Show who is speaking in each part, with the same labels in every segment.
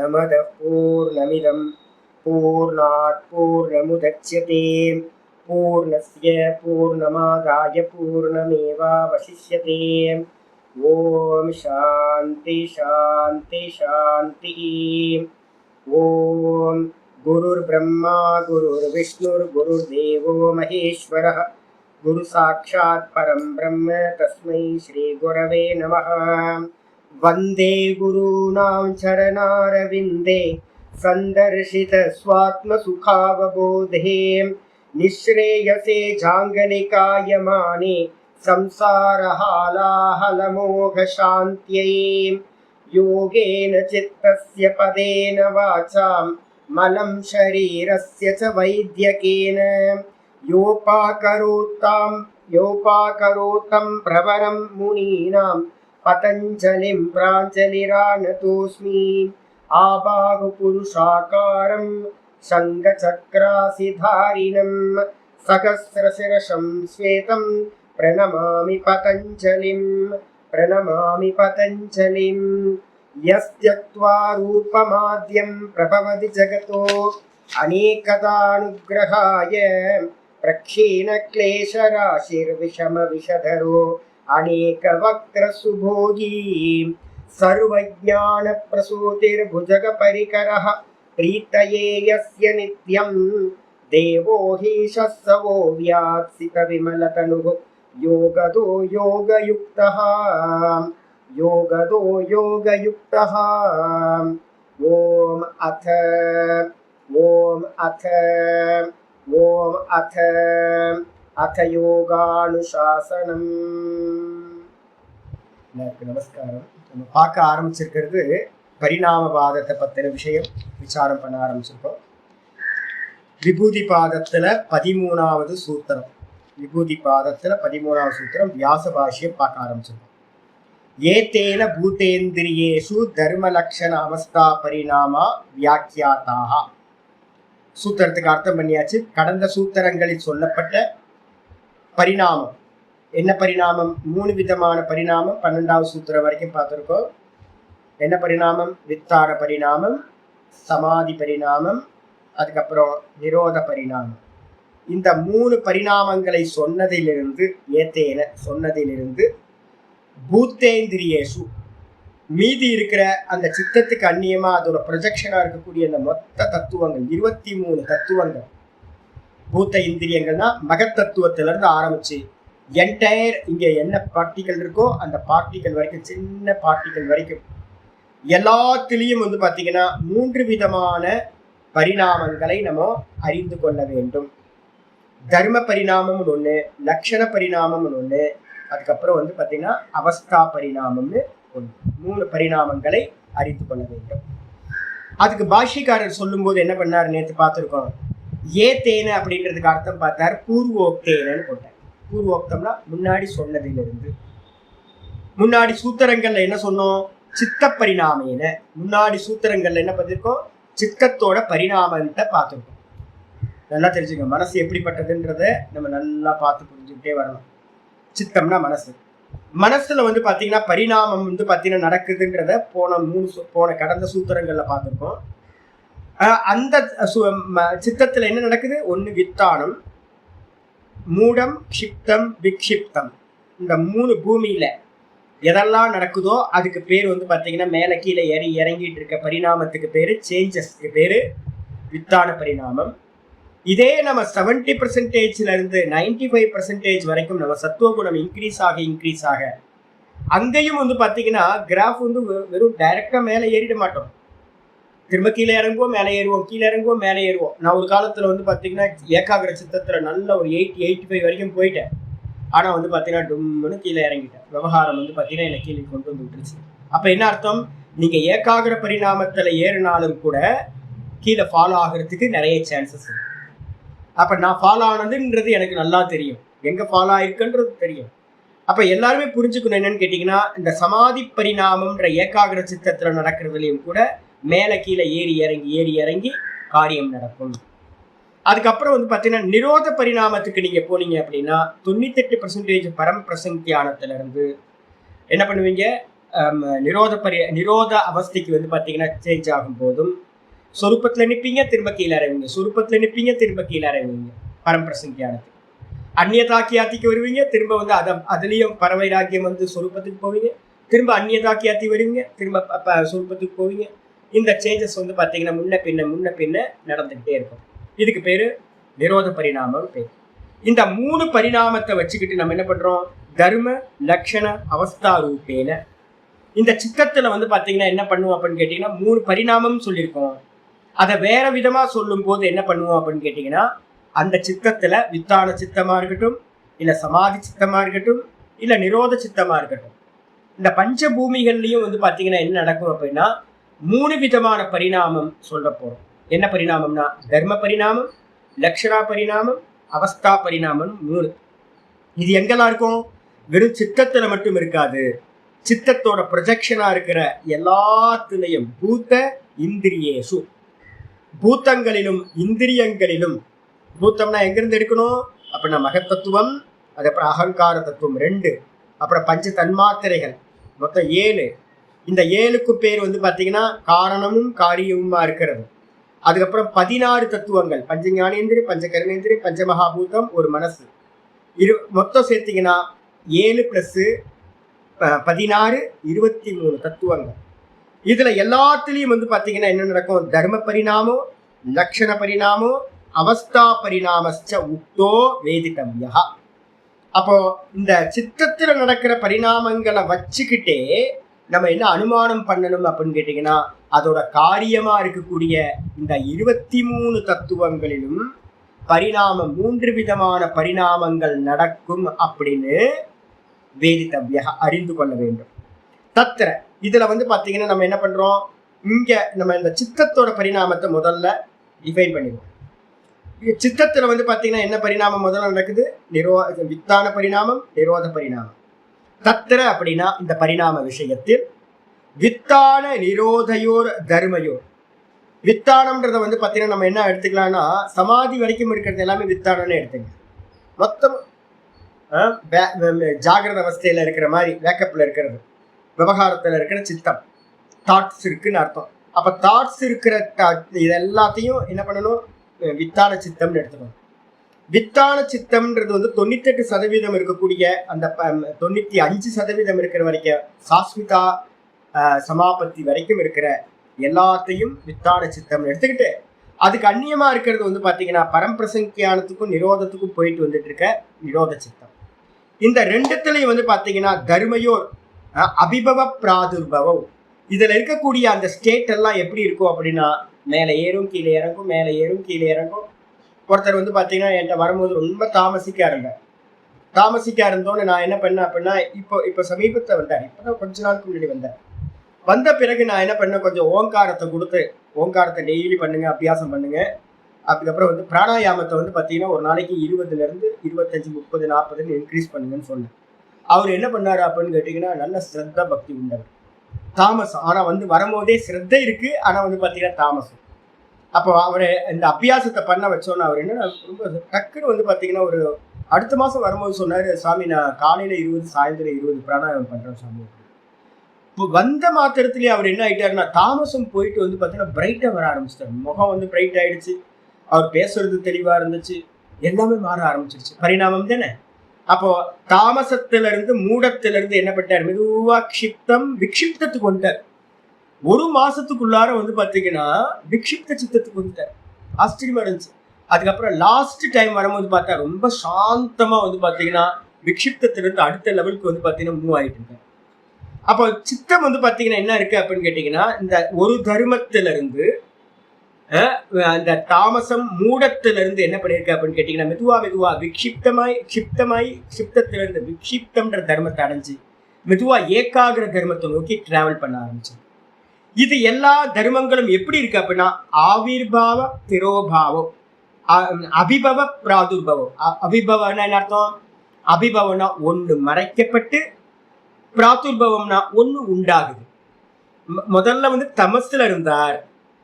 Speaker 1: पूर्णमदः पूर्णमिदं पूर्णात् पूर्णमुदच्यते पूर्णस्य पूर्णमादाय पूर्णमेवावशिष्यते। ओम शांति शांति शांति। ओम गुरुर्ब्रह्मा गुरुर्विष्णुर्गुरुर्देवो महेश्वरः गुरु साक्षात् परं ब्रह्म तस्मै श्री गुरवे नमः। वंदे गुरूणां चरणारविन्दे संदर्शित स्वात्मसुखावबोधे निःश्रेयसे जाङ्गलिकायमाने संसारहालाहलमोघशान्त्यै योगेन चित्तस्य पदेन वाचां मलं शरीरस्य च वैद्यकेन योपाकरोतं प्रवरं मुनीनां पतञ्जलिं प्राञ्जलिरानतोऽस्मि। आबाहुपुरुषाकारं शङ्खचक्रासिधारिणं सहस्रशिरसं श्वेतं प्रणमामि पतञ्जलिं यस्त्यक्त्वा रूपमाद्यं प्रभवति जगतो अनेकदानुग्रहाय प्रक्षीणक्लेशराशिर्विषमविषधरो अनेकवक्त्रसुभोगी सर्वज्ञानप्रसूतिर्भुजगपरिकरः प्रीतये यस्य नित्यं देवो हि शस्सवो व्यात्सितविमलतनुः योगदो योगयुक्तः अथ योगानुशासनम्। நமஸ்காரம். நம்ம பார்க்க ஆரம்பிச்சிருக்கிறது பரிணாமவாதத்தை பற்றின விஷயம் விசாரம் பண்ண ஆரம்பிச்சிருக்கோம். விபூதி பாதத்தில் 13வது சூத்திரம். விபூதி பாதத்தில் 13வது சூத்திரம் வியாச பாஷ்யம் பார்க்க ஆரம்பிச்சிருக்கோம். ஏதேன பூதேந்திரியேஷு தர்மலக்ஷண அவஸ்தா பரிணாமா வியாக்கியாதாக. சூத்திரத்துக்கு அர்த்தம் பண்ணியாச்சு. கடந்த சூத்திரங்களில் சொல்லப்பட்ட பரிணாமம் என்ன பரிணாமம்? 3 விதமான பரிணாமம் 12வது சூத்திரம் வரைக்கும் பார்த்துருக்கோம். என்ன பரிணாமம்? வித்தான பரிணாமம், சமாதி பரிணாமம், அதுக்கப்புறம் நிரோத பரிணாமம். இந்த 3 பரிணாமங்களை சொன்னதிலிருந்து சொன்னதிலிருந்து பூத்தேந்திரியேஷு மீதி இருக்கிற அந்த சித்தத்துக்கு அந்நியமா அதோட ப்ரொஜெக்ஷனா இருக்கக்கூடிய அந்த மொத்த தத்துவங்கள் 23 தத்துவங்கள். பூத்த இந்திரியங்கள்னா மகத்தத்துவத்திலிருந்து ஆரம்பிச்சு என்டையர் இங்க என்ன பார்ட்டிகள் இருக்கோ அந்த பார்ட்டிகள் வரைக்கும், சின்ன பார்ட்டிகள் வரைக்கும் எல்லாத்திலையும் பாத்தீங்கன்னா 3 விதமான பரிணாமங்களை நம்ம அறிந்து கொள்ள வேண்டும். தர்ம பரிணாமம் ஒண்ணு, லட்சண பரிணாமம் ஒண்ணு, அதுக்கப்புறம் பாத்தீங்கன்னா அவஸ்தா பரிணாமம்னு ஒண்ணு. 3 பரிணாமங்களை அறிந்து கொள்ள வேண்டும். அதுக்கு பாஷ்யக்காரர் சொல்லும் போது என்ன பண்ணாரு நேற்று பார்த்துருக்கோம். ஏதேன அப்படின்றதுக்கு அர்த்தம் பார்த்தார் பூர்வோக்தேனன்னு போட்டார். பூர்வோக்தம்னா முன்னாடி சொன்னதிலிருந்து. முன்னாடி சூத்திரங்கள்ல என்ன சொன்னோம்? சித்த பரிணாமேன. முன்னாடி சூத்திரங்கள்ல என்ன பார்த்திருக்கோம்? சித்தத்தோட பரிணாமத்தை பார்த்துருக்கோம். நல்லா தெரிஞ்சுக்க, மனசு எப்படிப்பட்டதுன்றத நம்ம நல்லா பார்த்து புரிஞ்சுக்கிட்டே வரணும். சித்தம்னா மனசு. மனசுல பாத்தீங்கன்னா பரிணாமம் பாத்தீங்கன்னா நடக்குதுன்றத போன கடந்த சூத்திரங்கள்ல பார்த்துருக்கோம். அந்த சித்தத்துல என்ன நடக்குது? ஒண்ணு வித்தானம், மூடம், க்ஷிப்தம், விக்ஷிப்தம். இந்த 3 பூமியில எதெல்லாம் நடக்குதோ அதுக்கு பேர் பாத்தீங்கன்னா மேல கீழே இறங்கிட்டு இருக்க பரிணாமத்துக்கு பேரு, சேஞ்சஸ்க்கு பேரு வித்தான பரிணாமம். இதே நம்ம 70% இருந்து 95% வரைக்கும் நம்ம சத்துவகுணம் இன்க்ரீஸ் ஆக அங்கேயும் பாத்தீங்கன்னா கிராஃப் வெறும் டைரக்டா மேலே ஏறிட மாட்டோம். திரும்ப கீழே இறங்குவோம், மேலே ஏறுவோம், கீழே இறங்குவோம், மேலே ஏறுவோம். நான் ஒரு காலத்துல பாத்தீங்கன்னா ஏகாகிர சித்தத்துல நல்ல ஒரு 80-85 வரைக்கும் போயிட்டேன். ஆனா பாத்தீங்கன்னா டும்னு கீழே இறங்கிட்டேன். விவகாரம் பாத்தீங்கன்னா என்னை கீழே கொண்டு விட்டுருச்சு. அப்ப என்ன அர்த்தம்? நீங்க ஏகாகிர பரிணாமத்துல ஏறினாலும் கூட கீழே ஃபாலோ ஆகிறதுக்கு நிறைய சான்சஸ் இருக்கு. அப்ப நான் ஃபாலோ ஆனதுன்றது எனக்கு நல்லா தெரியும், எங்க ஃபாலோ ஆயிருக்குன்றது தெரியும். அப்ப எல்லாருமே புரிஞ்சுக்கணும் என்னன்னு கேட்டீங்கன்னா, இந்த சமாதி பரிணாமம்ன்ற ஏகாகிர சித்தத்துல நடக்கிறதுலையும் கூட மேல கீழே ஏறி இறங்கி காரியம் நடக்கும். அதுக்கப்புறம் பாத்தீங்கன்னா நிரோத பரிணாமத்துக்கு நீங்க போனீங்க அப்படின்னா 98% பரம் பிரசங்கியானத்துல இருந்து என்ன பண்ணுவீங்க? நிரோத அவஸ்தைக்கு வந்து பார்த்தீங்கன்னா சேஞ்ச் ஆகும் போதும் சொரூபத்தில் நிற்பீங்க, திரும்ப கீழே இறங்குவீங்க, சொரூபத்தில் நிற்பீங்க, திரும்ப கீழே இறங்குவீங்க. பரம்பிரசங்கியானது அந்நியதாக்கியாத்திக்கு வருவீங்க, திரும்ப வந்து அதுலேயும் பரவைராக்கியம் வந்து சொரூபத்துக்கு போவீங்க, திரும்ப அந்நியதாக்கியாத்தி வருவீங்க, திரும்ப சொரூபத்துக்கு போவீங்க. இந்த சேஞ்சஸ் வந்து பார்த்தீங்கன்னா முன்ன பின்ன நடந்துக்கிட்டே இருக்கும். இதுக்கு பேர் நிரோத பரிணாமம் பேர். இந்த 3 பரிணாமத்தை வச்சுக்கிட்டு நம்ம என்ன பண்ணுறோம்? தர்ம லக்ஷண அவஸ்தா ரூபேன இந்த சித்தத்துல வந்து பார்த்தீங்கன்னா என்ன பண்ணுவோம் அப்படின்னு கேட்டிங்கன்னா 3 பரிணாமம் சொல்லியிருக்கோம். அதை வேற விதமாக சொல்லும் போது என்ன பண்ணுவோம் அப்படின்னு கேட்டிங்கன்னா, அந்த சித்தத்துல வித்தான சித்தமா இருக்கட்டும், இல்லை சமாதி சித்தமா இருக்கட்டும், இல்லை நிரோத சித்தமா இருக்கட்டும், இந்த பஞ்சபூமிகள்லையும் வந்து பார்த்தீங்கன்னா என்ன நடக்கும் அப்படின்னா 3 விதமான பரிணாமம் சொல்ல போறோம். என்ன பரிணாமம்னா தர்ம பரிணாமம், லக்ஷணா பரிணாமம், அவஸ்தா பரிணாமம் 3. இது எங்கெல்லாம் இருக்கும்? வெறும் சித்தத்துல மட்டும் இருக்காது. சித்தத்தோட ப்ரொஜெக்ஷனா இருக்கிற எல்லாத்துலையும் பூத்த இந்திரியேசு, பூத்தங்களிலும் இந்திரியங்களிலும். பூத்தம்னா எங்கிருந்து எடுக்கணும் அப்படின்னா மகத்தத்துவம், அதுக்கப்புறம் அகங்கார தத்துவம் 2, அப்புறம் பஞ்ச தன்மாத்திரைகள் மொத்தம் 7. இந்த 7க்கு பேர் வந்து பார்த்தீங்கன்னா காரணமும் காரியமுமா இருக்கிறது. அதுக்கப்புறம் 16 தத்துவங்கள், பஞ்ச ஞானேந்திரி, பஞ்ச கர்மேந்திரி, பஞ்ச மகாபூதம், ஒரு மனசு. மொத்தம் சேர்த்தீங்கன்னா 7 + 16 23 தத்துவங்கள். இதுல எல்லாத்துலயும் வந்து பாத்தீங்கன்னா என்ன நடக்கும்? தர்ம பரிணாமம், லக்ஷண பரிணாமம், அவஸ்தா பரிணாமச்ச உக்தோ வேதித்தவ்யா. அப்போ இந்த சித்தத்துல நடக்கிற பரிணாமங்களை வச்சுக்கிட்டே நம்ம என்ன அனுமானம் பண்ணணும் அப்படின்னு கேட்டீங்கன்னா, அதோட காரியமா இருக்கக்கூடிய இந்த 23 தத்துவங்களிலும் பரிணாமம் 3 விதமான பரிணாமங்கள் நடக்கும் அப்படின்னு வேதித்தவ்யா அறிந்து கொள்ள வேண்டும். தத்திர இதுல வந்து பாத்தீங்கன்னா நம்ம என்ன பண்றோம்? இங்க நம்ம இந்த சித்தத்தோட பரிணாமத்தை முதல்ல டிஃபைன் பண்ணிடுவோம். சித்தத்துல வந்து பாத்தீங்கன்னா என்ன பரிணாமம் முதல்ல நடக்குது? வித்தான பரிணாமம், நிரோத பரிணாமம். தத்திர அப்படின்னா இந்த பரிணாம விஷயத்தில் வித்தான நிரோதையோர் தர்மயோர். வித்தானம்ன்றத வந்து பாத்தீங்கன்னா நம்ம என்ன எடுத்துக்கலாம்னா சமாதி வரைக்கும் இருக்கிறது எல்லாமே வித்தானம்னு எடுத்துங்க. மொத்தம் ஜாகிரத அவஸ்தையில இருக்கிற மாதிரி வேக்கப்ல இருக்கிறது, விவகாரத்துல இருக்கிற சித்தம், தாட்ஸ் இருக்குன்னு அர்த்தம். அப்ப தாட்ஸ் இருக்கிற இது எல்லாத்தையும் என்ன பண்ணணும்? வித்தான சித்தம்னு எடுத்துக்கணும். வித்தான சித்தம்ன்றது வந்து 98% இருக்கக்கூடிய அந்த 95% இருக்கிற வரைக்கும் சாஸ்மிதா சமாபத்தி வரைக்கும் இருக்கிற எல்லாத்தையும் வித்தான சித்தம் எடுத்துக்கிட்டு, அதுக்கு அந்நியமா இருக்கிறது வந்து பாத்தீங்கன்னா பரம்பிரசங்கியானத்துக்கும் நிரோதத்துக்கும் போயிட்டு வந்துட்டு இருக்க நிரோத சித்தம். இந்த 2த்துலயும் வந்து பாத்தீங்கன்னா தர்மயோர் அபிபவ பிராதுர்பவம். இதுல இருக்கக்கூடிய அந்த ஸ்டேட் எல்லாம் எப்படி இருக்கும் அப்படின்னா மேலே ஏறும் கீழே இறங்கும், மேலே ஏறும் கீழே இறங்கும். ஒருத்தர் வந்து பாத்தீங்கன்னா என்கிட்ட வரும்போது ரொம்ப தாமசிக்கா இருந்தோன்னு நான் என்ன பண்ணேன் அப்படின்னா இப்போ சமீபத்தை வந்தேன், இப்பதான் கொஞ்ச நாளுக்கு முன்னாடி வந்த பிறகு நான் என்ன பண்ணேன், கொஞ்சம் ஓங்காரத்தை கொடுத்து ஓங்காரத்தை டெய்லி பண்ணுங்க, அபியாசம் பண்ணுங்க. அதுக்கப்புறம் வந்து பிராணாயாமத்தை வந்து பார்த்தீங்கன்னா ஒரு நாளைக்கு 20லேருந்து 25, 30, 40 இன்க்ரீஸ் பண்ணுங்கன்னு சொன்னேன். அவர் என்ன பண்ணாரு அப்படின்னு கேட்டிங்கன்னா நல்ல ஸ்ரத்தா பக்தி உண்டவர், தாமசம். ஆனால் வந்து வரும்போதே ஸ்ரத்தை இருக்கு, ஆனால் வந்து பார்த்தீங்கன்னா தாமசம். அப்போ அவர் இந்த அபியாசத்தை பண்ண வச்சோன்னு அவர் என்ன ரொம்ப டக்குன்னு வந்து பார்த்தீங்கன்னா ஒரு அடுத்த மாதம் வரும்போது சொன்னார், சாமி நான் காலையில் 20 சாயந்தரம் 20 பிராணாயாமம் பண்ணுறேன் சாமி. இப்போ வந்த மாத்திரத்திலேயே அவர் என்ன ஆகிட்டாருன்னா தாமசம் போயிட்டு வந்து பார்த்தீங்கன்னா பிரைட்டாக வர ஆரம்பிச்சிட்டார். முகம் வந்து பிரைட் ஆகிடுச்சு, அவர் பேசுறது தெளிவாக இருந்துச்சு, எல்லாமே மாற ஆரம்பிச்சிருச்சு. பரிணாமம் தானே. அப்போ தாமசத்திலிருந்து மூடத்திலிருந்து என்ன பண்ணிட்டார்? மெதுவா விக்ஷிப்தத்துக்கு வந்துட்டார். 1 மாசத்துக்குள்ளார வந்து பார்த்தீங்கன்னா விக்ஷிப்த சித்தத்துக்கு வந்துட்டார். ஆச்சரியமா இருந்துச்சு. அதுக்கப்புறம் லாஸ்ட் டைம் வரும்போது பார்த்தா ரொம்ப சாந்தமா வந்து பார்த்தீங்கன்னா விக்ஷிப்தத்திலிருந்து அடுத்த லெவலுக்கு வந்து பார்த்தீங்கன்னா மூவ் ஆகிட்டு இருக்காரு. அப்போ சித்தம் வந்து பார்த்தீங்கன்னா என்ன இருக்கு அப்படின்னு கேட்டீங்கன்னா இந்த ஒரு தர்மத்திலிருந்து அந்த தாமசம் மூடத்திலிருந்து என்ன பண்ணியிருக்க அப்படின்னு கேட்டீங்கன்னா மெதுவா விக்ஷிப்தத்திலிருந்து விக்ஷிப்தம்ன்ற தர்மத்தை அடைஞ்சு மெதுவா ஏகாகிர தர்மத்தை நோக்கி டிராவல் பண்ண ஆரம்பிச்சு. இது எல்லா தர்மங்களும் எப்படி இருக்கு அப்படின்னா ஆவிர்பாவ திரோபாவம், அபிபவ பிராதுர்பவம். அபிபவம்னா என்ன அர்த்தம்? அபிபவம்னா ஒன்று மறைக்கப்பட்டு, பிராதுர்பவம்னா ஒன்று உண்டாகுது. முதல்ல வந்து தமசுல இருந்தார்,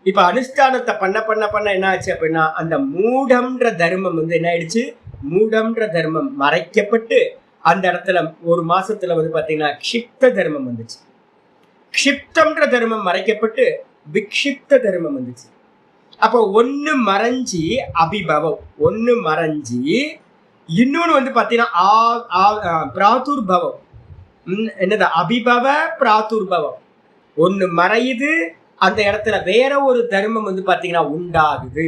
Speaker 1: இப்ப அனுஷ்டானத்தை பண்ண என்ன ஆச்சு அப்படின்னா அந்த மூடம்ன்ற தர்மம் வந்து என்ன ஆயிடுச்சு? மூடம்ன்ற தர்மம் மறைக்கப்பட்டு அந்த இடத்துல 1 மாசத்துல வந்து பாத்தீங்கன்னா க்ஷிப்த தர்மம் வந்துச்சு. க்ஷிப்தம்ன்ற தர்மம் மறைக்கப்பட்டு விக்ஷிப்த தர்மம் வந்துச்சு. அப்போ ஒண்ணு மறைஞ்சி அபிபவம், ஒண்ணு மறைஞ்சி இன்னொன்னு வந்து பாத்தீங்கன்னா பிராதுர்பவம். என்னது? அபிபவ பிராதுர்பவம். ஒண்ணு மறையுது, அந்த இடத்துல வேற ஒரு தர்மம் வந்து பாத்தீங்கன்னா உண்டாகுது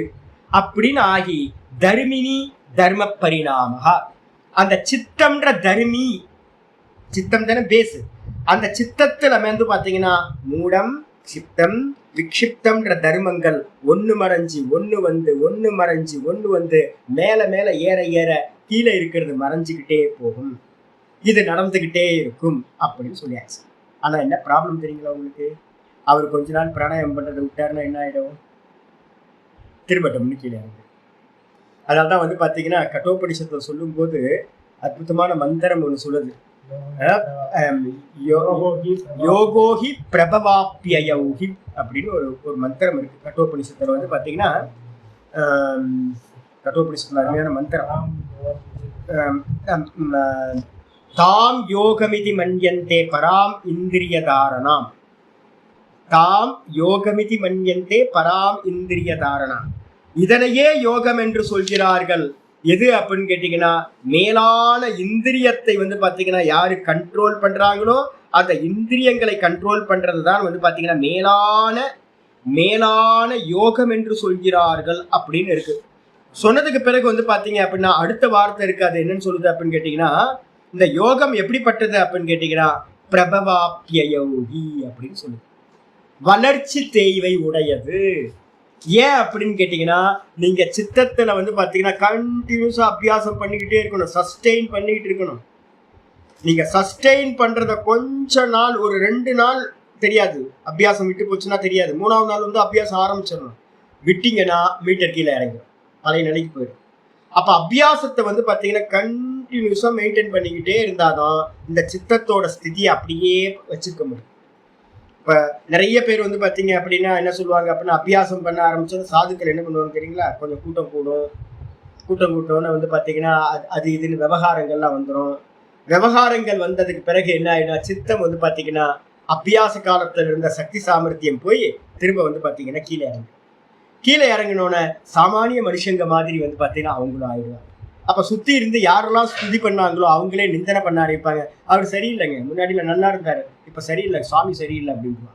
Speaker 1: அப்படின்னு ஆகி தர்மினி தர்ம பரிணாமஹா. அந்த சித்தம்ன்ற தர்மி, சித்தம் தானே பேசு, அந்த சித்தத்துல வந்து பாத்தீங்கன்னா மூடம் சித்தம் விக்ஷிப்தம்ன்ற தர்மங்கள் ஒண்ணு மறைஞ்சு ஒண்ணு வந்து, ஒண்ணு மறைஞ்சு ஒண்ணு வந்து, மேல மேல ஏற ஏற கீழே இருக்கிறது மறைஞ்சுக்கிட்டே போகும். இது நடந்துகிட்டே இருக்கும் அப்படின்னு சொல்லியாச்சு. ஆனா என்ன ப்ராப்ளம் தெரியுங்களா உங்களுக்கு? அவர் கொஞ்ச நாள் பிராணாயம் பண்றதை விட்டாருன்னா என்ன ஆயிடும்? திரும்பட்டம்னு கீழே இருக்கு. அதனால்தான் வந்து பாத்தீங்கன்னா கட்டோபனிஷத்துல சொல்லும் போது அற்புதமான மந்திரம் ஒண்ணு சொல்லுது. யோகோஹி பிரபவாப்யயௌஹி அப்படின்னு ஒரு மந்திரம் இருக்கு கட்டோபனிஷத்துல. வந்து பாத்தீங்கன்னா கட்டோபனிஷத்துல அருமையான மந்திரம். தாம் யோகமிதி மன்யந்தே பராம் இந்திரிய தாரணாம். தாம் யோகமிதி மன்யந்தே பராம் இந்திரிய தாரணாம். இதனையே யோகம் என்று சொல்கிறார்கள். எது அப்படின்னு கேட்டீங்கன்னா, மேலான இந்திரியத்தை வந்து பாத்தீங்கன்னா யாரு கண்ட்ரோல் பண்றாங்களோ அந்த இந்திரியங்களை கண்ட்ரோல் பண்றது தான் வந்து பாத்தீங்கன்னா மேலான யோகம் என்று சொல்கிறார்கள் அப்படின்னு இருக்கு. சொன்னதுக்கு பிறகு வந்து பாத்தீங்க அப்படின்னா அடுத்த வார்த்தை இருக்கு. அது என்னன்னு சொல்லுது அப்படின்னு கேட்டீங்கன்னா, இந்த யோகம் எப்படிப்பட்டது அப்படின்னு கேட்டீங்கன்னா பிரபவாப்யயோகி அப்படின்னு சொல்லுது. வளர்ச்சி தேய்வை உடையது. ஏன் அப்படின்னு கேட்டீங்கன்னா, நீங்க சித்தத்துல வந்து பாத்தீங்கன்னா கண்டினியூஸா அபியாசம் பண்ணிக்கிட்டே இருக்கணும், சஸ்டெயின் பண்ணிக்கிட்டு இருக்கணும். நீங்க சஸ்டெயின் பண்றத கொஞ்ச நாள், ஒரு 2 நாள் தெரியாது, அபியாசம் விட்டு போச்சுன்னா தெரியாது. 3ஆவது நாள் வந்து அபியாசம் ஆரம்பிச்சிடணும். விட்டீங்கன்னா மீட்டர் கீழே இறங்கிடும், பழைய நிலைக்கு போயிடும். அப்ப அபியாசத்தை வந்து பாத்தீங்கன்னா கண்டினியூஸா மெயின்டைன் பண்ணிக்கிட்டே இருந்தாதான் இந்த சித்தத்தோட ஸ்திதியை அப்படியே வச்சுக்க முடியும். இப்ப நிறைய பேர் வந்து பாத்தீங்க அப்படின்னா என்ன சொல்லுவாங்க அப்படின்னா, அபியாசம் பண்ண ஆரம்பிச்சோம் சாதுக்கள் என்ன பண்ணுவாங்க தெரியுங்களா? கொஞ்சம் கூட்டம் கூட்டம்னு வந்து பாத்தீங்கன்னா அது இதுன்னு விவகாரங்கள்லாம் வந்துடும். விவகாரங்கள் வந்ததுக்கு பிறகு என்ன ஆயிடும், சித்தம் வந்து பாத்தீங்கன்னா அபியாச காலத்துல இருந்த சக்தி சாமர்த்தியம் போய் திரும்ப வந்து பாத்தீங்கன்னா கீழே இறங்கினோன்னு சாமானிய மனுஷங்க மாதிரி வந்து பாத்தீங்கன்னா அவங்களும் ஆயிடுவாங்க. அப்ப சுத்தி இருந்து யாரெல்லாம் ஸ்துதி பண்ணாங்களோ அவங்களே நிந்தனை பண்ண ஆரம்பிப்பாங்க. அவர் சரியில்லைங்க, முன்னாடியில நல்லா இருந்தாரு, இப்ப சரியில்லை, சுவாமி சரியில்லை அப்படின்னு.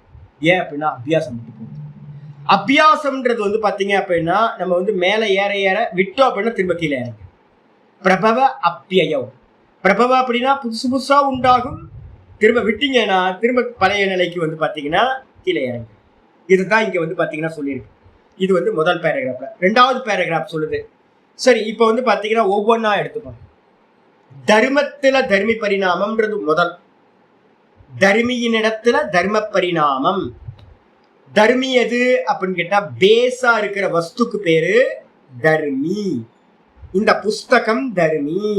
Speaker 1: ஏன் அப்படின்னா அபியாசம் விட்டு போகுது. அபியாசம்ன்றது வந்து பாத்தீங்க அப்படின்னா நம்ம வந்து மேல ஏற ஏற விட்டோம் அப்படின்னா திரும்ப கீழே இறங்கு. பிரபவ அப்பியம். பிரபவ அப்படின்னா புதுசா உண்டாகும், திரும்ப விட்டீங்கன்னா திரும்ப பழைய நிலைக்கு வந்து பாத்தீங்கன்னா கீழே இறங்கு. இதுதான் இங்க வந்து பாத்தீங்கன்னா சொல்லியிருக்கு. இது வந்து முதல் பேராகிராஃப்ல. 2வது பேராகிராஃப் சொல்லுது. சரி, இப்ப வந்து பாத்தீங்கன்னா ஒவ்வொன்னா எடுத்துக்கணும். தர்மத்துல தர்மி பரிணாமம்ன்றது முதல். தர்மியின் இடத்துல தர்ம பரிணாமம். தர்மி எது அப்படின்னு கேட்டா பேஸா இருக்கிற வஸ்துக்கு பேரு தர்மி. இந்த புஸ்தகம் தர்மி.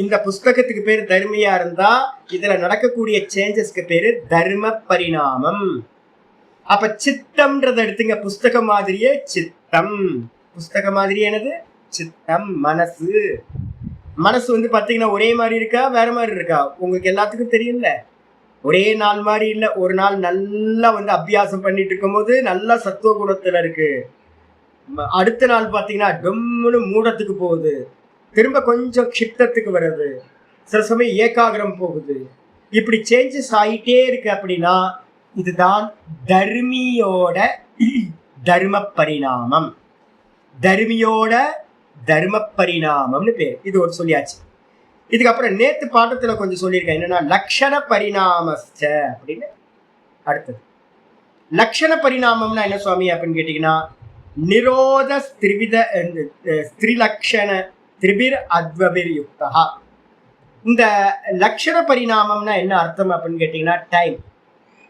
Speaker 1: இந்த புஸ்தகத்துக்கு பேரு தர்மியா இருந்தா இதுல நடக்கக்கூடிய சேஞ்சஸ்க்கு பேரு தர்ம பரிணாமம். அப்ப சித்தம்ன்றத எடுத்துங்க, புஸ்தகம் மாதிரியே சித்தம். புஸ்தகம் மாதிரி என்னது? சித்தம், மனசு. மனசு வந்து பாத்தீங்கன்னா ஒரே மாதிரி இருக்கா வேற மாதிரி இருக்கா? உங்களுக்கு எல்லாத்துக்கும் தெரியும்ல. ஒரே நாள் மாதிரி இல்ல. ஒரு நாள் நல்லா வந்து அபியாசம் பண்ணிட்டு இருக்கும் போது நல்லா சத்துவ குணத்துல இருக்கு, அடுத்த நாள் பாத்தீங்கன்னா டொம்முன்னு மூடத்துக்கு போகுது, திரும்ப கொஞ்சம் க்ஷிப்தத்துக்கு வருது, சில சமயம் ஏகாகிரம் போகுது. இப்படி சேஞ்சஸ் ஆகிட்டே இருக்கு. அப்படின்னா இதுதான் தர்மியோட தர்ம பரிணாமம். தர்மியோட தர்ம பரிணாமம்னு பேர். இது ஒரு சொல்லியாச்சு. இதுக்கப்புறம் நேத்து பாடத்துல கொஞ்சம் சொல்லியிருக்கேன், என்னன்னா லக்ஷண பரிணாமஸ்ச அப்படின்னு. அடுத்தது லக்ஷண பரிணாமம்னா என்ன சுவாமி அப்படின்னு கேட்டீங்கன்னா, நிரோத ஸ்திரிலக்ஷண திரிபிர் அத்வபிர் யுக்தா. இந்த லக்ஷண பரிணாமம்னா என்ன அர்த்தம் அப்படின்னு கேட்டீங்கன்னா டைம்.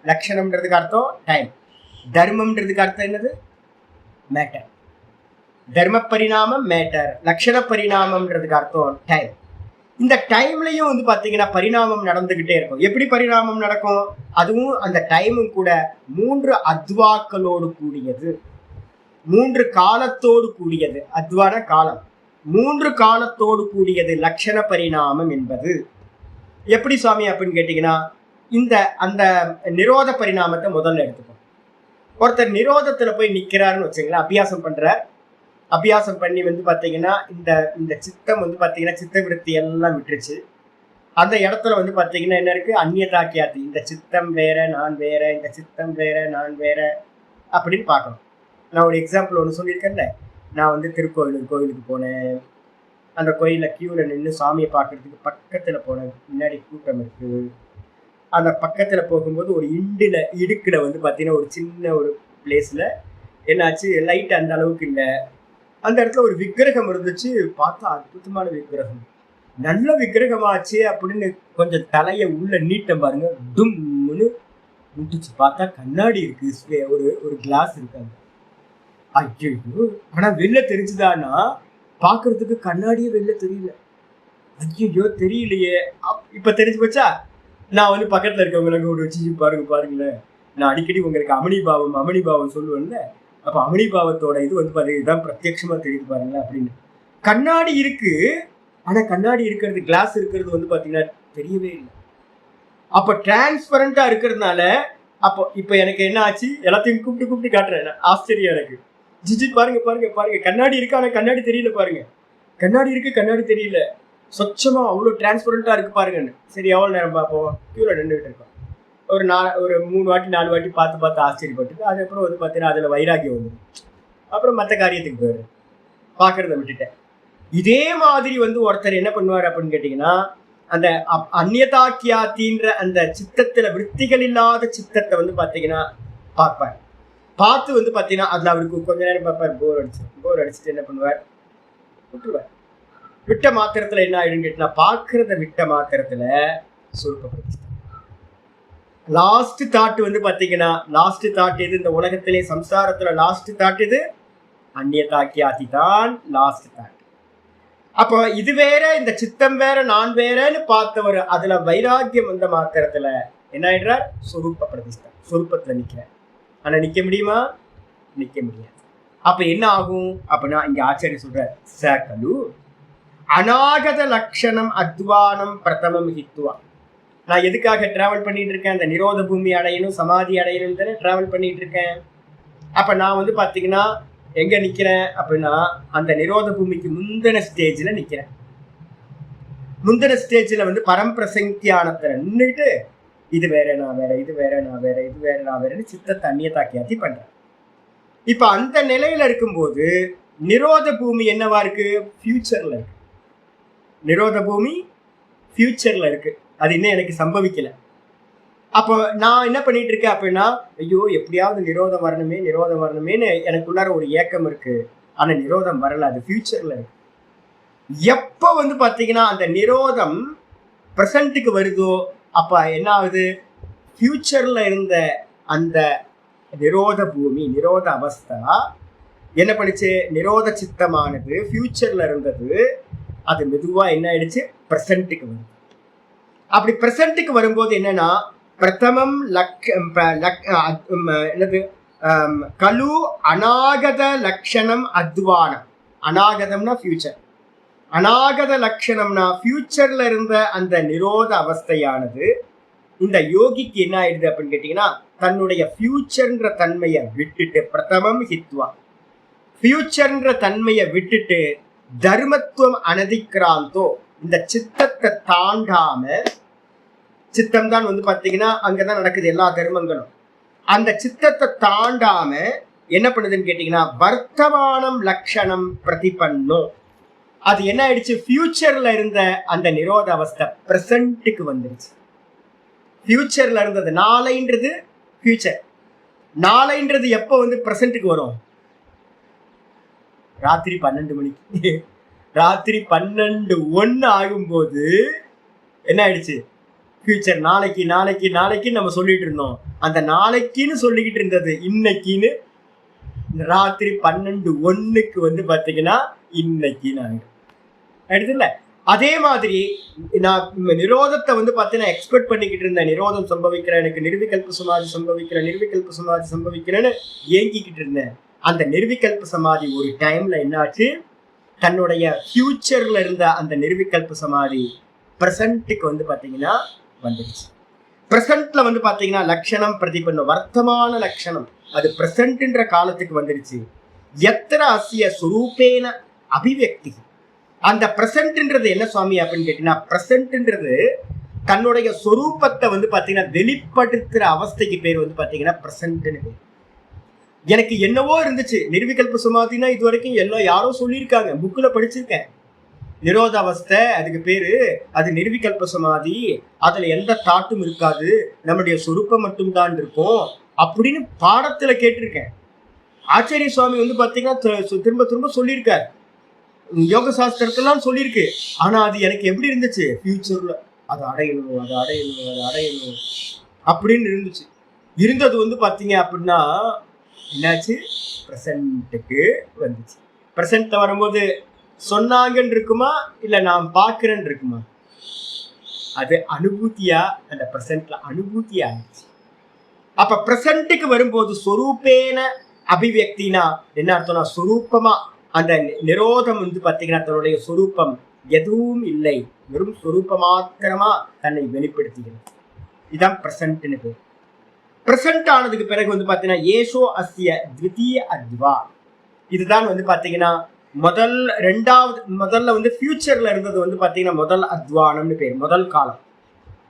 Speaker 1: லக்ஷணம்ன்றதுக்கு அர்த்தம் டைம், தர்மம்ன்றதுக்கு அர்த்தம் என்னது? மேட்டர். தர்ம பரிணாமம் மேட்டர், லக்ஷண பரிணாமம்ன்றதுக்கு அர்த்தம் டைம். இந்த டைம்லயும் வந்து பாத்தீங்கன்னா பரிணாமம் நடந்துகிட்டே இருக்கும். எப்படி பரிணாமம் நடக்கும்? அதுவும் அந்த டைமும் கூட 3 அத்வாக்களோடு கூடியது, 3 காலத்தோடு கூடியது. அத்வான காலம், 3 காலத்தோடு கூடியது லக்ஷண பரிணாமம் என்பது. எப்படி சுவாமி அப்படின்னு கேட்டீங்கன்னா, இந்த அந்த நிரோத பரிணாமத்தை முதல்ல எடுத்துப்போம். ஒருத்தர் நிரோதத்துல போய் நிக்கிறாருன்னு வச்சுங்களேன், அபியாசம் பண்றார். அபியாசம் பண்ணி வந்து பாத்தீங்கன்னா இந்த இந்த சித்தம் வந்து பாத்தீங்கன்னா சித்த விருத்தி எல்லாம் விட்டுருச்சு. அந்த இடத்துல வந்து பாத்தீங்கன்னா என்ன இருக்கு, அந்நியதாக்கியாத்தி, இந்த சித்தம் வேற நான் வேற, இந்த சித்தம் வேற நான் வேற அப்படின்னு பார்க்கணும். நான் ஒரு எக்ஸாம்பிள் ஒன்று சொல்லியிருக்கேன்ல, நான் வந்து கோயிலுக்கு போனேன். அந்த கோயில்ல கியூல நின்று சாமியை பார்க்கறதுக்கு பக்கத்துல போனேன். முன்னாடி கூட்டம் இருக்கு. அந்த பக்கத்துல போகும்போது ஒரு இடுக்குல வந்து பாத்தீங்கன்னா ஒரு சின்ன ஒரு பிளேஸ்ல என்னாச்சு, லைட் அந்த அளவுக்கு இல்லை. அந்த இடத்துல ஒரு விக்கிரகம் இருந்துச்சு. பார்த்தா அற்புதமான விக்கிரகம், நல்ல விக்கிரகமாச்சு அப்படின்னு கொஞ்சம் தலைய உள்ள நீட்டம் பாருங்க, டும்னு விட்டுச்சு. பார்த்தா கண்ணாடி இருக்கு, ஒரு ஒரு கிளாஸ் இருக்காங்க. ஐயோ, ஆனா வெளில தெரிஞ்சுதானா, பாக்குறதுக்கு கண்ணாடியே வெளில தெரியல. ஐயோ தெரியலையே, இப்ப தெரிஞ்சு போச்சா. நான் வந்து பக்கத்துல இருக்கவங்களுக்கு ஒரு வச்சு பாருங்களேன், நான் அடிக்கடி உங்களுக்கு அமணிபாவம் சொல்லுவேன்ல, அப்ப அமணிபாவத்தோட இது வந்து பாத்தீங்கன்னா பிரத்யட்சமா தெரியுது பாருங்களேன் அப்படின்னு. கண்ணாடி இருக்கு, ஆனா கண்ணாடி இருக்கிறது, கிளாஸ் இருக்கிறது வந்து பாத்தீங்கன்னா தெரியவே இல்லை. அப்ப டிரான்ஸ்பரண்டா இருக்கிறதுனால அப்போ இப்ப எனக்கு என்ன ஆச்சு, எல்லாத்தையும் கூப்பிட்டு காட்டுறேன். ஆச்சரியம் எனக்கு. ஜிஜி பாருங்க, கண்ணாடி இருக்கு ஆனா கண்ணாடி தெரியல பாருங்க, கண்ணாடி இருக்கு கண்ணாடி தெரியல, சொச்சமா அவ்வளவு டிரான்ஸ்பரண்டா இருக்கு பாருங்கன்னு. சரி எவ்வளவு நேரம் பார்ப்போம், கியூல நின்றுட்டு இருக்கோம். ஒரு 3 வாட்டி 4 வாட்டி பார்த்து ஆச்சரியப்பட்டு அதுக்கப்புறம் வந்து பார்த்தீங்கன்னா அதுல வைராக்கியம் வந்துடும். அப்புறம் மற்ற காரியத்துக்கு போயிடுறேன், பார்க்கறத விட்டுட்டேன். இதே மாதிரி வந்து ஒருத்தர் என்ன பண்ணுவார் அப்படின்னு கேட்டீங்கன்னா, அந்த அந்நியதாக்கியாத்தின்ற அந்த சித்தத்துல விற்த்திகள் இல்லாத சித்தத்தை வந்து பார்த்தீங்கன்னா பார்ப்பார். பார்த்து வந்து பார்த்தீங்கன்னா அதுல அவருக்கு கொஞ்ச நேரம் பார்ப்பார், போர் அடிச்சுட்டு என்ன பண்ணுவார், விட்டுருவார். விட்ட மாத்திரத்துல என்ன ஆயிடுன்னு கேட்டீங்கன்னா, பார்க்கறத விட்ட மாத்திரத்துல சுருக்கப்படுத்தி லாஸ்ட் தாட் வந்து பாத்தீங்கன்னா, லாஸ்ட் தாட் எது இந்த உலகத்திலே சம்சாரத்துல லாஸ்ட் தாட் எது, அந்நியதாக்கியாதி தான் லாஸ்ட் தாட். அப்போ இது வேற இந்த சித்தம் வேற நான் வேறன்னு பார்த்தவர் அதுல வைராக்கியம் வந்த மாத்திரத்துல என்ன ஆயிடுறார், சொரூப பிரதிஷ்டா, சொரூபத்துல நிக்கிறார். ஆனா நிக்க முடியுமா, நிக்க முடியாது. அப்ப என்ன ஆகும் அப்படின்னா, இங்க ஆச்சாரிய சொல்ற சகலு அநாகத லட்சணம் அத்வானம் பிரதமம் ஹித்வா. நான் எதுக்காக டிராவல் பண்ணிட்டு இருக்கேன், அந்த நிரோத பூமி அடையணும் சமாதி அடையணும் தானே டிராவல் பண்ணிட்டு இருக்கேன். அப்ப நான் வந்து பாத்தீங்கன்னா எங்க நிக்கிறேன் அப்படின்னா, அந்த நிரோத பூமிக்கு முந்தின ஸ்டேஜ்ல நிக்கிறேன். முந்தின ஸ்டேஜ்ல வந்து பரம்பிரசங்கியானத்துல நின்றுட்டு இது வேற நான் வேற, இது வேற நான் வேற, இது வேற நான் வேறன்னு சித்தத்தை அந்நியதாக்கியாத்தி பண்றேன். இப்ப அந்த நிலையில இருக்கும்போது நிரோத பூமி என்னவா இருக்கு, ஃபியூச்சர்ல இருக்கு. நிரோத பூமி ஃபியூச்சர்ல இருக்கு, அது இன்னும் எனக்கு சம்பவிக்கல. அப்போ நான் என்ன பண்ணிட்டு இருக்கேன் அப்படின்னா, ஐயோ எப்படியாவது நிரோதம் வரணுமேன்னு எனக்குள்ளார ஒரு ஏக்கம் இருக்கு. ஆனா நிரோதம் வரல, அது ஃபியூச்சர்ல இருக்கு. எப்ப வந்து பாத்தீங்கன்னா அந்த நிரோதம் பிரசன்ட்டுக்கு வருதோ அப்ப என்ன ஆகுது, ஃபியூச்சர்ல இருந்த அந்த நிரோத பூமி, நிரோத அவஸ்தா என்ன பண்ணுச்சு, நிரோத சித்தமானது ஃபியூச்சர்ல இருந்தது, அது மெதுவா என்ன ஆயிடுச்சு, பிரசன்ட்டுக்கு வருது. அப்படி பிரசன்ட்டுக்கு வரும்போது என்னன்னா, பிரதமம் என்னது, கலு அநாகத லட்சணம் அத்வானம். அநாகதம்னா ஃபியூச்சர், அநாகத லட்சணம்னா ஃபியூச்சர்ல இருந்த அந்த நிரோத அவஸ்தையானது இந்த யோகிக்கு என்ன ஆயிடுது அப்படின்னு கேட்டீங்கன்னா, தன்னுடைய ஃபியூச்சர்ன்ற தன்மையை விட்டுட்டு, பிரதமம் ஹித்வா, ஃபியூச்சர்ன்ற தன்மையை விட்டுட்டு தர்மத்துவம் அனதிக்ராந்தோ, இந்த சித்தத்தை தாண்டாம, சித்தம் தான் வந்து பாத்தீங்கன்னா அங்கதான் நடக்குது எல்லா தர்மங்களும், அந்த சித்தத்தை தாண்டாம என்ன பண்ணுதுன்னு கேட்டீங்கன்னா, வர்த்தமானம் லட்சணம் பிரதிபன்னோ, அது என்ன ஆயிடுச்சு, ஃபியூச்சர்ல இருந்த அந்த நிரோத அவஸ்தை பிரசன்ட்டுக்கு வந்துருச்சு. ஃபியூச்சர்ல இருந்தது, நாளைன்றது ஃபியூச்சர், நாளைன்றது எப்போ வந்து பிரசன்ட்டுக்கு வரும், ராத்திரி 12 மணிக்கு, ராத்திரி 12:01 ஆகும்போது என்ன ஆயிடுச்சு, ஃபியூச்சர். நாளைக்கு நம்ம சொல்லிட்டு இருந்தோம், அந்த நாளைக்குன்னு சொல்லிக்கிட்டு இருந்தது இன்னைக்குன்னு ராத்திரி 12:01 வந்து பாத்தீங்கன்னா இன்னைக்குன்னு ஆயிடுது இல்ல. அதே மாதிரி நான் நிரோதத்தை வந்து பார்த்தீங்கன்னா எக்ஸ்பெக்ட் பண்ணிக்கிட்டு இருந்தேன், நிரோதம் சம்பவிக்கிறேன், எனக்கு நிர்விகல்ப சமாதி சம்பவிக்கிறேன்னு ஏங்கிக்கிட்டு இருந்தேன். அந்த நிர்விகல்ப சமாதி ஒரு டைம்ல என்னாச்சு, தன்னுடைய ஃபியூச்சர்ல இருந்த அந்த நிர்விகல்ப சமாதி பிரசன்ட்டுக்கு வந்து பாத்தீங்கன்னா வந்துடுச்சு. பிரசன்ட்ல வந்து பாத்தீங்கன்னா லட்சணம் பிரதிபன்னம், வர்த்தமான லட்சணம் அது பிரசன்ட்ன்ற காலத்துக்கு வந்துருச்சு. எத்தனை அசிய சுரூபேன அபிவியக்தி, அந்த பிரசன்ட்ன்றது என்ன சுவாமி அப்படின்னு கேட்டீங்கன்னா, பிரசன்ட்ன்றது தன்னுடைய சொரூபத்தை வந்து பாத்தீங்கன்னா வெளிப்படுத்துற அவஸ்தைக்கு பேர் வந்து பாத்தீங்கன்னா பிரசன்ட்னு பேர். எனக்கு என்னவோ இருந்துச்சு நிர்விகல்ப சமாதினா இது வரைக்கும் எல்லாம் யாரோ சொல்லியிருக்காங்க, புக்ல படிச்சிருக்கேன். நிரோத அவஸ்தை அதுக்கு பேரு, அது நிர்விகல்ப சமாதி, அதுல எந்த தாட்டும் இருக்காது, நம்முடைய சொரூப்பம் மட்டும்தான் இருக்கும் அப்படின்னு பாடத்துல கேட்டிருக்கேன். ஆச்சாரிய சுவாமி வந்து பாத்தீங்கன்னா திரும்ப திரும்ப சொல்லியிருக்காரு, யோக சாஸ்திரத்தெல்லாம் சொல்லியிருக்கு. ஆனா அது எனக்கு எப்படி இருந்துச்சு, ஃபியூச்சர்ல அதை அடையணும் அதை அடையணும் அதை அடையணும் அப்படின்னு இருந்துச்சு. இருந்தது வந்து பாத்தீங்க அப்படின்னா என்னாச்சு, பிரசன்ட்டுக்கு வந்துச்சு. பிரசன்ட்ல வரும்போது சொன்னாங்கன்னு இருக்குமா இல்ல நான் பார்க்கிறேன்னு இருக்குமா, அது அனுபூதியா அந்த பிரசன்ட்ல அனுபூதி ஆயிடுச்சு. அப்ப பிரசன்ட்டுக்கு வரும்போது சொரூபேன அபிவியக்தினா என்ன அர்த்தம்னா, சொரூபமா அந்த நிரோதம் வந்து பாத்தீங்கன்னா தன்னுடைய சொரூபம் எதுவும் இல்லை, வெறும் சொரூப மாத்திரமா தன்னை வெளிப்படுத்துகிறது. இதுதான் பிரசன்ட்னு பேர். பிரசன்ட் ஆனதுக்கு பிறகு வந்து பாத்தீங்கன்னா ஏஷோ அஸ்ய த்விதீய அத்வா, இதுதான் வந்து பாத்தீங்கன்னா முதல்ல வந்து ஃபியூச்சர்ல இருந்தது வந்து பாத்தீங்கன்னா முதல் அத்வானம்னு பேர், முதல் காலம்.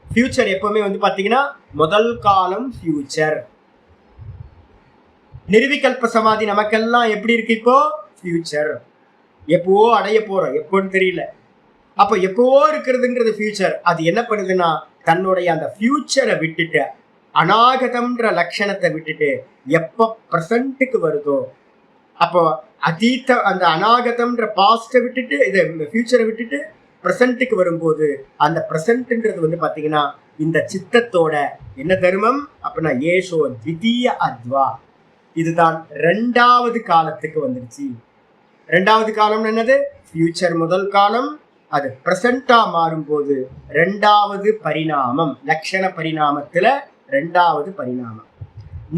Speaker 1: ஃபியூச்சர் எப்பவுமே வந்து பாத்தீங்கன்னா முதல் காலம் ஃபியூச்சர். நிர்விகல்ப சமாதி நமக்கெல்லாம் எப்படி இருக்கு, இப்போ ஃபியூச்சர், எப்பவோ அடைய போறோம், எப்போன்னு தெரியல. அப்ப எப்பவோ இருக்கிறதுங்கிறது ஃபியூச்சர். அது என்ன பண்ணுதுன்னா தன்னுடைய அந்த ஃபியூச்சரை விட்டுட்டு அநாகதம்ன்ற லட்சணத்தை விட்டுட்டு எப்ப பிரசன்ட்டுக்கு வருதோ, அப்போ அதீத அந்த அநாகதம்ன்ற பாஸ்ட விட்டுட்டு இதை ஃபியூச்சரை விட்டுட்டு பிரசன்ட்டுக்கு வரும்போது அந்த பிரசன்ட்ன்றது வந்து பாத்தீங்கன்னா இந்த சித்தத்தோட என்ன தர்மம் அப்படின்னா ஏஷோ த்விதீய அத்வா, இதுதான் ரெண்டாவது காலத்துக்கு வந்துருச்சு. ரெண்டாவது காலம் என்னது, ஃபியூச்சர் முதல் காலம், அது பிரசன்டா மாறும்போது ரெண்டாவது பரிணாமம், லட்சண பரிணாமத்துல ரெண்டாவது பரிணாமம்.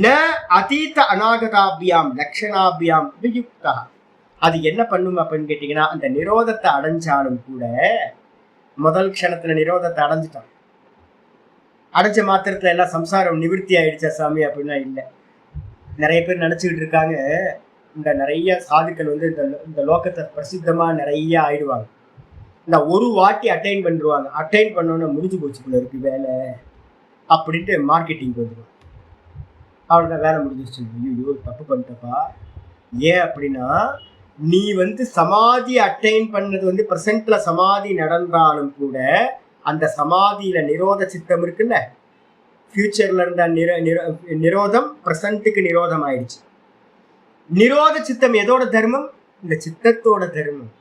Speaker 1: ந அதீத அநாகதாபியாம் லட்சணாபியாம் வியுக்தா, அது என்ன பண்ணும் அப்படின்னு கேட்டீங்கன்னா அந்த நிரோதத்தை அடைஞ்சாலும் கூட, முதல் க்ஷணத்துல நிரோதத்தை அடைஞ்சிட்டான், அடைஞ்ச மாத்திரத்துல எல்லாம் சம்சாரம் நிவர்த்தி ஆயிடுச்சா சாமி அப்படின்னா இல்லை. நிறைய பேர் நினைச்சுக்கிட்டு இருக்காங்க, இந்த நிறைய சாதுக்கள் வந்து இந்த லோகத்தை பிரசித்தமா நிறைய ஆயிடுவாங்க, இந்த ஒரு வாட்டி அட்டைன் பண்ணிடுவாங்க, அட்டைன் பண்ணோன்னு முடிஞ்சு போச்சுக்குள்ள இருக்கு வேலை அப்படின்ட்டு மார்க்கெட்டிங் வந்துடுவாங்க. அவளோட வேலை முடிஞ்சிருச்சு, ஐயோ தப்பு பண்ணிட்டப்பா. ஏன் அப்படின்னா நீ வந்து சமாதி அட்டைன் பண்ணது வந்து பிரசன்ட்ல சமாதி நடந்தாலும் கூட அந்த சமாதியில நிரோத சித்தம் இருக்குல்ல, ஃபியூச்சர்ல இருந்த நிரோதம் பிரசன்ட்டுக்கு நிரோதம் ஆயிடுச்சு. நிரோத சித்தம் எதோட தர்மம், இந்த சித்தத்தோட தர்மம்.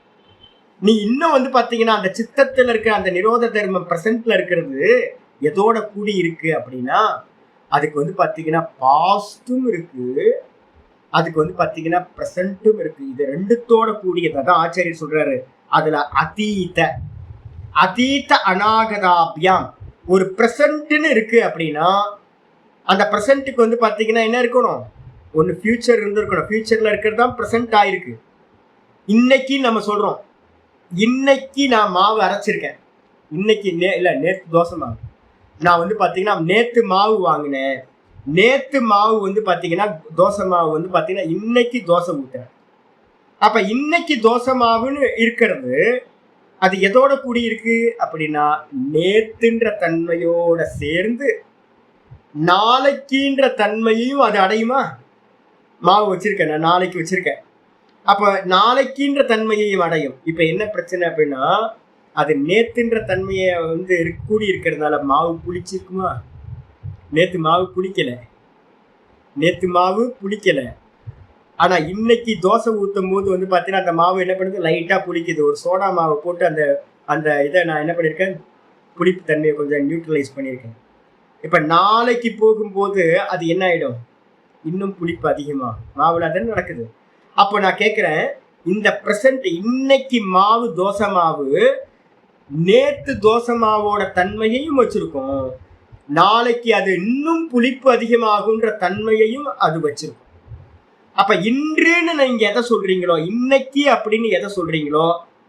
Speaker 1: நீ இன்னும் வந்து பாத்தீங்கன்னா அந்த சித்தத்துல இருக்க அந்த நிரோத தர்மம் பிரசன்ட்ல இருக்கிறது எதோட கூடி இருக்கு அப்படின்னா, அதுக்கு வந்து பாத்தீங்கன்னா பாஸ்டும் இருக்கு, அதுக்கு வந்து பாத்தீங்கன்னா பிரசன்ட்டும் இருக்கு. இது ரெண்டுத்தோட கூடியது. அதான் ஆச்சாரியர் சொல்றாரு, அதுல அதீத அநாகதாபியாம் ஒரு பிரசன்ட்னு இருக்கு அப்படின்னா, அந்த பிரசன்ட்டுக்கு வந்து பாத்தீங்கன்னா என்ன இருக்கணும், ஒன்னு ஃபியூச்சர் இருந்திருக்கணும். ஃபியூச்சர்ல இருக்கிறது தான் பிரசன்ட் ஆயிருக்கு. இன்னைக்கு நம்ம சொல்றோம், இன்னைக்கு நான் மாவு அரைச்சிருக்கேன், இன்னைக்கு நேத்து தோசை மாவு. நான் வந்து பாத்தீங்கன்னா நேத்து மாவு வாங்கினேன், நேத்து மாவு வந்து பாத்தீங்கன்னா தோசை மாவு வந்து பாத்தீங்கன்னா இன்னைக்கு தோசை ஊத்துறேன். அப்ப இன்னைக்கு தோசை மாவுன்னு இருக்கிறது அது எதோட கூடி இருக்கு அப்படின்னா நேத்துன்ற தன்மையோட சேர்ந்து நாளைக்குன்ற தன்மையையும் அது அடையுமா. மாவு வச்சிருக்கேன், நான் நாளைக்கு வச்சிருக்கேன், அப்ப நாளைக்குன்ற தன்மையையும் அடையும். இப்ப என்ன பிரச்சனை அப்படின்னா, அது நேத்துன்ற தன்மையை வந்து கூடி இருக்கிறதுனால மாவு புளிச்சிருக்குமா. நேத்து மாவு புளிக்கல, ஆனா இன்னைக்கு தோசை ஊத்தும் போது வந்து பாத்தீங்கன்னா அந்த மாவு என்ன பண்ணுது, லைட்டா புளிக்குது. ஒரு சோடா மாவை போட்டு அந்த அந்த இதை நான் என்ன பண்ணிருக்கேன், புளிப்பு தன்மையை கொஞ்சம் நியூட்ரலைஸ் பண்ணியிருக்கேன். இப்ப நாளைக்கு போகும்போது அது என்ன ஆயிடும், இன்னும் புளிப்பு அதிகமா, மாவுல தானே நடக்குது. அப்போ நான் கேட்கிறேன், இந்த பிரசன்ட் இன்னைக்கு மாவு தோசை மாவு நேத்து தோசை மாவோட தன்மையையும் வச்சிருக்கோம், நாளைக்கு அது இன்னும் புளிப்பு அதிகமாகுன்ற தன்மையையும் அது வச்சிருக்கும். அப்ப இன்றுன்னு நீங்க எதை சொல்றீங்களோ, இன்னைக்கு அப்படின்னு எதை சொல்றீங்களோ,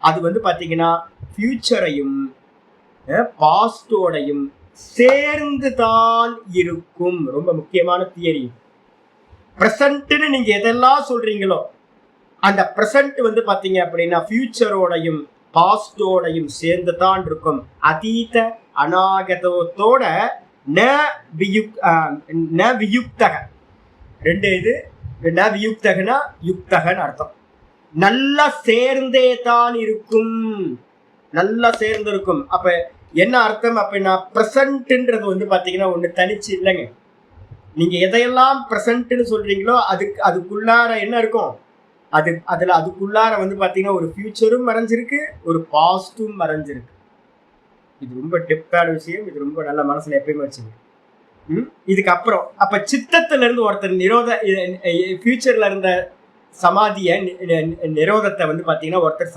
Speaker 1: அது வந்து பாத்தீங்கன்னா ஃபியூச்சரையும் பாஸ்டோடையும் சேர்ந்து தான் இருக்கும். ரொம்ப முக்கியமான தியரி. பிரசன்ட்னு நீங்க எதெல்லாம் சொல்றீங்களோ அந்த பிரசன்ட் வந்து பாத்தீங்க அப்படின்னா ஃபியூச்சரோடையும் பாஸ்டோடையும் சேர்ந்து தான் இருக்கும். அதீத அநாகதத்தோட ந வியுக்தக, ரெண்டு இது. ந வியுக்தகனா யுக்தகன்னு அர்த்தம். நல்லா சேர்ந்தே தான் இருக்கும், நல்லா சேர்ந்து இருக்கும். அப்ப என்ன அர்த்தம் அப்படின்னா பிரசன்ட்ன்றது வந்து பாத்தீங்கன்னா ஒண்ணு தனிச்சு இல்லைங்க. நீங்க எதையெல்லாம் பிரசன்ட்னு சொல்றீங்களோ அதுக்குள்ளார என்ன இருக்கும், அதுக்குள்ளார வந்து பாத்தீங்கன்னா ஒரு ஃபியூச்சரும் மறைஞ்சிருக்கு, ஒரு பாஸ்டும் மறைஞ்சிருக்கு. இது ரொம்ப டெப்தான விஷயம். இது ரொம்ப நல்ல மனசுல எப்பயுமே வச்சுங்க. இதுக்கப்புறம் அப்ப சித்தத்துல இருந்து ஒருத்தர் ஃபியூச்சர்ல இருந்த சமாதிய நிரோதத்தை வந்து பாத்தீங்கன்னா ஒருத்தர்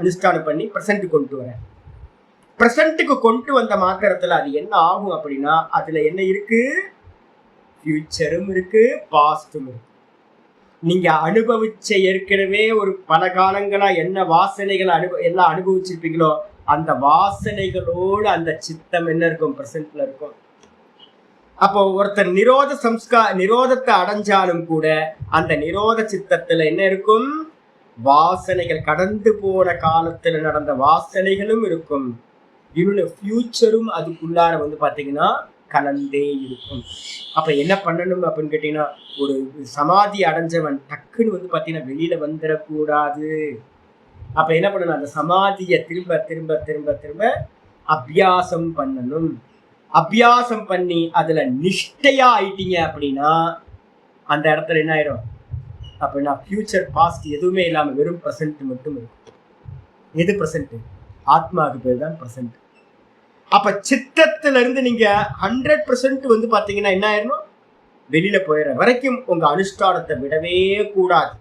Speaker 1: அனுஷ்டானம் பண்ணி பிரசன்ட் கொண்டு வர. பிரசன்ட்டுக்கு கொண்டு வந்த மாத்திரத்துல அது என்ன ஆகும் அப்படின்னா அதுல என்ன இருக்கு, ஃபியூச்சரும் இருக்கு, பாஸ்டும் இருக்கு. நீங்க அனுபவிச்ச ஏற்கனவே ஒரு பல காலங்களா என்ன வாசனைகளை எல்லாம் அனுபவிச்சிருப்பீங்களோ அந்த வாசனைகளோடு அந்த சித்தம் என்ன இருக்கும், பிரசன்ட்ல இருக்கும். அப்போ ஒருத்தர் நிரோதத்தை அடைஞ்சாலும் கூட அந்த நிரோத சித்தத்துல என்ன இருக்கும், வாசனைகள், கடந்து போன காலத்துல நடந்த வாசனைகளும் இருக்கும். இன்னொன்னு ஃபியூச்சரும் அதுக்குள்ளார வந்து பாத்தீங்கன்னா கலந்தே இருக்கும். அப்ப என்ன பண்ணணும் அப்படின்னு கேட்டீங்கன்னா ஒரு சமாதி அடைஞ்சவன் டக்குன்னு வந்து பாத்தீங்கன்னா வெளியில வந்துடக்கூடாது. அப்ப என்ன பண்ணணும், அந்த சமாதியை திரும்ப திரும்ப திரும்ப திரும்ப அபியாசம் பண்ணணும். அபியாசம் பண்ணி அதுல நிஷ்டையா ஆயிட்டீங்க அப்படின்னா அந்த இடத்துல என்ன ஆயிடும் அப்படின்னா ஃபியூச்சர் பாஸ்ட் எதுவுமே இல்லாம வெறும் பிரசன்ட் மட்டும் இருக்கும். எது பிரசன்ட், ஆத்மாவுக்கு பேர் தான் பிரசன்ட். அப்ப சித்தத்துல இருந்து நீங்க 100% வந்து பாத்தீங்கன்னா என்ன ஆயிடணும், வெளியில போயிடுற வரைக்கும் உங்க அனுஷ்டானத்தை விடவே கூடாது.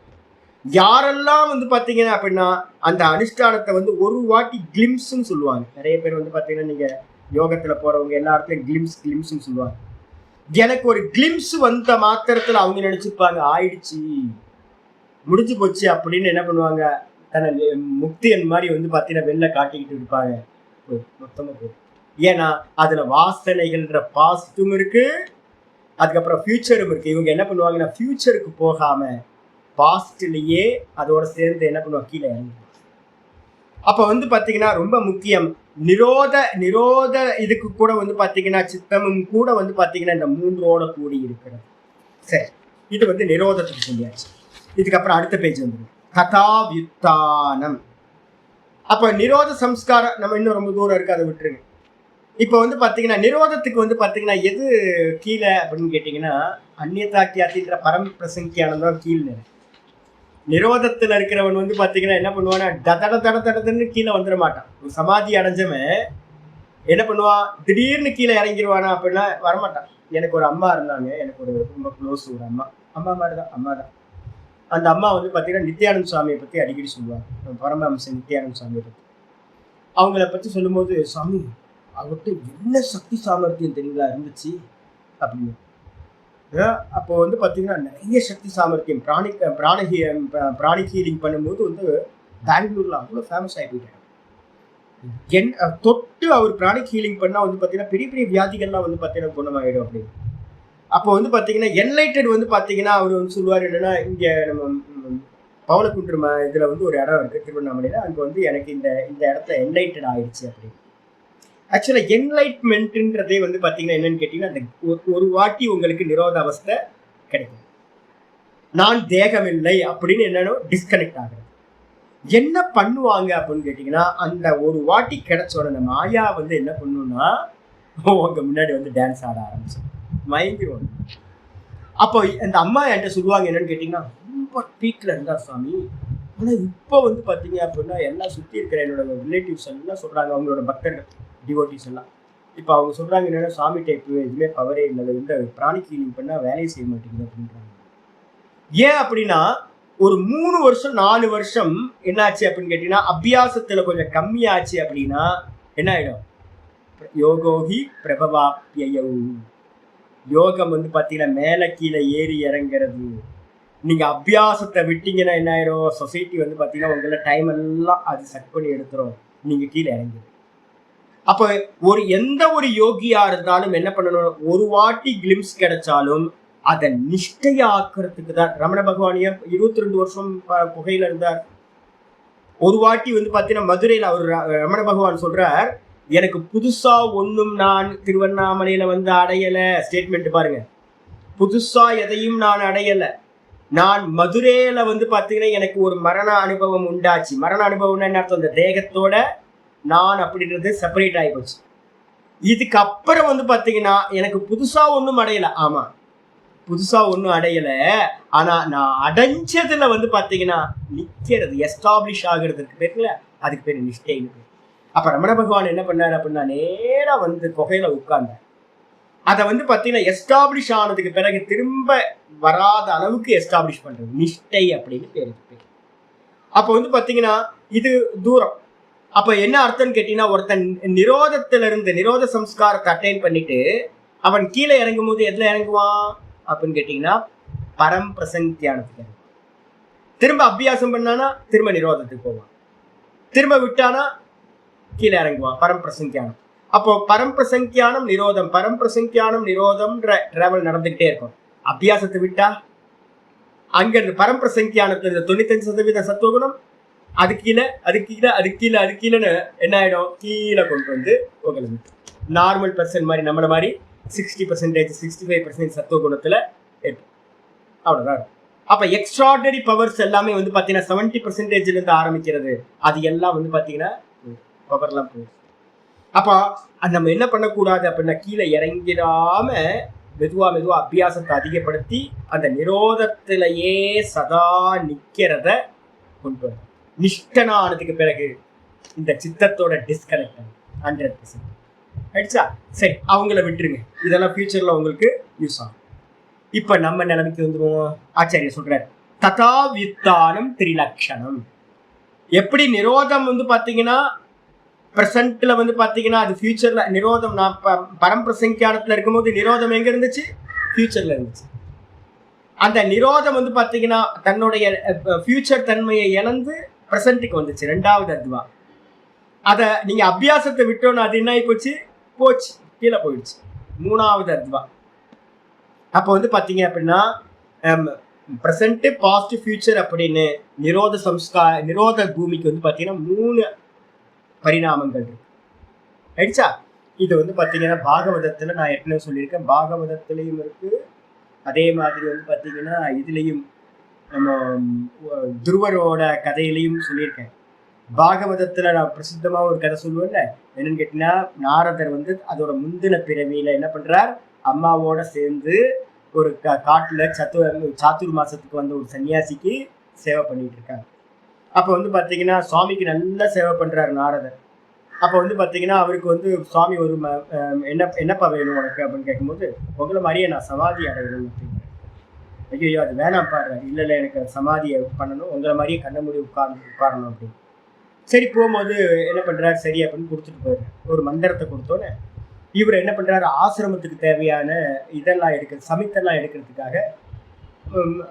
Speaker 1: யாரெல்லாம் வந்து பாத்தீங்கன்னா அப்படின்னா அந்த அனுஷ்டானத்தை வந்து ஒரு வாட்டி கிளிம்ஸ்ன்னு சொல்லுவாங்க. நிறைய பேர் வந்து பாத்தீங்கன்னா நீங்க யோகத்துல போறவங்க எல்லா இடத்துலயும் கிளிம்ஸ்ன்னு சொல்லுவாங்க. எனக்கு ஒரு கிளிம்ஸ் வந்த மாத்திரத்துல அவங்க நினைச்சிருப்பாங்க ஆயிடுச்சு, முடிஞ்சு போச்சு அப்படின்னு என்ன பண்ணுவாங்க, தன்னை முக்தியன் மாதிரி வந்து பாத்தீங்கன்னா வெளில காட்டிக்கிட்டு இருப்பாங்க. மொத்தமா போய் ஏன்னா அதுல வாசனைகள்ன்ற பாஸ்டும் இருக்கு, அதுக்கப்புறம் ஃபியூச்சரும் இருக்கு. இவங்க என்ன பண்ணுவாங்கன்னா ஃபியூச்சருக்கு போகாம பாஸ்ட்லயே அதோட சேர்ந்து என்ன பண்ணுவாங்க, கீழே இறங்கி. அப்ப வந்து பாத்தீங்கன்னா ரொம்ப முக்கியம். நிரோத இதுக்கு கூட வந்து பாத்தீங்கன்னா சித்தமும் கூட வந்து பாத்தீங்கன்னா இந்த மூன்றோட கூடி இருக்கிறது. சரி, இது வந்து நிரோதத்துக்கு சொல்லியாச்சு. இதுக்கப்புறம் அடுத்த பேஜ் வந்துடும், கதாவியுத்தானம். அப்ப நிரோத சம்ஸ்காரம் நம்ம இன்னும் ரொம்ப தூரம் இருக்கு, அதை விட்டுருங்க. இப்ப வந்து பாத்தீங்கன்னா நிரோதத்துக்கு வந்து பாத்தீங்கன்னா எது கீழே அப்படின்னு கேட்டீங்கன்னா அந்நியதாக்கியாத்தின்ற பரம் பிரசங்கியானம் தான் கீழே. நிரோதத்துல இருக்கிறவன் வந்து பாத்தீங்கன்னா என்ன பண்ணுவான்னா தடன்னு கீழே வந்துட மாட்டான். ஒரு சமாதி அடைஞ்சவன் என்ன பண்ணுவான், திடீர்னு கீழே இறங்கிடுவானா அப்படின்னா வரமாட்டான். எனக்கு ஒரு அம்மா இருந்தாங்க, எனக்கு ஒரு ரொம்ப க்ளோஸ் ஒரு அம்மா மாதிரிதான், அம்மா தான். அந்த அம்மா வந்து பாத்தீங்கன்னா நித்யானந்த சுவாமியை பத்தி அடிக்கடி சொல்லுவாங்க, பரமஹம்ச நித்யானந்த சுவாமியை பத்தி. அவங்கள பத்தி சொல்லும்போது, சுவாமி அவர்கிட்ட என்ன சக்தி சாமர்த்தியம் தெரியுங்களா இருந்துச்சு அப்படின்னு. அப்போ வந்து பாத்தீங்கன்னா நிறைய சக்தி சாமர்த்தியம், பிராணி ஹீலிங் பண்ணும்போது வந்து பெங்களூர்ல அவ்வளோ ஃபேமஸ் ஆகி போயிட்டாங்க. தொட்டு அவர் பிராணிக் ஹீலிங் பண்ணா வந்து பாத்தீங்கன்னா பெரிய பெரிய வியாதிகள்லாம் வந்து பாத்தீங்கன்னா குணமாயிடும் அப்படின்னு. அப்போ வந்து பாத்தீங்கன்னா என்லைட்டட் வந்து பாத்தீங்கன்னா அவர் வந்து சொல்லுவார் என்னன்னா, இங்க நம்ம பவளக்குன்று இதுல வந்து ஒரு இடம் இருக்கு திருவண்ணாமலையில, அங்க வந்து எனக்கு இந்த இடத்துல என்லைட்டட் ஆயிடுச்சு அப்படின்னு. ஆக்சுவலா என்லைட்மெண்ட்ன்றதே வந்து பாத்தீங்கன்னா என்னன்னு கேட்டீங்கன்னா அந்த ஒரு வாட்டி உங்களுக்கு நிரோத அவஸ்தை கிடைக்கும். நான் தேகமில்லை அப்படின்னு என்னன்னு டிஸ்கனெக்ட் ஆகுறது. என்ன பண்ணுவாங்க அப்படின்னு கேட்டீங்கன்னா அந்த ஒரு வாட்டி கிடைச்ச உடனே மாயா வந்து என்ன பண்ணுன்னா உங்க முன்னாடி வந்து டான்ஸ் ஆட ஆரம்பிச்சு மயங்கிடுவாங்க. அப்போ அந்த அம்மா என்கிட்ட சொல்லுவாங்க என்னன்னு கேட்டீங்கன்னா, ரொம்ப பீக்ல இருந்தா சுவாமி, ஆனா இப்போ வந்து பாத்தீங்க அப்படின்னா எல்லாம் சுத்தி இருக்கிற என்னோட ரிலேட்டிவ்ஸ் எல்லாம் சொல்றாங்க, அவங்களோட பக்தர்கள் டிவோட்டிஸ் எல்லாம் இப்போ அவங்க சொல்றாங்க என்னன்னா, சாமி டைப் எதுவுமே பவரே இல்லை, இந்த பிராணிக் ஹீலிங் பண்ணா வேலையை செய்ய மாட்டேங்குது அப்படின்றாங்க. ஏன் அப்படின்னா ஒரு 3 வருஷம் 4 வருஷம் என்னாச்சு அப்படின்னு கேட்டீங்கன்னா அபியாசத்துல கொஞ்சம் கம்மியாச்சு அப்படின்னா என்ன ஆயிடும், யோகோகி பிரபவாப்யயௌ. யோகம் வந்து பாத்தீங்கன்னா மேல கீழே ஏறி இறங்கிறது. நீங்க அபியாசத்தை விட்டீங்கன்னா என்ன ஆயிரும், சொசைட்டி வந்து பாத்தீங்கன்னா உங்களை டைம் எல்லாம் அது செட் பண்ணி எடுத்துரும், நீங்க கீழே இறங்கிடும். அப்ப எந்த ஒரு யோகியா இருந்தாலும் என்ன பண்ணணும், ஒரு வாட்டி கிளிம்ஸ் கிடைச்சாலும் அதை நிஷ்டையாக்குறதுக்கு தான். ரமண பகவானிய 22 வருஷம் புகையில இருந்தார். ஒரு வாட்டி பாத்தீங்கன்னா மதுரையில அவர் ரமண பகவான் சொல்றார், எனக்கு புதுசா ஒண்ணும் நான் திருவண்ணாமலையில அடையல. ஸ்டேட்மெண்ட் பாருங்க, புதுசா எதையும் நான் அடையல. நான் மதுரையில பாத்தீங்கன்னா எனக்கு ஒரு மரண அனுபவம் உண்டாச்சு. மரண அனுபவம்னா என்ன அர்த்தம், அந்த தேகத்தோட நான் அப்படின்றது செப்பரேட் ஆகி போச்சு. இதுக்கு அப்புறம் பாத்தீங்கன்னா எனக்கு புதுசா ஒன்றும் அடையல. ஆமா, புதுசா ஒன்றும் அடையல. ஆனா நான் அடைஞ்சதுல பாத்தீங்கன்னா நிக்கிறது, எஸ்டாப்ளிஷ் ஆகுறதுக்கு பேருல, அதுக்கு பேரு நிஷ்டைன்னு. அப்ப ரமண பகவான் என்ன பண்ணாரு அப்படின்னா, நேரா குகையில உட்கார்ந்தார். அதை பாத்தீங்கன்னா எஸ்டாப்ளிஷ் ஆனதுக்கு பிறகு திரும்ப வராத அளவுக்கு எஸ்டாப்ளிஷ் பண்றது நிஷ்டை அப்படின்னு பேரு. அப்ப பாத்தீங்கன்னா இது தூரம். அப்ப என்ன அர்த்தம்னு கேட்டீங்கன்னா, ஒருத்தன் நிரோத சம்ஸ்காரத்தை அட்டைன் பண்ணிட்டு அவன் கீழே இறங்கும் போது எதுல இறங்குவான் அப்படின்னு கேட்டீங்கன்னா, பரம் பிரசங்கியானத்துக்கு. திரும்ப அபியாசம் பண்ணானா திரும்ப நிரோதத்துக்கு போவான், திரும்ப விட்டானா கீழே இறங்குவான், பரம் பிரசங்கியானம். அப்போ பரம் பிரசங்கியானம் நிரோதம், பரம் பிரசங்கியானம் நிரோதம்ன்ற டிராவல் நடந்துகிட்டே இருக்கும். அபியாசத்தை விட்டா அங்க இருந்து பரம் பிரசங்கியானத்துல 95% சத்துவகுணம், அது கீழே என்ன ஆயிடும், கீழே கொண்டு உங்களுக்கு நார்மல் பர்சன் மாதிரி, நம்மள மாதிரி 60% 65% சத்துவ குணத்துல இருக்கும். அவ்வளவுதான். அப்ப எக்ஸ்ட்ராடனரி பவர்ஸ் எல்லாமே பாத்தீங்கன்னா 70% இருந்து ஆரம்பிக்கிறது. அது எல்லாம் பாத்தீங்கன்னா பவர்லாம் போயிடும். அப்ப நம்ம என்ன பண்ணக்கூடாது அப்படின்னா, கீழே இறங்கிடாம மெதுவா அபியாசத்தை அதிகப்படுத்தி அந்த நிரோதத்திலேயே சதா நிக்கிறத கொண்டு வரும். நிஷ்டனானதுக்கு பிறகு இந்த சித்தத்தோட டிஸ்கனெக்ட் 100%. ஆயிடுச்சா? சரி, அவங்கள விட்டுருங்க, இதெல்லாம் ஃபியூச்சர்ல உங்களுக்கு யூஸ் ஆகும். இப்ப நம்ம நிலைமைக்கு வந்துருவோம். ஆச்சாரிய சொல்றாரு, ததா வித்தானம் திரிலக்ஷணம். எப்படி நிரோதம் பாத்தீங்கன்னா பிரசன்ட்ல பாத்தீங்கன்னா அது ஃபியூச்சர்ல நிரோதம். நான் பரம்பிரசங்கியானத்துல இருக்கும்போது நிரோதம் எங்க இருந்துச்சு, ஃபியூச்சர்ல இருந்துச்சு. அந்த நிரோதம் பாத்தீங்கன்னா தன்னுடைய ஃபியூச்சர் தன்மையை இழந்து பிரசன்ட்டுக்கு வந்துச்சு, ரெண்டாவது அத்வா. அத நீங்க அபியாசத்தை விட்டோன்னு அது என்ன ஆகி போச்சு, கீழே போயிடுச்சு, மூணாவது அத்வா. அப்போ பாத்தீங்க அப்படின்னா பிரசன்ட் பாஸ்ட் ஃபியூச்சர் அப்படின்னு நிரோத பூமிக்கு பாத்தீங்கன்னா 3 பரிணாமங்கள் இருக்கு. ஆயிடுச்சா? இது பாத்தீங்கன்னா பாகவதத்துல நான் ஏற்கனவே சொல்லியிருக்கேன், பாகவதத்திலையும் இருக்கு. அதே மாதிரி பாத்தீங்கன்னா இதுலயும் நம்ம துருவரோட கதையிலையும் சொல்லியிருக்கேன். பாகவதத்துல நான் பிரசித்தமா ஒரு கதை சொல்லுவேன்ல, என்னன்னு கேட்டீங்கன்னா, நாரதர் அதோட முந்தின பிறவியில என்ன பண்றார், அம்மாவோட சேர்ந்து ஒரு காட்டுல சாத்துர் மாசத்துக்கு ஒரு சன்னியாசிக்கு சேவை பண்ணிட்டு இருக்காங்க. அப்ப பாத்தீங்கன்னா சுவாமிக்கு நல்லா சேவை பண்றாரு நாரதர். அப்ப பாத்தீங்கன்னா அவருக்கு சுவாமி ஒரு என்னப்பா வேணும் உனக்கு அப்படின்னு கேட்கும்போது, உங்களை மாதிரியே நான் சமாதி அடையணும் அப்படின்னு. ஐயோ அது வேணாம் பாரு, இல்ல எனக்கு சமாதியை பண்ணணும், உங்களை மாதிரியே கண்ண மூடி உட்காரணும் அப்படின்னு. சரி, போகும்போது என்ன பண்றாரு, சரி அப்படின்னு கொடுத்துட்டு போயிடுறாரு. ஒரு மந்திரத்தை கொடுத்தோன்னே இவர் என்ன பண்றாரு, ஆசிரமத்துக்கு தேவையான இதெல்லாம் சமித்தெல்லாம் எடுக்கிறதுக்காக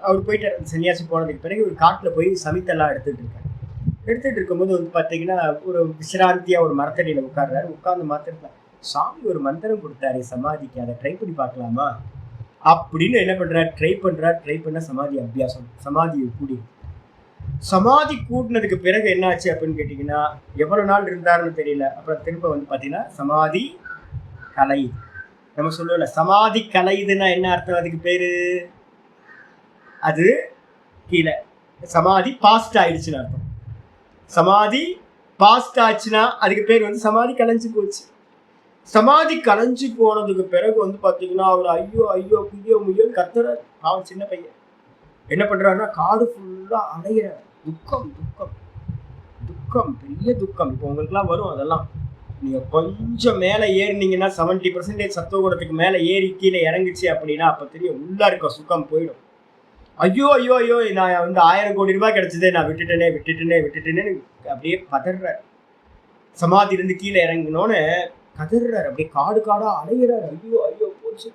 Speaker 1: அவர் போயிட்டார். சன்னியாசி போனதுக்கு பிறகு ஒரு காட்டுல போய் சமித்தெல்லாம் எடுத்துட்டு இருக்கும்போது பாத்தீங்கன்னா ஒரு விசிராந்தியா ஒரு மரத்தடியில உட்கார்றாரு. உட்கார்ந்து மாத்திரத்துல சாமி ஒரு மந்திரம் கொடுத்தாரு சமாதிக்கு, அதை ட்ரை பண்ணி பார்க்கலாமா அப்படின்னு என்ன பண்றாரு, ட்ரை பண்ண சமாதி அபியாசம், சமாதியை சமாதி கூட்டினதுக்கு பிறகு என்னாச்சு அப்படின்னு கேட்டீங்கன்னா, எவ்வளவு நாள் இருந்தாருன்னு தெரியல. அப்புறம் திரும்ப பாத்தீங்கன்னா சமாதி கலை. நம்ம சொல்லுவோம்ல, சமாதி கலைதுன்னா என்ன அர்த்தம், அதுக்கு பேரு அது கீழே சமாதி பாஸ்ட் ஆயிடுச்சுன்னு அர்த்தம். சமாதி பாஸ்ட் ஆச்சுன்னா அதுக்கு பேர் சமாதி கலைஞ்சு போச்சு. சமாதி கலைஞ்சு போனதுக்கு பிறகு பாத்தீங்கன்னா அவர் ஐயோ ஐயோ குய்யோ முய்யோன்னு கத்துறாரு. அவன் சின்ன பையன் என்ன பண்றாருன்னா, காடு ஃபுல்லா அலையிற துக்கம், பெரிய துக்கம். இப்போ உங்களுக்குலாம் வரும் அதெல்லாம். நீங்க கொஞ்சம் மேல ஏறினீங்கன்னா 70% சத்துவகுணத்துக்கு மேல ஏறி கீழே இறங்குச்சு அப்படின்னா அப்ப தெரியும் உள்ள இருக்க சுகம் போயிடும். ஐயோ ஐயோ ஐயோ நான் 1000 கோடி ரூபாய் கிடைச்சதே, நான் விட்டுட்டேனே அப்படியே பதறாரு. சமாதி இருந்து கீழே இறங்கினோன்னு கதறாரு, அப்படியே காடா அலையிறாரு. ஐயோ ஐயோ போச்சு.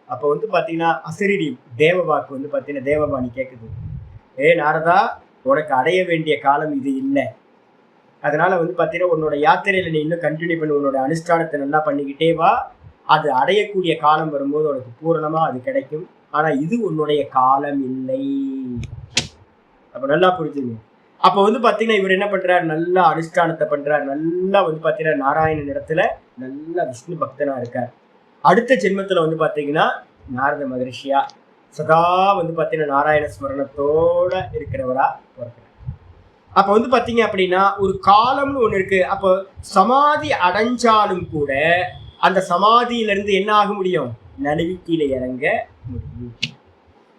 Speaker 1: அப்ப பாத்தீங்கன்னா அசரிடி தேவபாக்கு பாத்தீங்கன்னா தேவபாணி கேக்குது, நாரதா உனக்கு அடைய வேண்டிய காலம் இது இல்லை, அதனால வந்து பார்த்தீங்கன்னா உன்னோட யாத்திரையில நீ இன்னும் கண்டினியூ பண்ணி உன்னோட அனுஷ்டானத்தை நல்லா பண்ணிக்கிட்டே வா. அது அடையக்கூடிய காலம் வரும்போது உனக்கு பூரணமா அது கிடைக்கும். ஆனா இது உன்னுடைய காலம் இல்லை. அப்ப நல்லா புரிஞ்சுங்க. அப்ப வந்து பாத்தீங்கன்னா இவர் என்ன பண்றாரு, நல்லா அனுஷ்டானத்தை பண்றாரு, நல்லா வந்து பாத்தீங்கன்னா நாராயணன் இடத்துல நல்லா விஷ்ணு பக்தனா இருக்கார். அடுத்த ஜென்மத்துல வந்து பாத்தீங்கன்னா நாரத மகரிஷியா சதா வந்து பாத்தீங்கன்னா நாராயண ஸ்மரணத்தோட இருக்கிறவரா பிறக்கிறார். அப்ப வந்து பாத்தீங்க அப்படின்னா ஒரு காலம்னு ஒண்ணு இருக்கு. அப்போ சமாதி அடைஞ்சாலும் கூட அந்த சமாதியில இருந்து என்ன ஆக முடியும், நழுவி கீழே இறங்க முடியும்.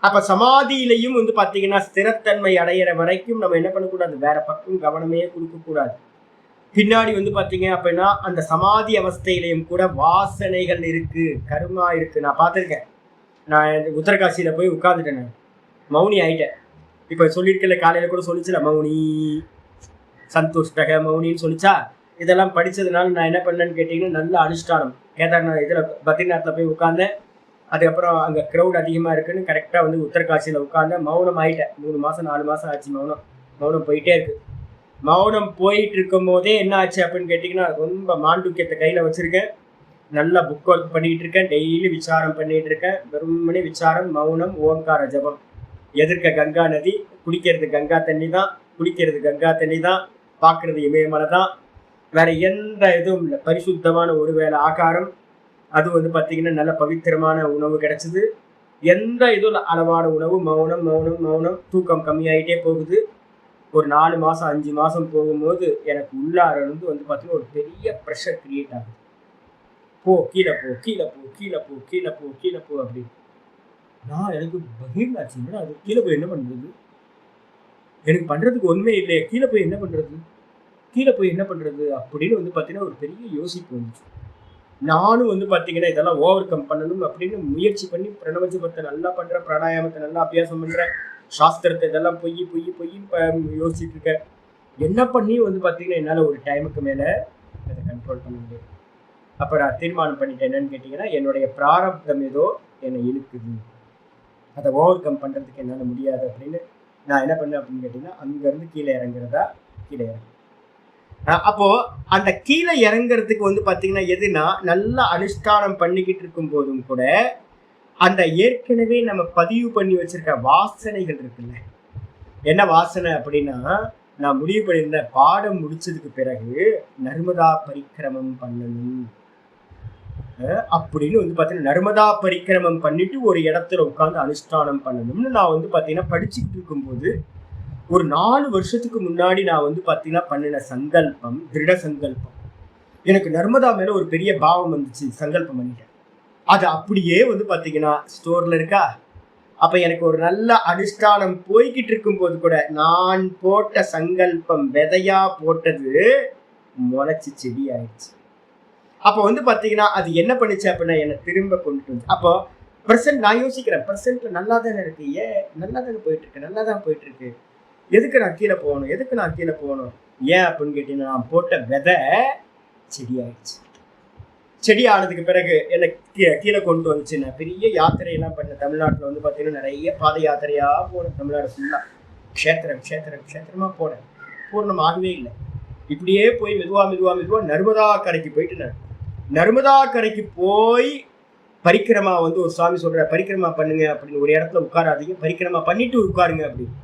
Speaker 1: அப்ப சமாதியிலையும் வந்து பாத்தீங்கன்னா ஸ்திரத்தன்மை அடையிற வரைக்கும் நம்ம என்ன பண்ணக்கூடாது, வேற பக்கம் கவனமே கொடுக்க கூடாது. பின்னாடி வந்து பாத்தீங்க அப்படின்னா அந்த சமாதி அவஸ்தையிலையும் கூட வாசனைகள் இருக்கு, கருமா இருக்கு. நான் பார்த்திருக்கேன். நான் உத்தரகாசியில போய் உட்கார்ந்துட்டேன், நான் மௌனி ஆயிட்டேன். இப்ப சொல்லியிருக்கல, காலையில கூட சொல்லிச்சுல மௌனி சந்துஷ்டக மௌனின்னு சொல்லிச்சா. இதெல்லாம் படிச்சதுனால நான் என்ன பண்ணேன்னு கேட்டீங்கன்னா நல்ல அனுஷ்டானம். கேதார்நாத் இதுல பத்ரிநாத்ல போய் உட்கார்ந்தேன். அதுக்கப்புறம் அங்கே க்ரௌட் அதிகமாக இருக்குன்னு கரெக்டாக வந்து உத்தரகாசியில் உட்காந்து மௌனம் ஆகிட்டேன். 3 மாதம் 4 மாதம் ஆச்சு. மௌனம் போயிட்டே இருக்கு. மௌனம் போயிட்டு இருக்கும் போதே என்ன ஆச்சு அப்படின்னு கேட்டிங்கன்னா, ரொம்ப மாண்டூக்கியத்தை கையில் வச்சுருக்கேன். நல்லா புக் ஒர்க் பண்ணிக்கிட்டு இருக்கேன். டெய்லி விசாரம் பண்ணிகிட்டு இருக்கேன். வெறுமனே விசாரம், மௌனம், ஓங்கார ஜபம். எதிர்க்க கங்கா நதி, குடிக்கிறது கங்கா தண்ணி தான், குடிக்கிறது கங்கா தண்ணி தான், பார்க்குறது இமயமலை தான், வேற எந்த இதுவும் இல்லை. பரிசுத்தமான ஒரு வேளை ஆகாரம், அது வந்து பார்த்தீங்கன்னா நல்ல பவித்திரமான உணவு கிடைச்சிது. எந்த இதுவும் அளவான உணவு, மௌனம் மௌனம் மௌனம். தூக்கம் கம்மியாயிட்டே போகுது. ஒரு 4 மாதம் 5 மாதம் போகும்போது எனக்கு உள்ளார இருந்து வந்து பார்த்தீங்கன்னா ஒரு பெரிய ப்ரெஷர் கிரியேட் ஆகுது. போ கீழே போ கீழே போ கீழே போ கீழே போ கீழே போ அப்படின்னு. நான் எனக்கு பகிர்ந்தாச்சுன்னா அது கீழே போய் என்ன பண்ணுறது, எனக்கு பண்ணுறதுக்கு ஒன்றுமே இல்லையே, கீழே போய் என்ன பண்ணுறது, கீழே போய் என்ன பண்ணுறது அப்படின்னு வந்து பார்த்தீங்கன்னா ஒரு பெரிய யோசிப்பு வந்துச்சு. நானும் வந்து பார்த்தீங்கன்னா இதெல்லாம் ஓவர் கம் பண்ணணும் அப்படின்னு முயற்சி பண்ணி பிரணவஜபத்தை நல்லா பண்ணுறேன், பிராணாயாமத்தை நல்லா அபியாசம் பண்ணுறேன், சாஸ்திரத்தை இதெல்லாம் பொய்ன்னு யோசிச்சுட்டு இருக்கேன். என்ன பண்ணி வந்து பார்த்தீங்கன்னா என்னால் ஒரு டைமுக்கு மேலே அதை கண்ட்ரோல் பண்ண முடியும். அப்போ நான் தீர்மானம் பண்ணிட்டேன். என்னன்னு கேட்டிங்கன்னா, என்னுடைய பிராரப்தம் ஏதோ என்னை இழுக்குது, அதை ஓவர் கம் பண்ணுறதுக்கு என்னால் முடியாது அப்படின்னு நான் என்ன பண்ணேன் அப்படின்னு கேட்டிங்கன்னா, அங்கேருந்து கீழே இறங்குறதா, கீழே இறங்கு. அப்போ அந்த கீழே இறங்குறதுக்கு வந்து பாத்தீங்கன்னா எதுனா, நல்லா அனுஷ்டானம் பண்ணிக்கிட்டு இருக்கும் போதும் கூட அந்த ஏற்கனவே நம்ம பதிவு பண்ணி வச்சிருக்க வாசனைகள் இருக்குல்ல. என்ன வாசனை அப்படின்னா, நான் முடிவு பண்ணியிருந்த பாடம் முடிச்சதுக்கு பிறகு நர்மதா பரிக்கிரமம் பண்ணணும் அப்படின்னு வந்து பாத்தீங்கன்னா, நர்மதா பரிக்கிரமம் பண்ணிட்டு ஒரு இடத்துல உட்காந்து அனுஷ்டானம் பண்ணணும்னு நான் வந்து பாத்தீங்கன்னா படிச்சுக்கிட்டு இருக்கும்போது, ஒரு 4 வருஷத்துக்கு முன்னாடி நான் வந்து பார்த்தீங்கன்னா பண்ணின சங்கல்பம், திருட சங்கல்பம். எனக்கு நர்மதா மேல ஒரு பெரிய பாவம் வந்துச்சு, சங்கல்பம் பண்ணிட்டேன். அது அப்படியே வந்து பார்த்தீங்கன்னா ஸ்டோர்ல இருக்கா. அப்ப எனக்கு ஒரு நல்ல அனுஷ்டானம் போய்கிட்டு இருக்கும் போது கூட நான் போட்ட சங்கல்பம் விதையா போட்டது முளைச்சு செடி ஆயிடுச்சு. அப்போ வந்து பார்த்தீங்கன்னா அது என்ன பண்ணுச்சு அப்படின்னா என்னை திரும்ப கொண்டுட்டு வந்து, அப்போ ப்ரெசன்ட் நான் யோசிக்கிறேன், ப்ரெசன்ட்ல நல்லா தானே இருக்கு, ஏன் நல்லா தானே போயிட்டு இருக்கு, நல்லா தான் போயிட்டு இருக்கு, எதுக்கு நான் கீழே போகணும், ஏன் அப்படின்னு கேட்டீங்கன்னா, நான் போட்ட விதை செடி ஆயிடுச்சு. செடி ஆனதுக்கு பிறகு என்னை கீழே கொண்டு வந்துச்சு. நான் பெரிய யாத்திரையெல்லாம் பண்ணேன். தமிழ்நாட்டில் வந்து பார்த்தீங்கன்னா நிறைய பாத யாத்திரையாக போனேன். தமிழ்நாடு ஃபுல்லாக க்ஷேத்திரமாக போனேன். பூர்ணமாகவே இல்லை. இப்படியே போய் மெதுவாக நர்மதா கரைக்கு போயிட்டு, நான் நர்மதா கரைக்கு போய் பரிக்கிரமா வந்து ஒரு சுவாமி சொல்ற, பரிக்கிரமா பண்ணுங்க அப்படின்னு, ஒரு இடத்துல உட்காராதீங்க, பரிக்கிரமா பண்ணிட்டு உட்காருங்க அப்படின்னு.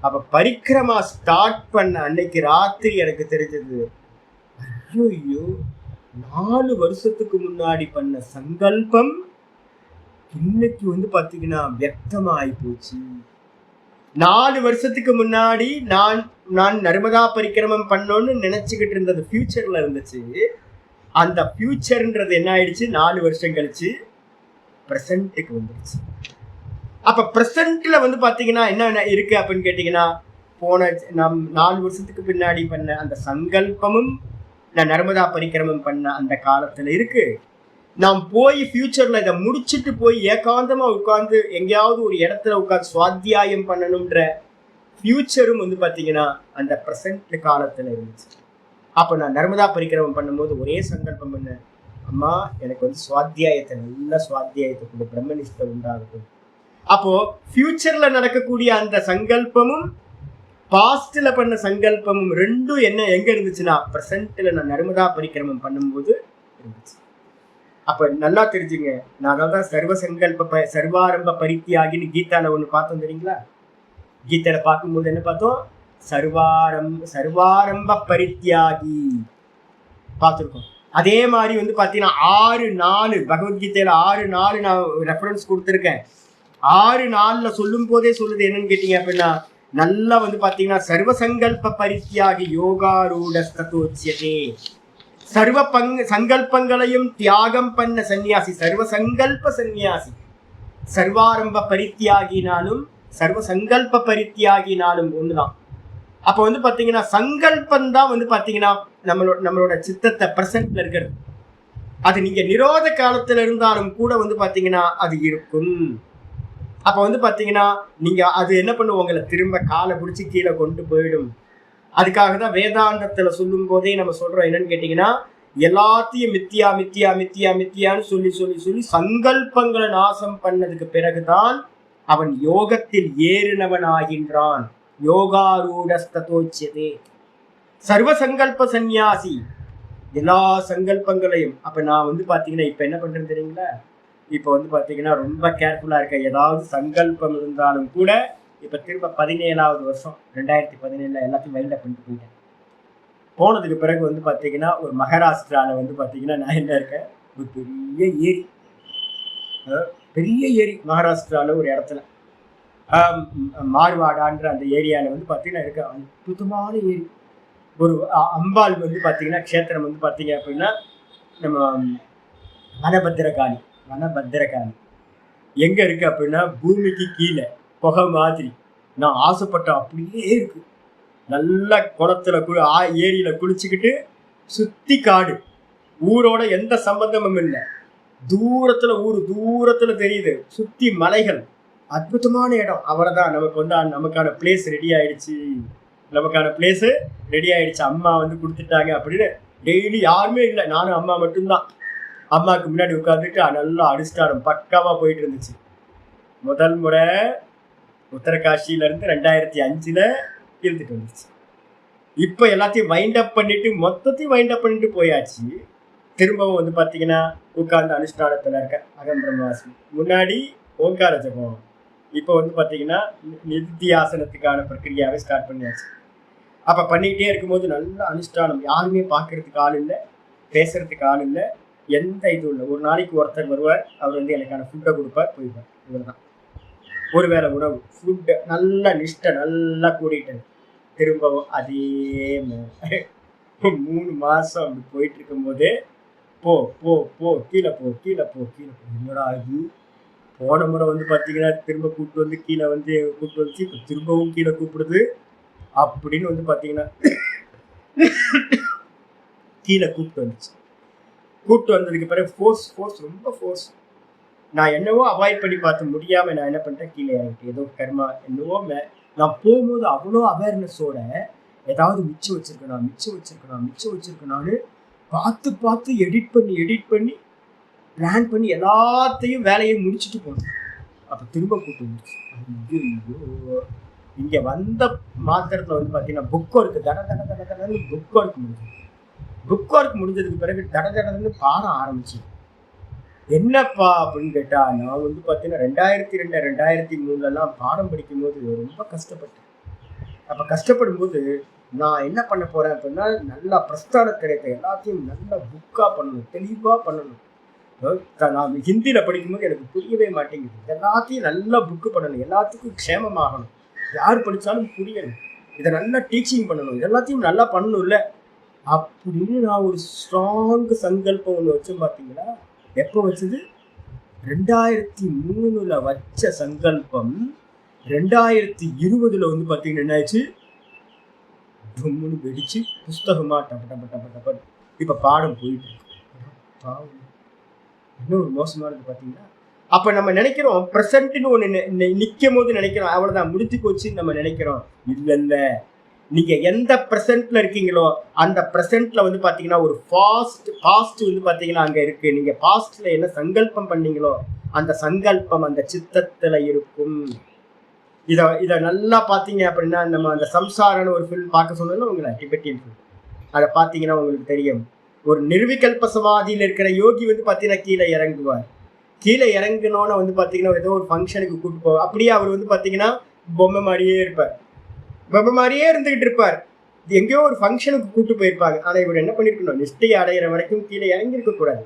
Speaker 1: அப்ப பரிக்கிரமா ஸ்டார்ட் பண்ண அன்னைக்கு ராத்திரி எனக்கு தெரிஞ்சது, ஐயோ 4 வருஷத்துக்கு முன்னாடி பண்ண சங்கல்பம் இன்னைக்கு வந்து பாத்தீங்கன்னா வியக்தமா ஆகி போச்சு. 4 வருஷத்துக்கு முன்னாடி நான் நர்மதா பரிக்கிரமம் பண்ணோன்னு நினைச்சுக்கிட்டு இருந்தது ஃபியூச்சர்ல இருந்துச்சு. அந்த ஃபியூச்சர்ன்றது என்ன ஆயிடுச்சு, 4 வருஷம் கழிச்சு பிரசன்ட்டுக்கு வந்துருச்சு. அப்ப பிரசன்ட்ல வந்து பாத்தீங்கன்னா என்ன இருக்கு அப்படின்னு கேட்டீங்கன்னா, போன நம் 4 வருஷத்துக்கு பின்னாடி பண்ண அந்த சங்கல்பமும் நான் நர்மதா பரிக்கிரமம் பண்ண அந்த காலத்துல இருக்கு. நாம் போய் ஃபியூச்சர்ல இதை முடிச்சுட்டு போய் ஏகாந்தமா உட்கார்ந்து எங்கேயாவது ஒரு இடத்துல உட்கார்ந்து சுவாத்தியாயம் பண்ணணும்ன்ற ஃபியூச்சரும் வந்து பாத்தீங்கன்னா அந்த பிரசன்ட் காலத்துல இருந்துச்சு. அப்ப நான் நர்மதா பரிக்கிரமம் பண்ணும்போது ஒரே சங்கல்பம் பண்ணேன், அம்மா எனக்கு வந்து சுவாத்தியாயத்தை, நல்ல சுவாத்தியாயத்தை கொண்டு பிரம்மனிஷ்டை உண்டாகும். அப்போ ஃபியூச்சர்ல நடக்கக்கூடிய அந்த சங்கல்பமும் பாஸ்ட்ல பண்ண சங்கல்பமும் ரெண்டும் எங்க இருந்துச்சுன்னா பிரசன்ட்ல நான் நர்மதா பரிக்கிரமம் பண்ணும்போது இருந்துச்சு. அப்ப நல்லா தெரிஞ்சுங்க, நாங்கள் தான் சர்வாரம்ப பரித்தியாகின்னு கீதால ஒண்ணு பார்த்தோம் தெரியுங்களா? கீதையில பார்க்கும்போது என்ன பார்த்தோம்? சர்வாரம்ப பரித்தியாகி பார்த்துருக்கோம். அதே மாதிரி வந்து பாத்தீங்கன்னா 6:4 பகவத்கீதையில 6:4 நான் ரெஃபரன்ஸ் கொடுத்துருக்கேன். 6:4 சொல்லும் போதே சொல்லுது என்னன்னு கேட்டீங்க அப்படின்னா, நல்லா வந்து பாத்தீங்கன்னா சர்வசங்கல்ப பரித்தியாகி யோகாரூடஸ்தோச்சியதே, சங்கல்பங்களையும் தியாகம் பண்ண சன்னியாசி சர்வசங்கல்ப சன்னியாசி. சர்வாரம்ப பரித்தியாகினாலும் சர்வசங்கல்ப பரித்தியாகினாலும் ஒண்ணுதான். அப்ப வந்து பாத்தீங்கன்னா சங்கல்பம் தான் வந்து பாத்தீங்கன்னா நம்மளோட சித்தத்தை பிரசன்ட்ல இருக்கிறது. அது நீங்க நிரோத காலத்துல இருந்தாலும் கூட வந்து பாத்தீங்கன்னா அது இருக்கும். அப்ப வந்து பாத்தீங்கன்னா நீங்க அது என்ன பண்ணுவோம், உங்களை திரும்ப காலை பிடிச்சி கீழே கொண்டு போயிடும். அதுக்காக தான் வேதாந்தத்துல சொல்லும் போதே நம்ம சொல்றோம் என்னன்னு கேட்டீங்கன்னா, எல்லாத்தையும் மித்தியா மித்தியா மித்தியா மித்தியான்னு சொல்லி சொல்லி சொல்லி சங்கல்பங்களை நாசம் பண்ணதுக்கு பிறகுதான் அவன் யோகத்தில் ஏறினவன் ஆகின்றான். யோகாரூடஸ்தோச்சியதே, சர்வசங்கல்ப சந்நியாசி, எல்லா சங்கல்பங்களையும். அப்ப நான் வந்து பாத்தீங்கன்னா இப்ப என்ன பண்றேன்னு தெரியுங்களா? இப்ப வந்து பாத்தீங்கன்னா ரொம்ப கேர்ஃபுல்லா இருக்கேன். ஏதாவது சங்கல்பம் இருந்தாலும் கூட இப்ப திரும்ப 17வது வருஷம் 2017 எல்லாத்தையும் வைல்ட் அப் பண்ணிட்டு போயிட்டேன். போனதுக்கு பிறகு வந்து பாத்தீங்கன்னா ஒரு மகாராஷ்டிரால வந்து பாத்தீங்கன்னா நான் என்ன இருக்கேன், ஒரு பெரிய ஏரி மகாராஷ்டிரால ஒரு இடத்துல மார்வாடான்ற அந்த ஏரியால வந்து பாத்தீங்கன்னா இருக்க அற்புதமான ஏரி. ஒரு அம்பாள் வந்து பாத்தீங்கன்னா க்ஷேத்திரம் வந்து பாத்தீங்க அப்படின்னா நம்ம வனபத்திரகாளி எங்க இருக்கு அப்படின்னா பூமிக்கு கீழே புகை மாதிரி. நான் ஆசைப்பட்ட அப்படியே இருக்கு. நல்ல குளத்துல ஏரியில குளிச்சுக்கிட்டு சுத்தி காடு, ஊரோட எந்த சம்பந்தமும் இல்லை. தூரத்துல தெரியுது, சுத்தி மலைகள், அற்புதமான இடம். அவரைதான் நமக்கு வந்து நமக்கான பிளேஸ் ரெடி ஆயிடுச்சு, அம்மா வந்து கொடுத்துட்டாங்க அப்படின்னு. டெய்லி யாருமே இல்லை, நானும் அம்மா மட்டும்தான். அம்மாவுக்கு முன்னாடி உட்காந்துட்டு நல்லா அனுஷ்டானம் பக்காவா போயிட்டு இருந்துச்சு. முதல் முறை உத்தரகாஷில இருந்து 2005 இருந்துட்டு வந்துச்சு. இப்ப எல்லாத்தையும் மொத்தத்தையும் வைண்ட் அப் பண்ணிட்டு போயாச்சு. திரும்பவும் வந்து பாத்தீங்கன்னா உட்கார்ந்து அனுஷ்டானத்துல இருக்க அகம் பிரம்மாசி, முன்னாடி ஓங்கார ஜபம். இப்ப வந்து பாத்தீங்கன்னா நித்தியாசனத்துக்கான பிரக்கிரியாவை ஸ்டார்ட் பண்ணியாச்சு. அப்ப பண்ணிக்கிட்டே இருக்கும்போது நல்ல அனுஷ்டானம். யாருமே பாக்குறதுக்கு ஆள் இல்லை, பேசுறதுக்கு ஆள் இல்லை, எந்த இதுவும் இல்லை. ஒரு நாளைக்கு ஒருத்தர் வருவார், அவர் வந்து எனக்கான ஃபுட்டை கொடுப்பார், போயிடுவார். இவர்தான் ஒருவேளை உணவு ஃபுட்டு நல்லா நிஷ்டை நல்லா கூடிட்டு திரும்பவும் அதே 3 மாசம் அப்படி போயிட்டு இருக்கும் போதே போ போ போ கீழே போ. என்னடா இது, போன முறை வந்து பாத்தீங்கன்னா திரும்ப கூப்பிட்டு வந்து கீழே வந்து திரும்பவும் கீழே கூப்பிடுது அப்படின்னு வந்து பாத்தீங்கன்னா கீழே கூப்பிட்டு வந்ததுக்கு பிறகு ஃபோர்ஸ் ரொம்ப ஃபோர்ஸ். நான் என்னவோ அவாய்ட் பண்ணி பார்த்து முடியாம நான் என்ன பண்ணிட்டேன், கீழே ஆகிட்டு ஏதோ கர்மா என்னவோ. நான் போகும்போது அவ்வளோ அவேர்னஸோட ஏதாவது மிச்சம் வச்சிருக்கணும்னு பார்த்து எடிட் பண்ணி பிளான் பண்ணி எல்லாத்தையும் வேலையை முடிச்சுட்டு போனேன். அப்போ திரும்ப கூப்பிட்டு வந்துச்சு. இங்கே வந்த மாத்திரத்தில் வந்து பார்த்தீங்கன்னா புக் ஒர்க் முடிஞ்சதுக்கு பிறகு தடன்னு பாடம் ஆரம்பிச்சு. என்னப்பா அப்படின்னு கேட்டா, நான் வந்து பார்த்தீங்கன்னா 2002 2003 பாடம் படிக்கும் போது ரொம்ப கஷ்டப்பட்டேன். அப்போ கஷ்டப்படும் போது நான் என்ன பண்ண போறேன் அப்படின்னா, நல்லா பிரஸ்தான திரையத்தை எல்லாத்தையும் நல்லா புக்கா பண்ணணும், தெளிவா பண்ணணும். நான் ஹிந்தியில படிக்கும்போது எனக்கு புரியவே மாட்டேங்குது. எல்லாத்தையும் நல்லா புக்கு பண்ணணும், எல்லாத்துக்கும் க்ஷேமமாகணும், யார் படிச்சாலும் புரியணும், இதை நல்லா டீச்சிங் பண்ணணும், எல்லாத்தையும் நல்லா பண்ணணும் இல்லை அப்படின்னு நான் ஒரு ஸ்ட்ராங் சங்கல்பம் ஒன்று வச்சேன். பார்த்தீங்களா, எப்போ வச்சது? 2003 வச்ச சங்கல்பம் 2020 வந்து பார்த்தீங்கன்னா என்ன ஆச்சு, டொம்முன்னு வெடிச்சு புஸ்தகமா டப்ப இப்போ பாடம் போயிட்டு இருக்கு. இன்னும் ஒரு மோசமானது பார்த்தீங்கன்னா, அப்போ நம்ம நினைக்கிறோம் ப்ரெசன்ட்னு ஒன்று நிற்கும் போது நினைக்கிறோம் அவ்வளோதான் முடித்து போச்சுன்னு நம்ம நினைக்கிறோம். இல்லை, நீங்க எந்த ப்ரெசென்ட்ல இருக்கீங்களோ அந்த ப்ரெசென்ட்ல வந்து பாத்தீங்கன்னா ஒரு பாஸ்ட் வந்து பாத்தீங்கன்னா அங்க இருக்கு. நீங்க பாஸ்ட்ல என்ன சங்கல்பம் பண்ணீங்களோ அந்த சங்கல்பம் அந்த சித்தத்துல இருக்கும். இதை நல்லா பார்த்தீங்க அப்படின்னா, நம்ம அந்த சம்சாரன்னு ஒரு ஃபில்ம் பார்க்க சொன்னோம்னா உங்களை டிபெட்டியன் ஃபில்ம், அதை பார்த்தீங்கன்னா உங்களுக்கு தெரியும். ஒரு நிர்விகல்ப சமாதியில் இருக்கிற யோகி வந்து பார்த்தீங்கன்னா கீழே இறங்குவார். கீழே இறங்கினோன்னு வந்து பார்த்தீங்கன்னா ஏதோ ஒரு ஃபங்க்ஷனுக்கு கூப்பிட்டு போவார். அப்படியே அவர் வந்து பார்த்தீங்கன்னா பொம்மை மாதிரியே இருப்பார், பொம்மை மாதிரியே இருந்துகிட்டு இருப்பார். எங்கேயோ ஒரு ஃபங்க்ஷனுக்கு கூப்பிட்டு போயிருப்பாங்க. ஆனால் இவர் என்ன பண்ணிருக்கணும், நிஷ்டையை அடையிற வரைக்கும் கீழே இறங்கி இருக்கக்கூடாது.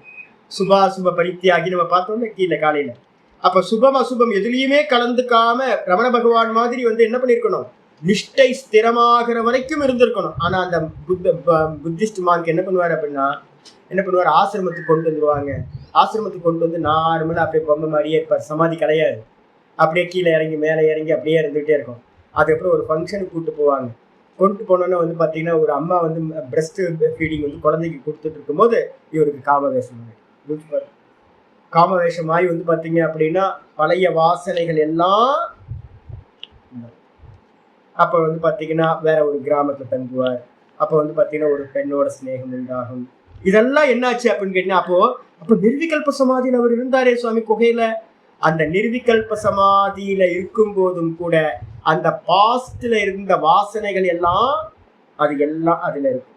Speaker 1: சுபாசுப பரித்தியாகி நம்ம பார்த்தோம்னா கீழே காலையில். அப்போ சுபம் அசுபம் எதுலேயுமே கலந்துக்காம ரமண பகவான் மாதிரி வந்து என்ன பண்ணியிருக்கணும், நிஷ்டை ஸ்திரமாகிற வரைக்கும் இருந்திருக்கணும். ஆனால் அந்த புத்திஸ்ட் மாங்க் என்ன பண்ணுவார் அப்படின்னா, என்ன பண்ணுவார், ஆசிரமத்துக்கு கொண்டு வந்துடுவாங்க. ஆசிரமத்துக்கு கொண்டு வந்து நார்மலாக அப்படியே பொம்மை மாதிரியே இருப்பார், சமாதி கிடையாது. அப்படியே கீழே இறங்கி மேலே இறங்கி அப்படியே இருந்துகிட்டே இருக்கும். அதுக்கப்புறம் ஒரு ஃபங்க்ஷனுக்கு கூப்பிட்டு போவாங்க. கொண்டு போனோன்னா வந்து பார்த்தீங்கன்னா ஒரு அம்மா வந்து பிரெஸ்ட் ஃபீடிங் வந்து குழந்தைக்கு கொடுத்துட்டு இருக்கும்போது இவருக்கு காமவேஷம் காமவேஷமாகி வந்து பார்த்தீங்க அப்படின்னா பழைய வாசனைகள் எல்லாம். அப்போ வந்து பார்த்தீங்கன்னா வேற ஒரு கிராமத்தில் தங்குவார். அப்போ வந்து பார்த்தீங்கன்னா ஒரு பெண்ணோட ஸ்நேகம் உண்டாகும். இதெல்லாம் என்னாச்சு அப்படின்னு கேட்டீங்கன்னா, அப்போ நிர்விகல்ப சமாதியில் அவர் இருந்தாரே சுவாமி குகையில. அந்த நிர்விகல்ப சமாதியில இருக்கும் போதும் கூட அந்த பாஸ்ட்ல இருந்த வாசனைகள் எல்லாம் அது எல்லாம் அதுல இருக்கு.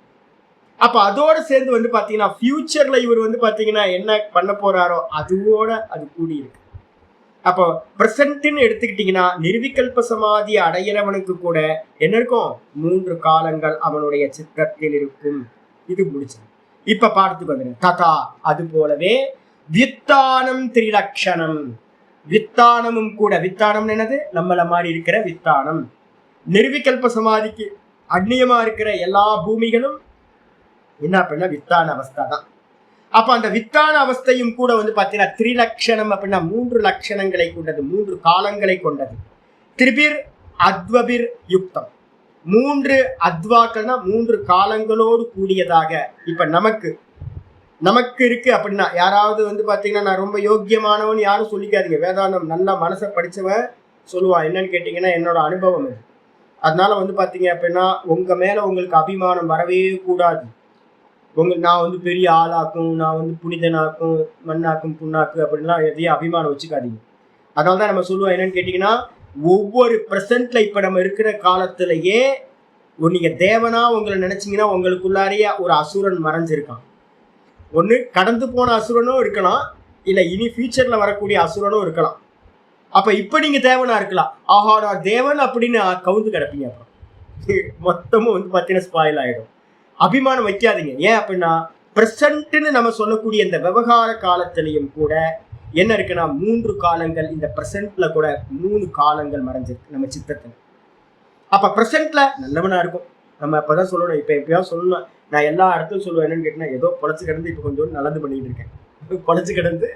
Speaker 1: அப்ப அதோட சேர்ந்து வந்து பாத்தீங்கன்னா ஃபியூச்சர்ல இவர் வந்து பாத்தீங்கன்னா என்ன பண்ண போறாரோ அதுவோட அது கூடி இருக்கு. அப்போ பிரசன்ட்னு எடுத்துக்கிட்டீங்கன்னா நிர்விகல்ப சமாதி அடையிறவனுக்கு கூட என்ன இருக்கும், 3 காலங்கள் அவனுடைய சித்தத்தில் இருக்கும். இது முடிச்சு இப்ப பாடத்துக்கு வந்துடுங்க. ததா அது போலவே வித்தானம் திரிலக்ஷணம், வித்தானமும் கூட. வித்தானம் என்னது, நம்மள மாதிரி இருக்கிற வித்தானம். நிர்விகல்ப சமாதிக்கு அந்நியமா இருக்கிற எல்லா பூமிகளும் என்ன அப்படின்னா வித்தான அவஸ்தா தான். அப்ப அந்த வித்தான அவஸ்தையும் கூட வந்து பார்த்தீங்கன்னா திரிலக்ஷணம் அப்படின்னா 3 லட்சணங்களை கொண்டது, 3 காலங்களை கொண்டது. திரிபிர் அத்வபிர் யுக்தம், 3 அத்வாக்கள்னா 3 காலங்களோடு கூடியதாக. இப்ப நமக்கு இருக்கு அப்படின்னா, யாராவது வந்து பார்த்தீங்கன்னா நான் ரொம்ப யோக்கியமானவன் யாரும் சொல்லிக்காதீங்க. வேதாந்தம் நல்லா மனசை படித்தவன் சொல்லுவான். என்னன்னு கேட்டிங்கன்னா என்னோட அனுபவம் இது. அதனால வந்து பார்த்தீங்க அப்படின்னா உங்க மேலே உங்களுக்கு அபிமானம் வரவே கூடாது. நான் வந்து பெரிய ஆளாக்கும், நான் வந்து புனிதனாக்கும், மண்ணாக்கும், புண்ணாக்கு அப்படின்லாம் எதையும் அபிமானம் வச்சுக்காதீங்க. அதனால தான் நம்ம சொல்லுவோம் என்னன்னு கேட்டிங்கன்னா, ஒவ்வொரு ப்ரெசண்ட்ல இப்போ நம்ம இருக்கிற காலத்திலேயே நீங்கள் தேவனா உங்களை நினைச்சீங்கன்னா உங்களுக்குள்ளாரையே ஒரு அசுரன் மறைஞ்சிருக்கான். ஒன்று கடந்து போன அசுரனும் இருக்கலாம், இல்லை இனி ஃபியூச்சர்ல வரக்கூடிய அசுரனும் இருக்கலாம். அப்போ இப்போ நீங்கள் தேவனா இருக்கலாம். ஆஹா நான் தேவன் அப்படின்னு கவுந்து கிடப்பீங்க. அப்புறம் மொத்தமும் வந்து பார்த்தீங்கன்னா ஸ்பாயில் ஆகிடும். அபிமானம் வைக்காதீங்க. ஏன் அப்படின்னா ப்ரெசண்ட்னு நம்ம சொல்லக்கூடிய இந்த விவகார காலத்திலையும் கூட என்ன இருக்குன்னா 3 காலங்கள், இந்த ப்ரெசண்ட்ல கூட 3 காலங்கள் மறைஞ்சிருக்கு நம்ம சித்தத்தில். அப்போ ப்ரெசண்ட்ல நல்லவனா இருக்கும். நம்ம அப்போதான் சொல்லணும். இப்போ எப்பயாவது சொல்லணும், நான் எல்லா இடத்துலையும் சொல்லுவேன் என்னன்னு கேட்டீங்கன்னா, ஏதோ பொழைச்சி கிடந்து இப்போ கொஞ்சம் நல்லது பண்ணிட்டு இருக்கேன், பொழைச்சி கிடந்து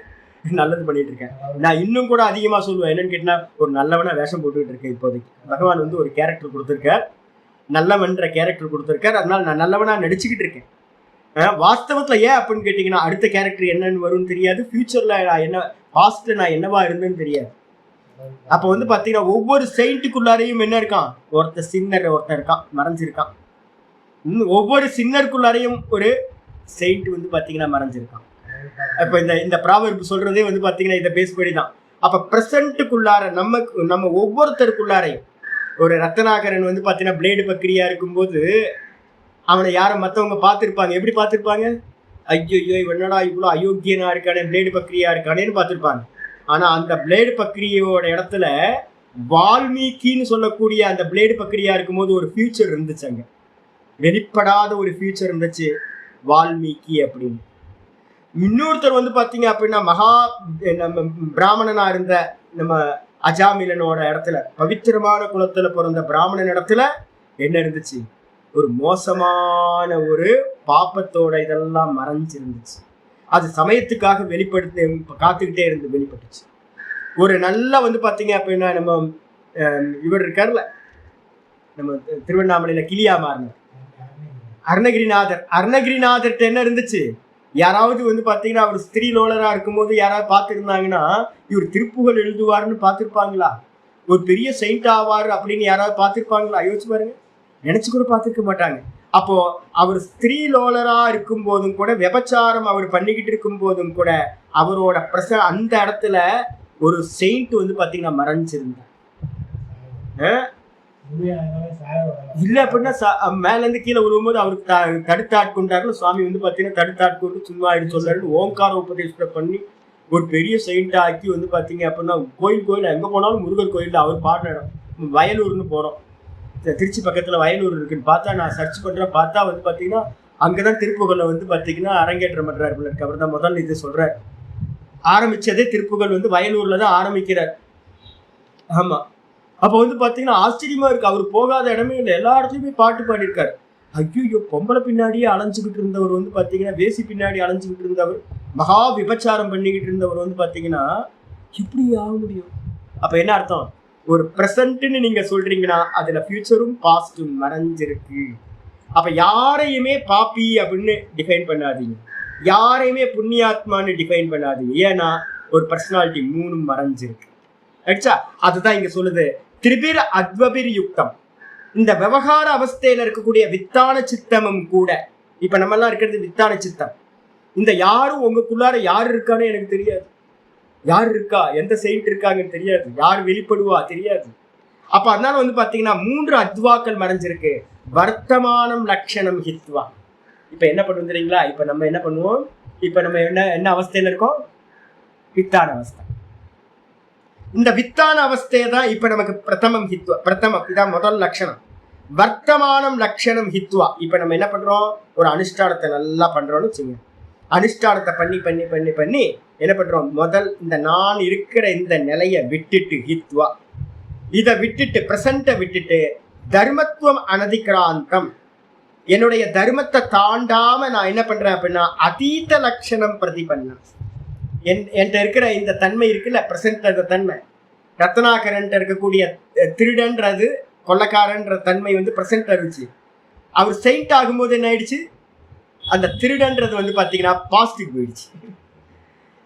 Speaker 1: நல்லது பண்ணிட்டு இருக்கேன். நான் இன்னும் கூட அதிகமாக சொல்லுவேன் என்னன்னு கேட்டீங்கன்னா, ஒரு நல்லவனா வேஷம் போட்டுக்கிட்டு இருக்கேன். இப்போதைக்கு பகவான் வந்து ஒரு கேரக்டர் கொடுத்துருக்கார், நல்லவன்ற கேரக்டர் கொடுத்துருக்கார். அதனால நான் நல்லவனா நடிச்சுக்கிட்டு இருக்கேன். வாஸ்தவத்தில் ஏன் அப்படின்னு கேட்டிங்கன்னா, அடுத்த கேரக்டர் என்னன்னு வரும்னு தெரியாது, ஃபியூச்சரில் நான் என்ன, பாஸ்ட்ல நான் என்னவா இருந்தேன்னு தெரியாது. அப்போ வந்து பார்த்தீங்கன்னா ஒவ்வொரு செயின்ட்டுக்குள்ளாரையும் என்ன இருக்கான், ஒருத்தர் சின்னர் ஒருத்தர் இருக்கான், மறைஞ்சிருக்கான். ஒவ்வொரு சின்னருக்குள்ளாரையும் ஒரு செயின்ட் வந்து பார்த்தீங்கன்னா மறைஞ்சிருக்கான். இப்போ இந்த ப்ராவர்ப் சொல்றதே வந்து பார்த்தீங்கன்னா இதை பேசுபடி தான். அப்போ ப்ரெசண்ட்டுக்குள்ளார நம்ம ஒவ்வொருத்தருக்குள்ளாரையும் ஒரு ரத்தனாகரன் வந்து பார்த்தீங்கன்னா பிளேடு பக்கிரியா இருக்கும்போது அவனை யாரும் மற்றவங்க பார்த்துருப்பாங்க. எப்படி பார்த்துருப்பாங்க, ஐயோ இவனடா இவ்வளோ அயோக்கியனா இருக்கானே, பிளேடு பக்கிரியா இருக்கானேன்னு பார்த்துருப்பாங்க. ஆனால் அந்த பிளேடு பக்கிரியோட இடத்துல வால்மீகின்னு சொல்லக்கூடிய அந்த பிளேடு பக்கிரியா இருக்கும்போது ஒரு ஃபியூச்சர் இருந்துச்சு, அங்கே வெளிப்படாத ஒரு ஃபியூச்சர் இருந்துச்சு, வால்மீகி அப்படின்னு. இன்னொருத்தர் வந்து பார்த்தீங்க அப்படின்னா நம்ம பிராமணனா இருந்த நம்ம அஜாமிலனோட இடத்துல, பவித்திரமான குலத்துல பிறந்த பிராமணன் இடத்துல என்ன இருந்துச்சு, ஒரு மோசமான ஒரு பாப்பத்தோட இதெல்லாம் மறைஞ்சிருந்துச்சு. அது சமயத்துக்காக வெளிப்படுத்த காத்துக்கிட்டே இருந்து வெளிப்பட்டுச்சு. ஒரு நல்லா வந்து பார்த்தீங்க அப்படின்னா நம்ம இவர் இருக்கார்ல, நம்ம திருவண்ணாமலையில கிளியா மாறினார் அருணகிரிநாதர்கிட்ட என்ன இருந்துச்சு, யாராவது வந்து பார்த்தீங்கன்னா அவர் ஸ்திரீ லோலரா இருக்கும்போது யாராவது பார்த்துருந்தாங்கன்னா இவர் திருப்புகள் எழுதுவாருன்னு பார்த்துருப்பாங்களா, ஒரு பெரிய செயின்ட் ஆவார் அப்படின்னு யாராவது பார்த்துருப்பாங்களா? யோசிச்சு பாருங்க, நினைச்சு கூட பார்த்துருக்க மாட்டாங்க. அப்போ அவர் ஸ்திரீ லோலரா இருக்கும் போதும் கூட, விபச்சாரம் அவர் பண்ணிக்கிட்டு இருக்கும் போதும் கூட அவரோட அந்த இடத்துல ஒரு செயின்ட் வந்து பார்த்தீங்கன்னா மறைஞ்சிருந்தார். இல்ல அப்படின்னா மேல இருந்து கீழே விழும்போது அவருக்கு தடுத்தாட்கொண்டாரு சுவாமி வந்து பாத்தீங்கன்னா தடுத்தாட்கொண்டு சும்மா சொல்றாரு ஓங்கார உபதேசம் பண்ணி ஒரு பெரிய சைண்டா ஆக்கி வந்து பாத்தீங்க அப்படின்னா கோயில் எங்க போனாலும் முருகர் கோயில் அவர் பாடுற இடம் வயலூர்னு போறோம். திருச்சி பக்கத்துல வயலூர் இருக்குன்னு பார்த்தா நான் சர்ச் பண்றேன். பார்த்தா வந்து பாத்தீங்கன்னா அங்கதான் திருப்புகழ்ல வந்து பாத்தீங்கன்னா அரங்கேற்றம் பண்றாரு. அவர் தான் முதல்ல இது சொல்றாரு. ஆரம்பிச்சதே திருப்புகழ் வந்து வயலூர்ல தான் ஆரம்பிக்கிறார். ஆமா. அப்ப வந்து பாத்தீங்கன்னா ஆச்சரியமா இருக்கு. அவர் போகாத இடமே இல்லை, எல்லா இடத்துலயுமே பாட்டு பாடியிருக்காரு. ஐயோ, பொம்பளை பின்னாடியே அலைஞ்சுக்கிட்டு இருந்தவர் வந்து பாத்தீங்கன்னா வேசி பின்னாடி அலைஞ்சுக்கிட்டு இருந்தவர், மகா விபச்சாரம் பண்ணிக்கிட்டு இருந்தவர் வந்து பாத்தீங்கன்னா எப்படி ஆக முடியும்? அப்ப என்ன அர்த்தம்? ஒரு பிரசன்ட்னு நீங்க சொல்றீங்கன்னா அதுல ஃபியூச்சரும் பாஸ்டும் மறைஞ்சிருக்கு. அப்ப யாரையுமே பாப்பி அப்படின்னு டிஃபைன் பண்ணாதீங்க, யாரையுமே புண்ணியாத்மான்னு டிஃபைன் பண்ணாதீங்க. ஏன்னா ஒரு பர்சனாலிட்டி 3 மறைஞ்சிருக்கு. அதுதான் இங்க சொல்லுது. திரிபிர அத்வபிர் யுக்தம். இந்த விவகார அவஸ்தையில இருக்கக்கூடிய வித்தான சித்தமும் கூட, இப்ப நம்ம எல்லாம் இருக்கிறது வித்தான சித்தம். இந்த யாரும் உங்களுக்குள்ளார யாரு இருக்கான்னு எனக்கு தெரியாது, யார் இருக்கா, எந்த செயின்ட் இருக்காங்கன்னு தெரியாது, யார் வெளிப்படுவா தெரியாது. அப்ப அதனால வந்து பாத்தீங்கன்னா 3 அத்வாக்கள் மறைஞ்சிருக்கு. வர்த்தமானம் லட்சணம் ஹித்வா. இப்ப என்ன பண்ணுவோம் தெரியுங்களா? இப்ப நம்ம என்ன பண்ணுவோம்? இப்ப நம்ம என்ன அவஸ்தையில இருக்கோம்? வித்தான அவஸ்தை. இந்த வித்தான அவஸ்தையை தான் இப்ப நமக்கு பிரதமம் ஹித்வா. பிரதமம் இதான் முதல் லட்சணம். வர்த்தமானம் லட்சணம் ஹித்வா. இப்ப நம்ம என்ன பண்றோம்? ஒரு அனுஷ்டானத்தை நல்லா பண்றோம்னு வச்சுங்க. அனுஷ்டானத்தை பண்ணி பண்ணி பண்ணி பண்ணி என்ன பண்றோம்? முதல் இந்த நான் இருக்கிற இந்த நிலையை விட்டுட்டு ஹித்வா, இதை விட்டுட்டு பிரசன்ட்டை விட்டுட்டு தர்மத்துவம் அனதிகிராந்தம், என்னுடைய தர்மத்தை தாண்டாம நான் என்ன பண்றேன் அப்படின்னா அதீத லட்சணம் பிரதிபன்னம். என்கிட்ட இருக்கிற இந்த தன்மை இருக்குல்ல, பிரசன்ட் அந்த தன்மை, ரத்னாகரன் இருக்கக்கூடிய திருடன்றது கொள்ளக்காரன்ற தன்மை வந்து பிரசன்ட் இருந்துச்சு. அவர் செயின்ட் ஆகும்போது என்ன ஆயிடுச்சு? அந்த திருடன்றது வந்து பாத்தீங்கன்னா பாசிட்டிவ் போயிடுச்சு.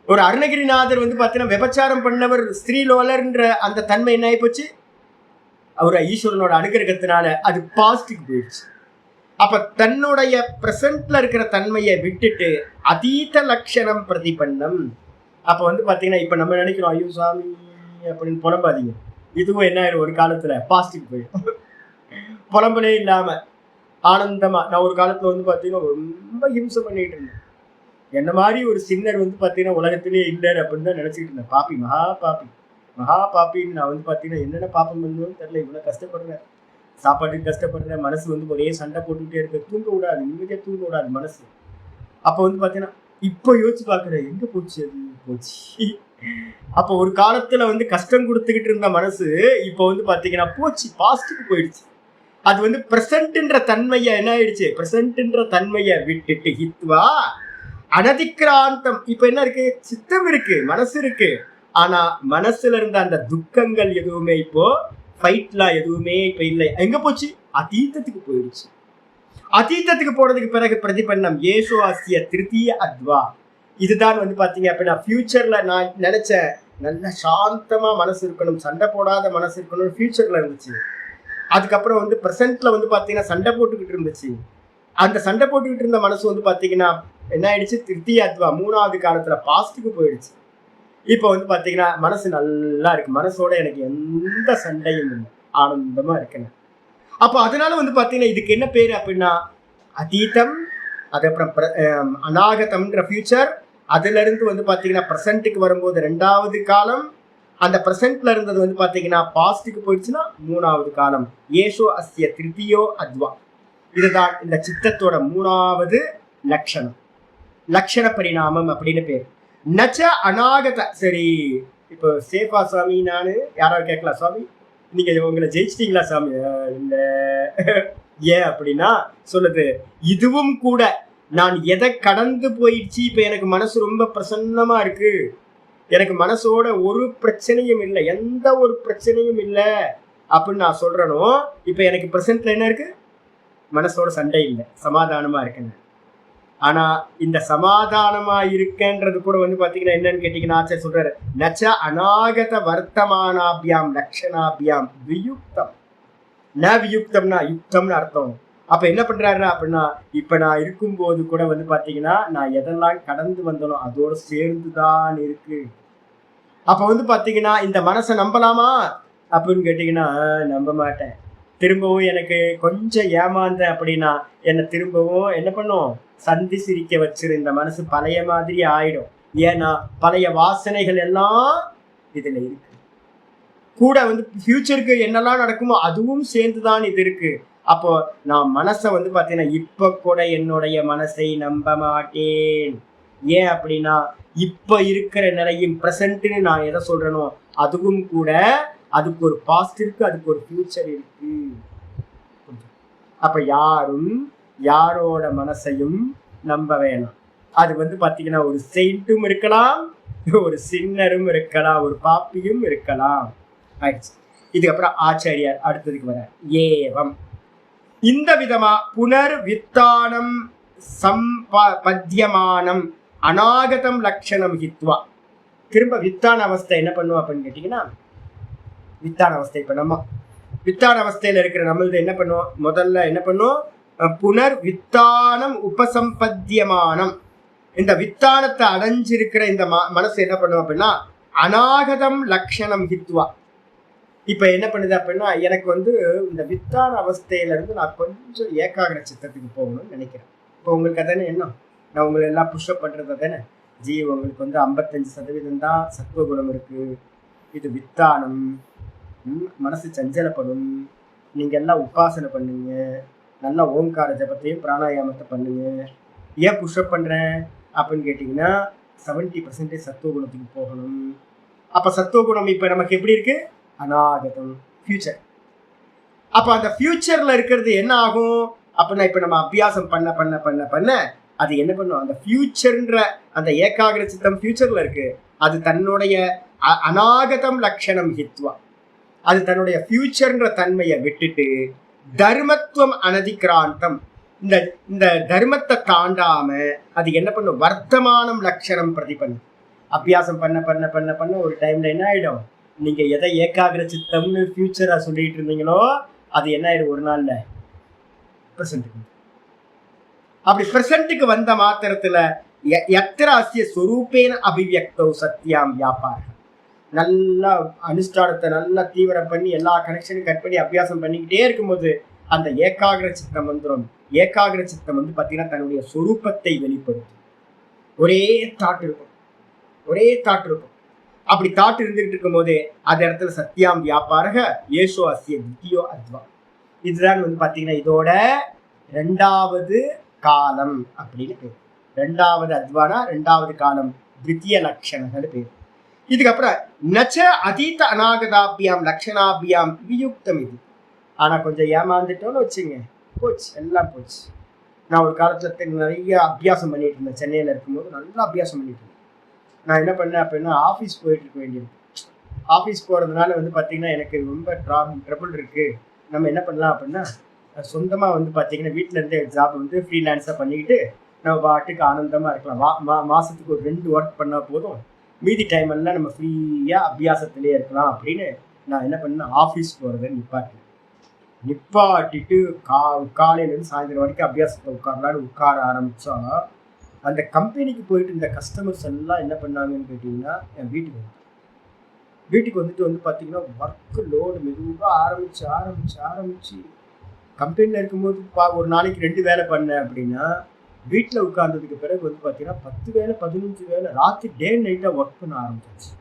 Speaker 1: ஒரு அருணகிரிநாதர் வந்து பாத்தீங்கன்னா விபச்சாரம் பண்ணவர் ஸ்ரீலோலர்ன்ற அந்த தன்மை என்ன ஆகி போச்சு? அவர் ஈஸ்வரனோட அனுகிரகத்தினால அது பாசிட்டிவ் போயிடுச்சு. அப்ப தன்னுடைய பிரசன்ட்ல இருக்கிற தன்மையை விட்டுட்டு அதீத லட்சணம் பிரதிபன்னம். அப்ப வந்து பாத்தீங்கன்னா இப்ப நம்ம நினைக்கிறோம் ஐயோ சாமி அப்படின்னு புலம்பாதீங்க. இதுவும் என்ன ஆயிடும்? ஒரு காலத்துல பாசிட்டிவ் போயிடும். புலம்பலே இல்லாம ஆனந்தமா. நான் ஒரு காலத்துல வந்து பாத்தீங்கன்னா ரொம்ப ஹிம்சை பண்ணிட்டு இருந்தேன். என்ன மாதிரி ஒரு சின்னர் வந்து பாத்தீங்கன்னா உலகத்திலேயே இல்லர் அப்படின்னு தான் நினைச்சிட்டு இருந்தேன். பாப்பி, மகா பாப்பின்னு நான் வந்து பாத்தீங்கன்னா என்னென்ன பாப்பம் பண்ணுவோன்னு தெரியல. இவ்வளவு கஷ்டப்படுறேன், சாப்பாட்டுக்கு கஷ்டப்படுறேன், மனசு வந்து ஒரே சண்டை போட்டுக்கிட்டே இருக்கு, தூங்க விடாது, நிம்மதியா தூங்க விடாது மனசு. அப்ப வந்து பாத்தீங்கன்னா இப்ப யோசிச்சு பாக்குறேன், எங்க போச்சு அது போச்சு. அப்ப ஒரு காலத்துல வந்து கஷ்டம் கொடுத்துக்கிட்டு இருந்த மனசு இப்ப வந்து பாத்தீங்கன்னா போச்சு, பாசிட்டிவ் போயிடுச்சு. அது வந்து பிரசன்ட்ன்ற தன்மைய என்ன ஆயிடுச்சு? பிரசன்ட்ன்ற தன்மைய விட்டுட்டு ஹித்வா அனதிகிராந்தம். இப்ப என்ன இருக்கு? சித்தம் இருக்கு, மனசு இருக்கு. ஆனா மனசுல இருந்த அந்த துக்கங்கள் எதுவுமே இப்போ ஃபைட்ல எதுவுமே இப்ப இல்லை. எங்க போச்சு? அதீதத்துக்கு போயிடுச்சு. அதீதத்துக்கு போனதுக்கு பிறகு பிரதிபன்னம் ஏசோ அஸ்ய திருத்தீய அத்வா. இதுதான் வந்து பாத்தீங்க அப்படின்னா ஃபியூச்சர்ல நான் நினைச்சேன் நல்ல சாந்தமா மனசு இருக்கணும், சண்டை போடாத மனசு இருக்கணும் ஃபியூச்சர்ல இருந்துச்சு. அதுக்கப்புறம் வந்து பிரசன்ட்ல வந்து பாத்தீங்கன்னா சண்டை போட்டுக்கிட்டு இருந்துச்சு. அந்த சண்டை போட்டுக்கிட்டு இருந்த மனசு வந்து பாத்தீங்கன்னா என்ன ஆயிடுச்சு? திருத்தீய அத்வா 3வது காலத்துல பாசிட்டிவ் போயிடுச்சு. இப்ப வந்து பாத்தீங்கன்னா மனசு நல்லா இருக்கு, மனசோட எனக்கு எந்த சண்டையும் இல்லை, ஆனந்தமா இருக்கேன். அப்ப அதனால வந்து பாத்தீங்கன்னா இதுக்கு என்ன பேரு அப்படின்னா அதீதம், அதுக்கப்புறம் அநாகதம்ன்ற ஃபியூச்சர், அதுல இருந்து வந்து பாத்தீங்கன்னா பிரசன்ட்டுக்கு வரும்போது 2வது காலம், அந்த பிரசன்ட்ல இருந்தது வந்து பாத்தீங்கன்னா பாஸ்டுக்கு போயிடுச்சுன்னா 3வது காலம். ஏசோ அஸ்ய திருத்தியோ அத்வா. இதுதான் இந்த சித்தத்தோட 3வது லட்சணம், லட்சண பரிணாமம் அப்படின்னு பேர். நச்ச அநாகத. சரி, இப்போ சேஃபா சாமி நானு யாராவது கேட்கலாம், சுவாமி நீங்க உங்களை ஜெயிச்சிட்டீங்களா சாமி? இல்ல. ஏன் அப்படின்னா சொல்லுது, இதுவும் கூட நான் எதை கடந்து போயிடுச்சு, இப்ப எனக்கு மனசு ரொம்ப பிரசன்னமா இருக்கு, எனக்கு மனசோட ஒரு பிரச்சனையும் இல்லை, எந்த ஒரு பிரச்சனையும் இல்லை அப்படின்னு நான் சொல்றேனோ, இப்ப எனக்கு பிரசன்ட்ல என்ன இருக்கு? மனசோட சண்டை இல்லை, சமாதானமா இருக்குன்னு. ஆனா இந்த சமாதானமா இருக்கன்றது கூட வந்து பாத்தீங்கன்னா என்னன்னு கேட்டீங்கன்னா ஆச்சாரிய சொல்றாரு, நச்ச அநாகத வர்த்தமானாபியாம் லட்சணாபியாம் வியுக்தம். ந வியுக்தம்னா யுக்தம்னு அர்த்தம். அப்ப என்ன பண்றாரு அப்படின்னா, இப்ப நான் இருக்கும்போது கூட வந்து பாத்தீங்கன்னா நான் எதெல்லாம் கடந்து வந்தனோ அதோட சேர்ந்துதான் இருக்கு. அப்ப வந்து பாத்தீங்கன்னா இந்த மனசை நம்பலாமா? அப்படின்னு கேட்டீங்கன்னா நம்ப மாட்டேன். திரும்பவும் எனக்கு கொஞ்சம் ஏமாந்தேன் அப்படின்னா என்னை திரும்பவும் என்ன பண்ணும், சந்தி சிரிக்க வச்சிரு. இந்த மனசு பழைய மாதிரி ஆயிடும். ஏன்னா பழைய வாசனைகள் எல்லாம் இதுல இருக்கு. கூட ஃபியூச்சருக்கு என்னெல்லாம் நடக்குமோ அதுவும் சேர்ந்துதான் இது இருக்கு. அப்போ நான் மனசை பாத்தீங்கன்னா இப்ப கூட என்னுடைய மனசை நம்ப மாட்டேன். ஏன் அப்படின்னா இப்ப இருக்கிற நிலையும் பிரசன்ட்னு நான் எதை சொல்றேனோ அதுவும் கூட அதுக்கு ஒரு பாஸ்ட் இருக்கு, அதுக்கு ஒரு ஃபியூச்சர் இருக்கு. அப்ப யாரும் யாரோட மனசையும் நம்ப வேணாம். அது பாத்தீங்கன்னா ஒரு செயின்ட்டும் இருக்கலாம், ஒரு சின்னரும் இருக்கலாம், ஒரு பாப்பியும் இருக்கலாம். ஆயிடுச்சு. இதுக்கப்புறம் ஆச்சாரியார் அடுத்ததுக்கு வர ஏவம் இந்த விதமா புனர் வித்தானம் சம்பத்யமானம் அநாகதம் லட்சணம் ஹித்வா. திரும்ப வித்தான அவஸ்தை என்ன பண்ணுவோம் அப்படின்னு கேட்டீங்கன்னா, வித்தான அவஸ்தை இப்ப நம்ம வித்தான அவஸ்தையில இருக்கிற நம்மளது என்ன பண்ணுவோம், முதல்ல என்ன பண்ணுவோம், புனர் வித்தானம் உபசம்பத்தியமானம். இந்த வித்தானத்தை அடைஞ்சிருக்கிற இந்த மனசு என்ன பண்ணுவோம் அப்படின்னா அநாகதம் லட்சணம் ஹித்வா. இப்ப என்ன பண்ணுது அப்படின்னா எனக்கு இந்த வித்தான அவஸ்தையில இருந்து நான் கொஞ்சம் ஏகாகிர சித்தத்துக்கு போகணும்னு நினைக்கிறேன். இப்போ உங்களுக்கு அதானே என்ன, நான் உங்களை எல்லாம் புஷ்அப் பண்றது தானே ஜி. உங்களுக்கு 55% தான் சத்துவகுணம் இருக்கு. இது வித்தானம், மனசு சஞ்சலப்படும். நீங்க எல்லாம் உபாசனை பண்ணுங்க, நல்லா ஓங்கார ஜபத்தையும் பிராணாயாமத்தை பண்ணுங்க. ஏன் புஷ்அப் பண்றேன் அப்படின்னு கேட்டீங்கன்னா 70% சத்துவகுணத்துக்கு போகணும். அப்ப சத்துவகுணம் இப்ப நமக்கு எப்படி இருக்கு, அநாகதம், ஃபியூச்சர். அப்ப அந்த ஃபியூச்சர்ல இருக்கிறது என்ன ஆகும் அப்படின்னா இப்ப நம்ம அபியாசம் பண்ண பண்ண பண்ண பண்ண அது என்ன பண்ணும், அந்த ஃபியூச்சர்ன்ற அந்த ஏகாகிர சித்தம் ஃபியூச்சர்ல இருக்கு. அது தன்னுடைய அநாகதம் லட்சணம் ஹித்வா, அது தன்னுடைய ஃபியூச்சர்ன்ற தன்மையை விட்டுட்டு தர்மத்துவம் அனதிகிராந்தம், இந்த தர்மத்தை தாண்டாம அது என்ன பண்ணும், வர்த்தமானம் லட்சணம் பிரதிபன்னம். அபியாசம் பண்ண பண்ண பண்ண பண்ண ஒரு டைம்ல என்ன ஆயிடும், நீங்க எதை ஏகாகிர சித்தம்னு ஃபியூச்சரா சொல்லிட்டு இருந்தீங்களோ அது என்ன ஆயிடும், ஒரு நாள்ல பிரசன்ட்டுக்கு. அப்படி பிரசன்ட்டுக்கு வந்த மாத்திரத்துல எத்திர அஸ்ய ஸ்வரூபேன அபிவியக்தோ சத்யாம் வியாபாரம். நல்லா அனுஷ்டானத்தை நல்லா தீவிரம் பண்ணி எல்லா கனெக்ஷனும் கட் பண்ணி அபியாசம் பண்ணிக்கிட்டே இருக்கும்போது அந்த ஏகாகிர சித்தம் வந்துடும். ஏகாகிர சித்தம் பாத்தீங்கன்னா தன்னுடைய சொரூபத்தை வெளிப்படுத்தும். ஒரே தாட் இருக்கும், ஒரே தாட் இருக்கும். அப்படி தாட் இருந்துகிட்டு இருக்கும் போதே அந்த இடத்துல சத்யாம் வியாபாரக ஏசோ அஸ்ய தித்தியோ அத்வா. இதுதான் பாத்தீங்கன்னா இதோட 2வது காலம் அப்படின்னு பேர். 2வது அத்வானா 2வது காலம், தித்திய லட்சணங்கள் பேர். இதுக்கப்புறம் நச்ச அதீத அநாகதாபியாம் லட்சணாபியாம் வியுக்தம் இது. ஆனா கொஞ்சம் ஏமாந்துட்டோன்னு வச்சுங்க, போச்சு, எல்லாம் போச்சு. நான் ஒரு காலத்துல நிறைய அபியாசம் பண்ணிட்டு இருந்தேன். சென்னையில இருக்கும்போது நல்லா அபியாசம் பண்ணிட்டு இருந்தேன். நான் என்ன பண்ணேன் அப்படின்னா ஆஃபீஸ் போயிட்டு இருக்க வேண்டியது. ஆஃபீஸ் போகிறதுனால பார்த்தீங்கன்னா எனக்கு ரொம்ப ட்ரபிள் இருக்குது. நம்ம என்ன பண்ணலாம் அப்படின்னா சொந்தமாக பார்த்தீங்கன்னா வீட்டிலேருந்தே ஜாப் ஃப்ரீலான்ஸாக பண்ணிக்கிட்டு நம்ம பாட்டுக்கு ஆனந்தமாக இருக்கலாம். மாதத்துக்கு ஒரு 2 ஒர்க் பண்ணால் போதும், மீதி டைம் எல்லாம் நம்ம ஃப்ரீயாக அபியாசத்திலே இருக்கலாம் அப்படின்னு நான் என்ன பண்ணேன், ஆஃபீஸ் போகிறத நிப்பாட்டிட்டு காலையிலேருந்து சாயந்தரம் வரைக்கும் அபியாசத்தை உட்கார ஆரம்பித்தா அந்த கம்பெனிக்கு போயிட்டு இந்த கஸ்டமர்ஸ் எல்லாம் என்ன பண்ணாங்கன்னு கேட்டிங்கன்னா என் வீட்டுக்கு பார்த்தீங்கன்னா ஒர்க்கு லோடு மெதுவாக ஆரம்பிச்சு கம்பெனியில் இருக்கும்போது ஒரு நாளைக்கு 2 வேலை பண்ணேன் அப்படின்னா வீட்டில் உட்கார்ந்ததுக்கு பிறகு பார்த்தீங்கன்னா 10 வேலை 15 வேலை ராத்திரி டே நைட்டாக ஒர்க் பண்ண ஆரம்பிச்சிச்சு.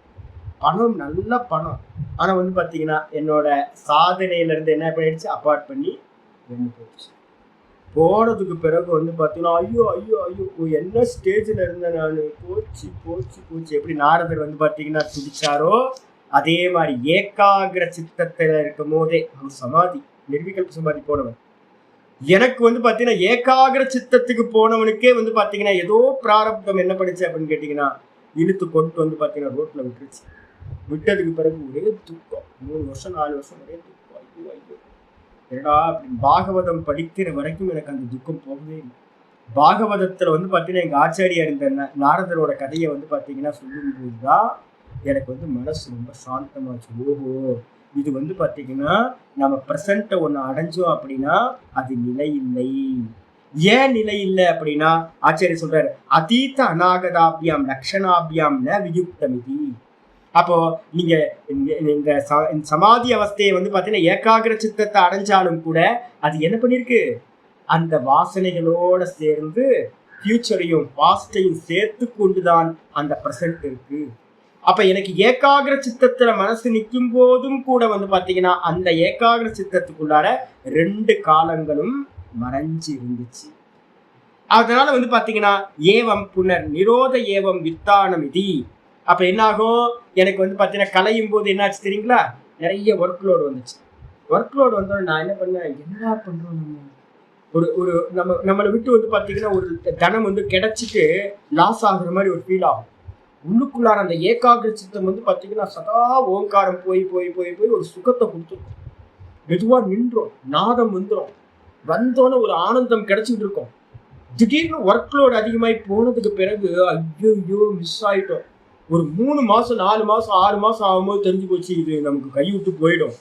Speaker 1: பணம் நல்ல பணம். ஆனால் பார்த்தீங்கன்னா என்னோட சாதனையிலேருந்து என்ன பண்ணிடுச்சு, அப்பார்ட் பண்ணி வெளியே போயிடுச்சு. போனதுக்கு பிறகு பார்த்தீங்கன்னா ஐயோ ஐயோ ஐயோ என்ன ஸ்டேஜில் இருந்தேன் நான், போச்சு. எப்படி நாரதர் பார்த்தீங்கன்னா துடிச்சாரோ அதே மாதிரி ஏகாகிர சித்தத்தில் இருக்கும் போதே அவர் சமாதி, நிர்விகல்ப சமாதி போனவன். எனக்கு பார்த்தீங்கன்னா ஏகாகிர சித்தத்துக்கு போனவனுக்கே பார்த்தீங்கன்னா ஏதோ பிராரப்தம் என்ன பண்ணுச்சு அப்படின்னு கேட்டிங்கன்னா இழுத்து கொண்டு பார்த்தீங்கன்னா ரோட்டில் விட்டுருச்சு. விட்டதுக்கு பிறகு ஒரே தூக்கம், 3 வருஷம் 4 வருஷம் ஒரே தூக்கம். ஐயோ ஐயோ என்னடா அப்படி. பாகவதம் படிக்கிற வரைக்கும் எனக்கு அந்த துக்கம் போகவே இல்லை. பாகவதத்தில் பார்த்தீங்கன்னா எங்கள் ஆச்சாரியார் இந்த நாரதரோட கதையை பார்த்தீங்கன்னா சொல்லும்போது தான் எனக்கு மனசு ரொம்ப சாந்தமாச்சு. ஓஹோ, இது பார்த்தீங்கன்னா நம்ம ப்ரெசண்ட்டை ஒன்று அடைஞ்சோம் அப்படின்னா அது நிலை இல்லை. ஏன் நிலை இல்லை அப்படின்னா ஆச்சாரியர் சொல்றாரு, அதீத அநாகதாபியாம் லக்ஷணாபியாம் ந வியுக்தம் இது. அப்போ நீங்க இந்த சமாதி அவஸ்தையை வந்து பாத்தீங்கன்னா ஏகாகிர சித்தத்தை அடைஞ்சாலும் கூட அது என்ன பண்ணிருக்கு, அந்த வாசனைகளோட சேர்ந்து ஃபியூச்சரையும் பாஸ்டையும் சேர்த்து கொண்டுதான் அந்த ப்ரெசன்ட் இருக்கு. அப்ப எனக்கு ஏகாகிர சித்தத்துல மனசு நிற்கும் போதும் கூட வந்து பாத்தீங்கன்னா அந்த ஏகாகிர சித்தத்துக்குள்ளார 2 காலங்களும் மறைஞ்சு இருந்துச்சு. அதனால வந்து பாத்தீங்கன்னா ஏவம் புனர் நிரோத ஏவம் வித்தானம் இதி. அப்ப என்ன ஆகும், எனக்கு வந்து பாத்தீங்கன்னா கலையும் போது என்னாச்சு தெரியுங்களா, நிறைய ஒர்க் லோடு வந்துச்சு. ஒர்க் லோடு வந்தோட நான் என்ன பண்ணேன், என்ன பண்றோம் நம்ம ஒரு நம்மளை விட்டு வந்து பாத்தீங்கன்னா ஒரு தனம் வந்து கிடைச்சிட்டு லாஸ் ஆகுற மாதிரி ஒரு ஃபீல் ஆகும். உள்ளுக்குள்ளார அந்த ஏகாகிர சித்தம் வந்து பாத்தீங்கன்னா சதா ஓங்காரம் போய் போய் போய் போய் ஒரு சுகத்தை கொடுத்துருக்கும். மெதுவா நின்றோம், நாதம் வந்துடும், வந்தோன்னு ஒரு ஆனந்தம் கிடைச்சிட்டு இருக்கும். திடீர்னு ஒர்க் லோடு அதிகமாகி போனதுக்கு பிறகு ஐயோ மிஸ் ஆயிட்டோம். ஒரு 3 மாசம் 4 மாசம் 6 மாசம் ஆகும்போது தெரிஞ்சு போச்சு இது நமக்கு கை விட்டு போயிடும்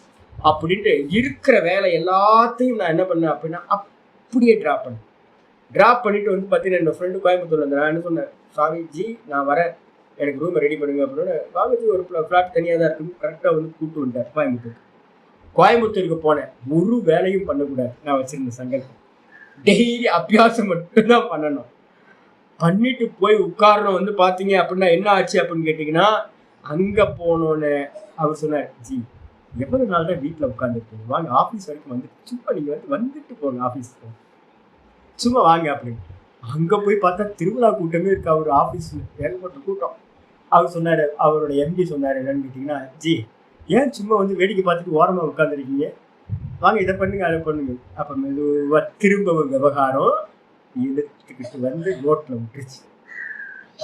Speaker 1: அப்படின்ட்டு இருக்கிற வேலை எல்லாத்தையும் நான் என்ன பண்ணேன் அப்படின்னா அப்படியே ட்ராப் பண்ணிட்டு வந்து பார்த்தீங்கன்னா என்னோட ஃப்ரெண்டு கோயம்புத்தூர்ல இருந்தேன். நான் என்ன சொன்னேன், சாமிஜி நான் வரேன், எனக்கு ரூமை ரெடி பண்ணுங்க அப்படின்னு. சாமிஜி ஒரு ஃப்ளாட் தனியாக தான் இருக்கு, கரெக்டாக வந்து கூப்பிட்டு வந்துட்டேன் கோயம்புத்தூருக்கு போனேன். ஒரு வேலையும் பண்ணக்கூடாது, நான் வச்சிருந்த சங்கல்பம் டெய்லி அபியாசம் மட்டும்தான் பண்ணணும். பண்ணிட்டு போய் உட்காரணும். வந்து பார்த்தீங்க அப்படின்னா என்ன ஆச்சு அப்படின்னு கேட்டிங்கன்னா, அங்கே போனோன்னு அவர் சொன்னார், ஜி எவ்வளவு நாள் தான் வீட்டில் உட்காந்துருக்கீங்க, வாங்க ஆஃபீஸ் வரைக்கும் வந்து சும்மா நீங்கள் வந்துட்டு போங்க, ஆஃபீஸ்க்கு சும்மா வாங்க அப்படின்னு. அங்கே போய் பார்த்தா திருவிழா கூட்டமே இருக்கு அவர் ஆஃபீஸில், ஏகப்பட்ட கூட்டம். அவர் சொன்னார், அவரோட எம்டி சொன்னார் என்னன்னு கேட்டிங்கன்னா, ஜி ஏன் சும்மா வந்து வேடிக்கை பார்த்துட்டு ஓரமாக உட்காந்துருக்கீங்க, வாங்க இதை பண்ணுங்க அதை பண்ணுங்க. அப்போ மெதுவாக திரும்ப விவகாரம் இழுத்துக்கிட்டு வந்து ரோட்டில் விட்டுருச்சு.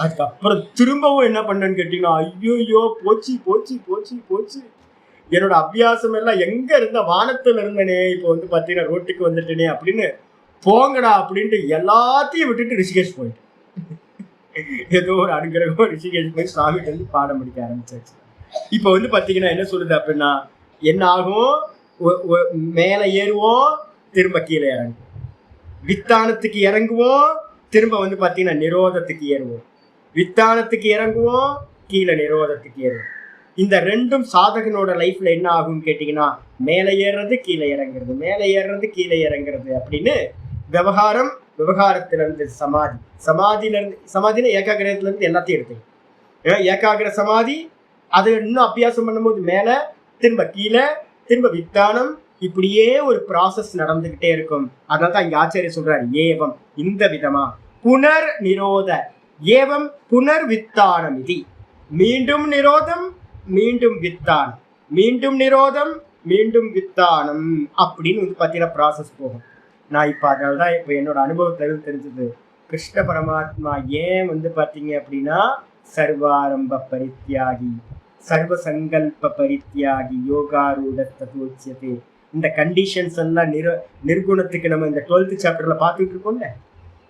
Speaker 1: அதுக்கப்புறம் திரும்பவும் என்ன பண்ணேன்னு கேட்டிங்கன்னா, ஐயோ போச்சு போச்சு போச்சு போச்சு, என்னோட அபியாசம் எல்லாம் எங்க இருந்த வானத்துல இருந்தனே இப்போ வந்து பார்த்தீங்கன்னா ரோட்டுக்கு வந்துட்டேனே அப்படின்னு, போங்கடா அப்படின்ட்டு எல்லாத்தையும் விட்டுட்டு ரிஷிகேஷ் போயிட்டு ஏதோ ஒரு அனுகிரகம் ரிஷிகேஷ் போய் சாமிகிட்ட வந்து பாடம் படிக்க ஆரம்பிச்சாச்சு. இப்போ வந்து பார்த்தீங்கன்னா என்ன சொல்லுது அப்படின்னா, என்ன ஆகும், மேலே ஏறுவோம் திரும்ப கீழே இறங்குவோம், வித்தானத்துக்கு இறங்குவோம் திரும்ப வந்து பார்த்தீங்கன்னா நிரோதத்துக்கு ஏறுவோம், வித்தானத்துக்கு இறங்குவோம் கீழே நிரோதத்துக்கு ஏறுவோம். இந்த 2ம் சாதகனோட லைஃப்ல என்ன ஆகும்னு கேட்டீங்கன்னா, மேலே ஏறுறது கீழே இறங்குறது, மேலே ஏறுறது கீழே இறங்குறது அப்படின்னு விவகாரத்திலிருந்து சமாதியில ஏகாகிரகத்துல இருந்து எல்லாத்தையும் எடுத்து ஏகாகிர சமாதி, அது இன்னும் அபியாசம் பண்ணும்போது மேலே திரும்ப கீழே திரும்ப வித்தானம், இப்படியே ஒரு ப்ராசஸ் நடந்துகிட்டே இருக்கும். அதனால தான் இங்க ஆச்சாரியர் சொல்றாரு, ஏவம் இந்த விதமா புனர் நிரோத ஏவம் புனர் வித்தானம் இது. மீண்டும் நிரோதம் மீண்டும் வித்தானம், மீண்டும் நிரோதம் மீண்டும் வித்தானம் அப்படின்னு வந்து பார்த்தீங்கன்னா ப்ராசஸ் போகும். நான் இப்போ அதனால தான் இப்போ என்னோட அனுபவத்தில் தெரிஞ்சது, கிருஷ்ண பரமாத்மா ஏன் வந்து பார்த்தீங்க அப்படின்னா சர்வாரம்ப பரித்தியாகி சர்வ சங்கல்ப பரித்தியாகி யோகாரூட தத்துவச்சியதே, இந்த கண்டிஷன்ஸ் எல்லாம் நிர்குணத்துக்கு நம்ம இந்த 12th சாப்டர்ல பார்த்துட்டு இருக்கோம்ல,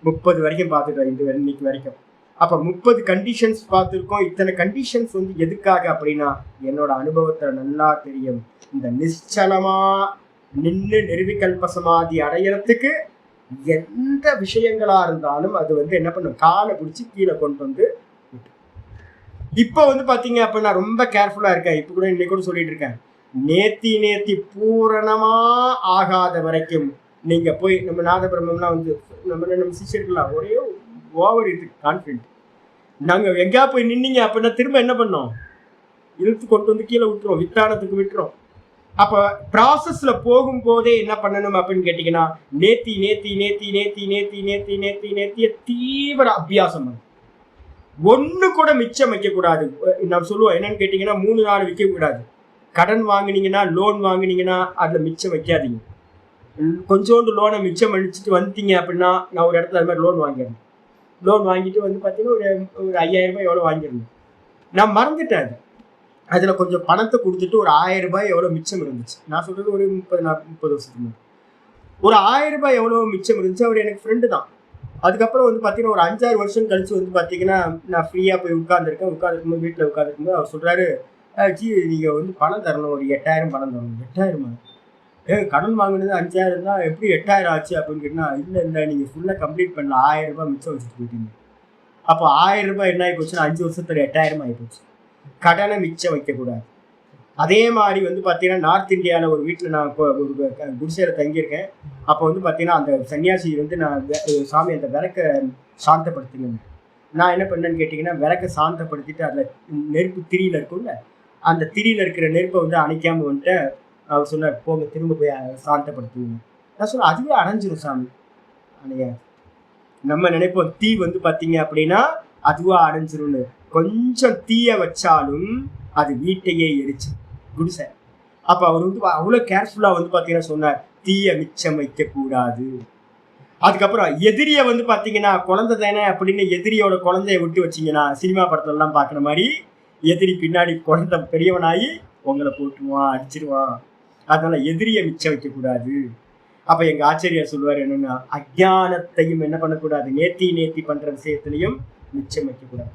Speaker 1: 30 வரைக்கும் பார்த்துட்டோம் இன்னைக்கு வரைக்கும். அப்ப 30 கண்டிஷன்ஸ் பார்த்துருக்கோம். இத்தனை கண்டிஷன்ஸ் வந்து எதுக்காக அப்படின்னா, என்னோட அனுபவத்துல நல்லா தெரியும், இந்த நிச்சலமா நின்று நிர்விகல்ப சமாதி அடையறதுக்கு எந்த விஷயங்களா இருந்தாலும் அது வந்து என்ன பண்ணும், காலை பிடிச்சி கீழே கொண்டு வந்து. இப்போ வந்து பாத்தீங்க அப்படின்னா ரொம்ப கேர்ஃபுல்லா இருக்கேன். இப்போ கூட இன்னைக்கு கூட சொல்லிட்டு இருக்கேன், நேத்தி பூரணமா ஆகாத வரைக்கும் நீங்க போய் நம்ம நாதபிரம்மம்லாம் வந்து நம்ம சிஷ்யர்களா ஒரே ஓவர் இது கான்ஃபிடென்ட், நாங்க எங்கேயா போய் நின்னீங்க அப்படின்னா திரும்ப என்ன பண்ணோம், இழுத்து கொண்டு வந்து கீழே விட்டுரும், வித்தானத்துக்கு விட்டுரும். அப்ப ப்ராசஸ்ல போகும்போதே என்ன பண்ணணும் அப்படின்னு கேட்டீங்கன்னா, நேத்திய தீவிர அபியாசம் பண்ணும். ஒண்ணு கூட மிச்சம் வைக்க கூடாது. நான் சொல்லுவோம் என்னன்னு கேட்டீங்கன்னா, 3-4 விற்க கூடாது. கடன் வாங்கினீங்கன்னா, லோன் வாங்கினீங்கன்னா அதுல மிச்சம் வைக்காதீங்க. கொஞ்சோண்டு லோனை மிச்சம் அடிச்சுட்டு வந்துட்டீங்க அப்படின்னா, நான் ஒரு இடத்துல அது மாதிரி லோன் வாங்கிடுறேன். லோன் வாங்கிட்டு வந்து பார்த்தீங்கன்னா ஒரு 5000 ரூபாய் எவ்வளோ வாங்கியிருந்தேன், நான் மறந்துட்டேன். அதில் கொஞ்சம் பணத்தை கொடுத்துட்டு ஒரு 1000 ரூபாய் எவ்வளோ மிச்சம் இருந்துச்சு. நான் சொல்றது ஒரு 30 வருஷத்துக்கு முன்னாடி ஒரு 1000 ரூபாய் எவ்வளோ மிச்சம் இருந்துச்சு. அவர் எனக்கு ஃப்ரெண்டு தான். அதுக்கப்புறம் வந்து பார்த்தீங்கன்னா ஒரு 5-6 வருஷம் கழிச்சு வந்து பார்த்தீங்கன்னா, நான் ஃப்ரீயாக போய் உட்காந்துருக்கும்போது வீட்டில் உட்காந்துருக்கும்போது அவர் சொல்கிறாரு, ஜி நீங்கள் வந்து பணம் தரணும், ஒரு 8000 பணம் தரணும். 8000 கடன் வாங்கினது 5000 தான், எப்படி 8000 ஆச்சு அப்படின்னு கேட்டினா, இல்லை நீங்கள் ஃபுல்லாக கம்ப்ளீட் பண்ணல, 1000 ரூபாய் மிச்சம் வச்சுட்டு போயிட்டீங்க. அப்போ 1000 ரூபாய் என்ன ஆகி போச்சுன்னா 5 வருஷத்துல 8000 ஆகி போச்சு. கடனை மிச்சம் வைக்கக்கூடாது. அதே மாதிரி வந்து பார்த்தீங்கன்னா நார்த் இந்தியாவில் ஒரு வீட்டில் நான் இப்போ ஒரு குடிசையில் தங்கியிருக்கேன். அப்போ வந்து பார்த்தீங்கன்னா அந்த சன்னியாசி வந்து நான் சாமி அந்த விளக்கை சாந்தப்படுத்துங்க. நான் என்ன பண்ணேன்னு கேட்டிங்கன்னா விளக்கை சாந்தப்படுத்திட்டு அதில் நெருப்பு திரியில் இருக்கும்ல, அந்த திரியில் இருக்கிற நெருப்பை வந்து அணைக்காமல் வந்துட்டு அவர் சொன்னார், போங்க திரும்ப போய் சாந்தப்படுத்துவீங்க. நான் சொன்னேன் அதுவே அணைஞ்சிரும் சாமி. அணையாது. நம்ம நினைப்போம் தீ வந்து பார்த்தீங்க அப்படின்னா அதுவா அடைஞ்சிரும்னு. கொஞ்சம் தீய வச்சாலும் அது வீட்டையே எரிச்சு குடிசை. அப்ப அவர் வந்து அவ்வளவு கேர்ஃபுல்லா வந்து பாத்தீங்கன்னா சொன்னார், தீய மிச்சம் வைக்க கூடாது. அதுக்கப்புறம் எதிரிய வந்து பாத்தீங்கன்னா குழந்தை தானே அப்படின்னு எதிரியோட குழந்தைய விட்டு வச்சிங்கன்னா சினிமா படத்துல எல்லாம் பாக்குற மாதிரி எதிரி பின்னாடி குழந்தை பெரியவனாயி உங்களை போட்டுருவான், அடிச்சிருவான். அதனால எதிரிய மிச்சம் வைக்க கூடாது. அப்ப எங்க ஆச்சரியார் சொல்லுவார் என்னன்னா, அஜானத்தையும் என்ன பண்ணக்கூடாது, நேத்தி பண்ற விஷயத்திலையும் மிச்சம் வைக்க கூடாது.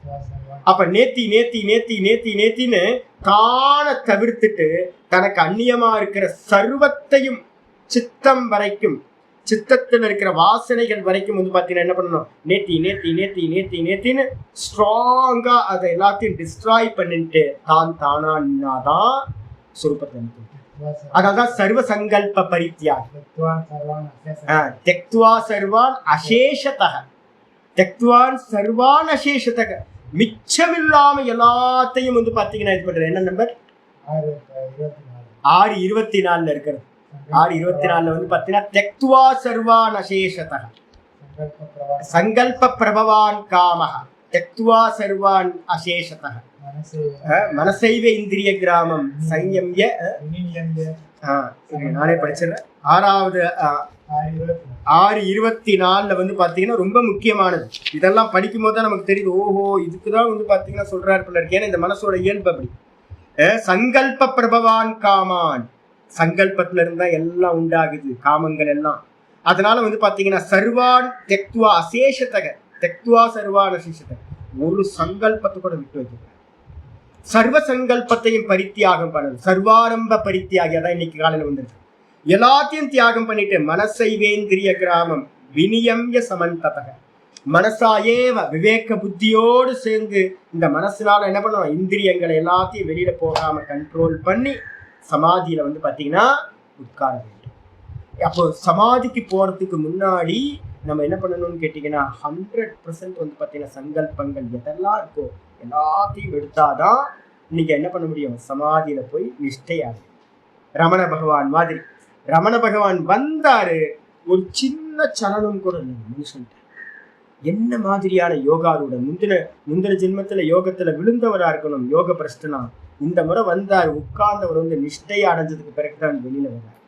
Speaker 1: அப்ப நேத்தின்னு தான தவிர்த்துட்டு தனக்கு அந்நியமா இருக்கிற சர்வத்தையும் சித்தம் வரைக்கும், சித்தத்தில் இருக்கிற வாசனைகள் வரைக்கும் வந்து பாத்தீங்கன்னா என்ன பண்ணணும், நேத்தின்னு ஸ்ட்ராங்கா அதை எல்லாத்தையும் டிஸ்ட்ராய் பண்ணிட்டு தானா நின்னாதான் சுரூபத்தை. அதனால்தான் சர்வ சங்கல்ப பரித்யாகம். தெக்த்வா சர்வான் அசேஷதக, தெக்த்வான் சர்வான் அசேஷதக, மிச்சமில்லாம எல்லாத்தையும் வந்து பாத்தீங்கன்னா இது பண்ற. என்ன நம்பர் 6:24 இருக்கிறது. 6:24 வந்து பாத்தீங்கன்னா தெக்த்வா சர்வான் அசேஷதக சங்கல்ப பிரபவான் காமஹ தெக்த்வா சர்வான் அசேஷதக மனசைவ இந்திரிய கிராமம் சையம்ய. நானே படிச்சிடறேன். 6:24 வந்து பாத்தீங்கன்னா ரொம்ப முக்கியமானது. இதெல்லாம் படிக்கும் போது தான் நமக்கு தெரியுது, ஓஹோ இதுக்குதான் வந்து பாத்தீங்கன்னா சொல்றாரு பிள்ளை. ஏன்னா இந்த மனசோட இயல்பு அப்படி. சங்கல்ப பிரபவான் காமான், சங்கல்பத்துல இருந்தா எல்லாம் உண்டாகுது காமங்கள் எல்லாம். அதனால வந்து பாத்தீங்கன்னா சர்வான் தெக்துவா அசேஷத்தக, தெக்துவா சர்வான் அசேஷத்தக, ஒரு சங்கல்பத்தை கூட விட்டு வைக்க, சர்வ சங்கல்பத்தையும் பரித்தியாகம் பண்ணது. சர்வாரம்ப பரித்தியாகி, அதான் இன்னைக்கு காலையில வந்துருக்கு. எல்லாத்தையும் தியாகம் பண்ணிட்டு மனசைவேந்திரிய கிராமம் வினியம்ய சமந்ததக, மனசாயேவ விவேக புத்தியோடு சேர்ந்து இந்த மனசுனால என்ன பண்ணுவோம், இந்திரியங்களை எல்லாத்தையும் வெளியில போகாம கண்ட்ரோல் பண்ணி சமாதியில வந்து பாத்தீங்கன்னா உட்கார வேண்டும். அப்போ சமாதிக்கு போறதுக்கு முன்னாடி நம்ம என்ன பண்ணணும்னு கேட்டீங்கன்னா 100% வந்து பாத்தீங்கன்னா சங்கல்பங்கள் எதெல்லாம் இருக்கோ எல்லாத்தையும் எடுத்தாதான் நீங்க என்ன பண்ண முடியும், சமாதியில போய் நிஷ்டையாகும். ரமண பகவான் மாதிரி, ரமண பகவான் வந்தாரு, ஒரு சின்ன சலனம் கூட இல்லை மனுஷன். என்ன மாதிரியான யோகாருடன் முந்தின ஜென்மத்துல யோகத்துல விழுந்தவரா இருக்கணும், யோக பிரஷ்டனா. இந்த முறை வந்தாரு, உட்கார்ந்தவர் வந்து நிஷ்டையை அடைஞ்சதுக்கு பிறகுதான் வெளியில வர்றாரு.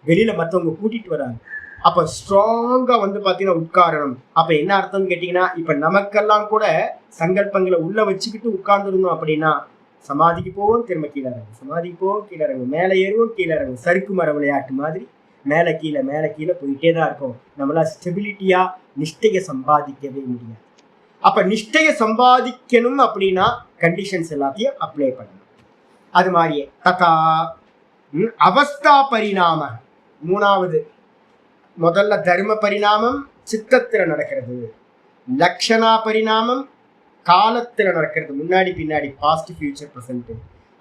Speaker 1: வெளியில மற்றவங்க கூட்டிட்டு வராங்க. அப்ப ஸ்ட்ராங்கா வந்து பாத்தீங்கன்னா உட்காரணும். அப்ப என்ன அர்த்தம்னு கேட்டீங்கன்னா, இப்ப நமக்கெல்லாம் கூட சங்கல்பங்களை உள்ள வச்சுக்கிட்டு உட்கார்ந்துருந்தோம் அப்படின்னா சமாதிக்கு போவோம், திரும்ப கீழே இறங்கும், சமாதிக்கு போவோம், கீழே இறங்கும், மேலே ஏறுவோம், கீழே இறங்கும். சறுக்கு மர விளையாட்டு மாதிரி மேலே கீழே போயிட்டே தான் இருக்கும். நம்மளா ஸ்டெபிலிட்டியா நிஷ்டையை சம்பாதிக்கவே முடியாது. அப்ப நிஷ்டையை சம்பாதிக்கணும் அப்படின்னா கண்டிஷன்ஸ் எல்லாத்தையும் அப்ளை பண்ணணும். அது மாதிரியே ததா அவஸ்தா பரிணாம, மூணாவது, முதல்ல தர்ம பரிணாமம் சித்தத்துல நடக்கிறது, லக்ஷணா பரிணாமம் காலத்துல நடக்கிறது, முன்னாடி பின்னாடி, பாஸ்ட் ஃபியூச்சர் ப்ரெசென்ட்.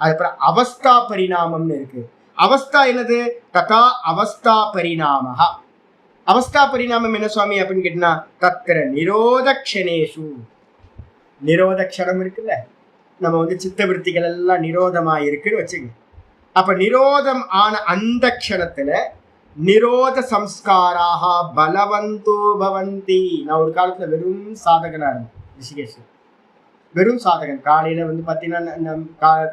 Speaker 1: அதுக்கப்புறம் அவஸ்தா பரிணாமம்னு இருக்கு. அவஸ்தா என்னது, ததா அவஸ்தா பரிணாமஹ. அவஸ்தா பரிணாமம் என்ன சுவாமி அப்படின்னு கேட்டீங்கன்னா, தத்திர நிரோத க்ஷணேஷு, நிரோத க்ஷணம் இருக்குல்ல, நம்ம வந்து சித்தவிருத்திகள் எல்லாம் நிரோதமா இருக்குன்னு வச்சுங்க. அப்ப நிரோதம் ஆன அந்த க்ஷணத்துல நிரோத சம்ஸ்காராக பலவந்தோ பவந்தி. நான் ஒரு காலத்துல வெறும் சாதகனா இருந்தேன் ரிஷிகேஷ், வெறும் சாதகன். காலையில வந்து பாத்தீங்கன்னா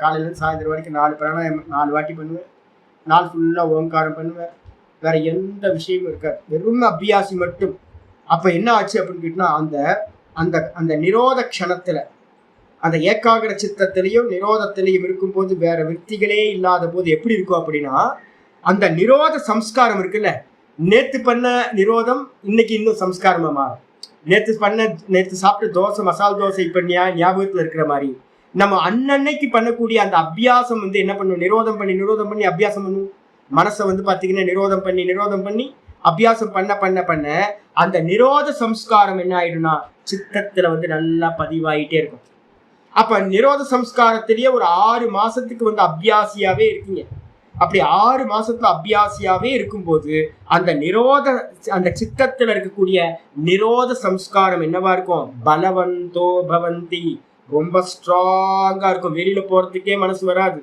Speaker 1: காலையில இருந்து சாயந்தரம் வரைக்கும் 4 பிராணாயாமம் 4 வாட்டி பண்ணுவேன், நாள் ஃபுல்லா ஓங்காரம் பண்ணுவேன், வேற எந்த விஷயமும் இருக்காது, வெறும் அபியாசி மட்டும். அப்ப என்ன ஆச்சு அப்படின்னு கேட்டீங்கன்னா, அந்த அந்த அந்த நிரோத க்ஷணத்துல, அந்த ஏகாகிர சித்தத்திலையும் நிரோதத்திலையும் இருக்கும்போது வேற விற்த்திகளே இல்லாத போது எப்படி இருக்கும் அப்படின்னா, அந்த நிரோத சம்ஸ்காரம் இருக்குல்ல, நேத்து பண்ண நிரோதம் இன்னைக்கு இன்னும் சம்ஸ்காரமா மாறும். நேத்து சாப்பிட்ட தோசை, மசால் தோசை இப்ப ஞாபகத்துல இருக்கிற மாதிரி நம்ம அன்னன்னைக்கு பண்ணக்கூடிய அந்த அபியாசம் வந்து என்ன பண்ணும், நிரோதம் பண்ணி அபியாசம் பண்ணும். மனசை வந்து பாத்தீங்கன்னா நிரோதம் பண்ணி அபியாசம் பண்ண அந்த நிரோத சம்ஸ்காரம் என்ன ஆயிடும்னா சித்தத்துல வந்து நல்லா பதிவாயிட்டே இருக்கும். அப்ப நிரோத சம்ஸ்காரத்திலேயே ஒரு 6 மாசத்துக்கு வந்து அபியாசியாவே இருக்கீங்க. அப்படி 6 மாசத்துல அபியாசியாவே இருக்கும்போது அந்த சித்தத்துல இருக்கக்கூடிய நிரோத சம்ஸ்காரம் என்னவா இருக்கும்? பலவந்தோ பவந்தி, ரொம்ப ஸ்ட்ராங்கா இருக்கும். வெளியில போறதுக்கே மனசு வராது,